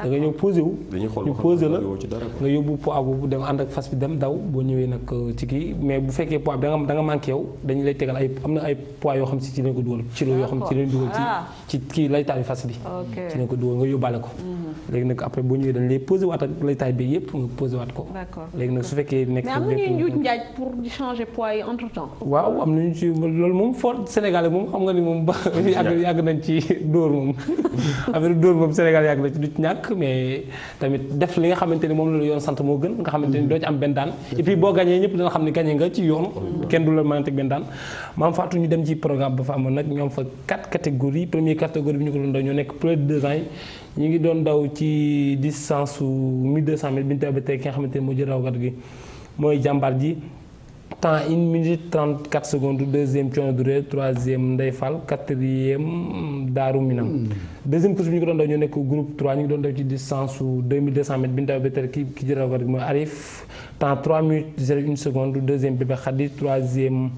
[SPEAKER 13] da nga ñëw posé wu. ñu posé la nga yóbbu poids boobu dem ànd ak fas bi dem daw boo ñëwee nag ci kii mais bu fekkee poids bi da nga manqué yow dañu lay tegal am na ay poids yoo xam si ci lañ ko dugal kilo yoo xam ci lañ dugal ci kii laytaayu fas bi ci lañ ko dugal nga yóbbaale ko léegi nag après boo ñëwee dañ lay posé waat ak laytaay bi yëpp nga posé waat ko léegi nag su fekkee nekk
[SPEAKER 1] mais am na ñuy njuuj njaaj pour di changer poids yi entre temps
[SPEAKER 13] waaw am nañu ci loolu moom fort Sénégal moom xam nga ni moom ba yàgg nañ ci dóor moom affaire dóor moom Sénégal yàgg nañ ci du ci ñàkk mais tamit def li nga xamante ni moom la yoon sant moo gën nga xamante ni doo ci am benn daan et puis boo gañee ñëpp dana xam ne gañee nga ci yoon kenn du la mën a teg benn daan maam Fatou ñu dem ci programme ba fa amoon nag ñoom fa 4 catégories première catégorie bi ñu ko doon daw ñoo nekk plus de 2 ans yi ñu ngi doon daw ci distance su 1200 mètres bi ñu teew ba tey ki nga xamante ni moo jël rawgat gi mooy jàmbaar ji temps 1 minute 34 secondes deuxième Thiono Douré troisième Ndeye Fall quatrième Darou Minam deuxième course bi ñu ko doon daw ñoo nekk groupe 3 ñu ngi doon daw ci distance su 2200 mètres bi ñu daw ba tey ki jël rawgat gi mooy Arif temps 3 minutes 01 seconde deuxième Bébé Khadi troisième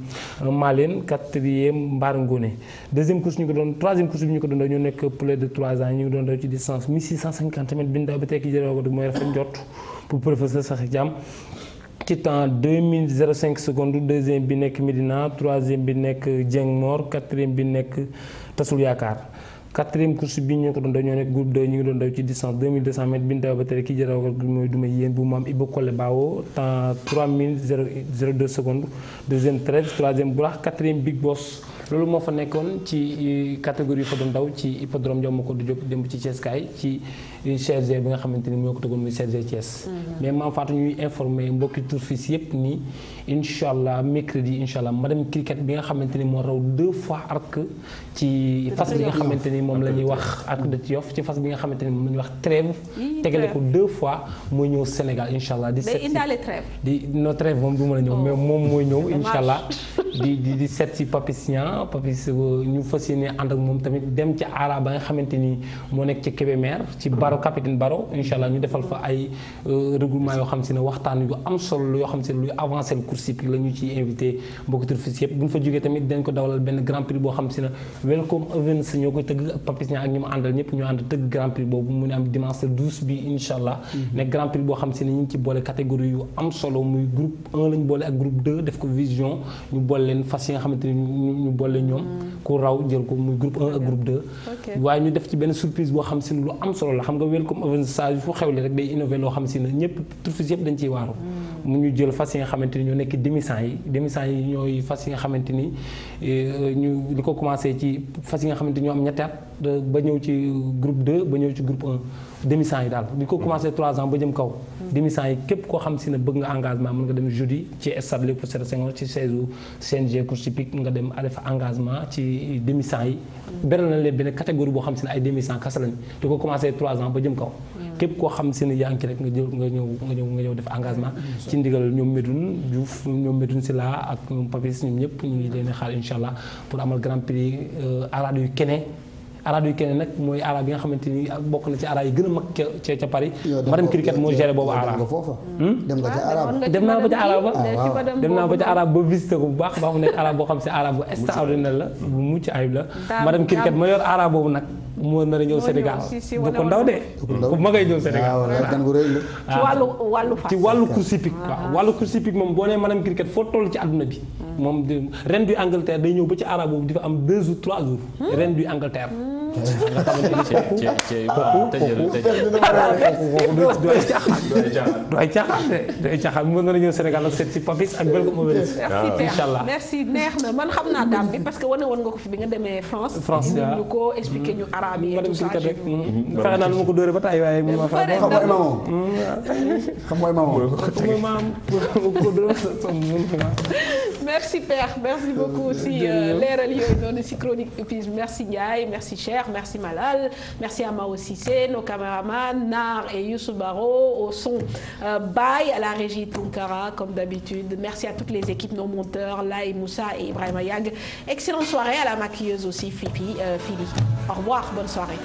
[SPEAKER 13] Malène quatrième Mbar Ngone troisième course bi ñu ko doon daw ñoo nekk plus de 3 ans ñu ngi doon daw ci distance 1650 mètres bi ñu daw ba tey ki jël rawgat gi mooy Rafet Njort pour professeur Sakhi Diam ci temps 2 minutes 05 secondes deuxième bi nekk Médina troisième bi nekk Dieng Mor quatrième bi nekk Tasul Yaakaar quatrième course bi ñu ko doon daw ñoo nekk groupe 2 ñu ngi doon daw ci distance 2200 mètres bi ñu daw ba tey kii jëraw mooy duma yéen bu maam Iba Kole Bawo temps 3 minutes 02 secondes deuxième 13 troisième Burax quatrième Big Boss loolu moo fa nekkoon ci catégorie yi fa doon daw ci hippodrome Ndiaw Macodou Diop démb ci Thiès kaay ci CRG bi nga xamante ni moo ko tegoon muy CRG Thiès. mais maam Fatou ñuy informé mbokki turfis yëpp nii incha allah mercredi incha allah madame cricket bi nga xamante ni moo raw 2 fois arc ci fas bi nga xamante ni moom la ñuy wax arc de Triomphe ci fas bi nga xamante ni moom la ñuy wax trêve tegale ko 2 fois mooy ñëw Sénégal incha allah.
[SPEAKER 1] day indaale trêve
[SPEAKER 13] no trêve moom du ma la ñëw mais moom mooy ñëw incha allah di seet si Papis Niang Papis ñu fas yéene ànd ak moom tamit dem ci aara ba nga xamante ni moo nekk ci Kébémer ci Baro capitaine Baro incha allah ñu defal fa ay regroupement yoo xam si ne waxtaan yu am solo yoo xam si ne luy avancé course hippique la ñu ciy invité mbokki turfis yëpp bu ñu fa jógee tamit dañ ko dawalal benn grand prix boo xam si ne welcome events ñoo koy tëgg ak Papis Niang ak ñi mu àndal ñëpp ñu ànd tëgg grand prix boobu mu ne am dimanche 12 bi incha allah nekk grand prix boo xam si ne ñu ngi ci boole catégorie yu am solo muy groupe 1 lañ boole ak groupe 2 def ko vision ñu boole leen fas yi nga xamante ni ñu boole ñoom ku raw jël ko muy groupe 1 ak groupe 2 waaye ñu def ci benn surprise boo xam si ne lu am solo la xam nga welcome events saa yu fu xewle rek day innové loo xam si ne ñëpp turfis yëpp dañ ciy waaru mu ñu jël fas yi nga xamante ni ñoo nekk demi-sang yi ñooy fas yi nga xamante ni ñu li ko commencé ci fas yi nga xamante ni ñoo am ñetti at ba ñëw ci groupe 2 ba ñëw ci groupe 1 demi-sang yi daal li ko commencé 3 ans ba jëm kaw demi-sang yi képp koo xam si ne bëgg nga engagement mën nga dem jeudi ci stade Léopold Sédar Senghor ci seize CNG course hippique nga dem def engagement ci demi-sang yi beral na leen benn catégorie boo xam si ne ay demi-sang kese lañ di ko commencé 3 ans ba jëm kaw képp koo xam si ne yaa ngi rek nga ñëw def engagement ci ndigal ñoom Medoune Diouf ñoom Medoune Sylla ak ñoom Papis ñoom ñëpp ñu ngi leen xaar incha allah pour amal grand prix arabe yu kene arabe yu kene nag mooy arabe yi nga xamante ni bokk na ci arabe yi gën a mag ca Paris madame cricket moo géré boobu arabe dem naa ba ca arabe dem naa ba ca arabe ba visité ko bu baax mu nekk arabe boo xam si arabe bu extraordinaire la bu mucc ayib la madame cricket ma yor arabe boobu nag moo nar a ñëw Sénégal du ko ndaw de ko ma ngay ñëw Sénégal ci wàllu course hippique waaw wàllu course hippique moom boo nee madame cricket foo toll ci àdduna bi moom reine du Angleterre day ñëw ba ci arabe boobu di fa am 2 ou 3 jours reine du Angleterre doy caaxaan mën na ñëw Sénégal ak seet si Papis ak Belgo Mobelis inchallah
[SPEAKER 1] merci neex na man xam naa daam bi parce que wane woon nga ko fi bi nga demee France ñu ko expliqué ñu arabe yi tout ça
[SPEAKER 13] rek fexe naa lu ma ko dóore ba tey waaye mu ma fa
[SPEAKER 2] xam mooy maam
[SPEAKER 1] merci père merci beaucoup aussi leeral yooyu noonu si chronique hippisme merci Ndiaye merci Cher merci Malal merci à Mao Cissé nos caméramans Nar et Youssou Baro au son Baye à la régie Tunkara comme d'habitude merci à toutes les équipes nos monteurs Laï Moussa et Ibrahima Yag excellente soirée à la maquilleuse aussi Phili au revoir bonne soirée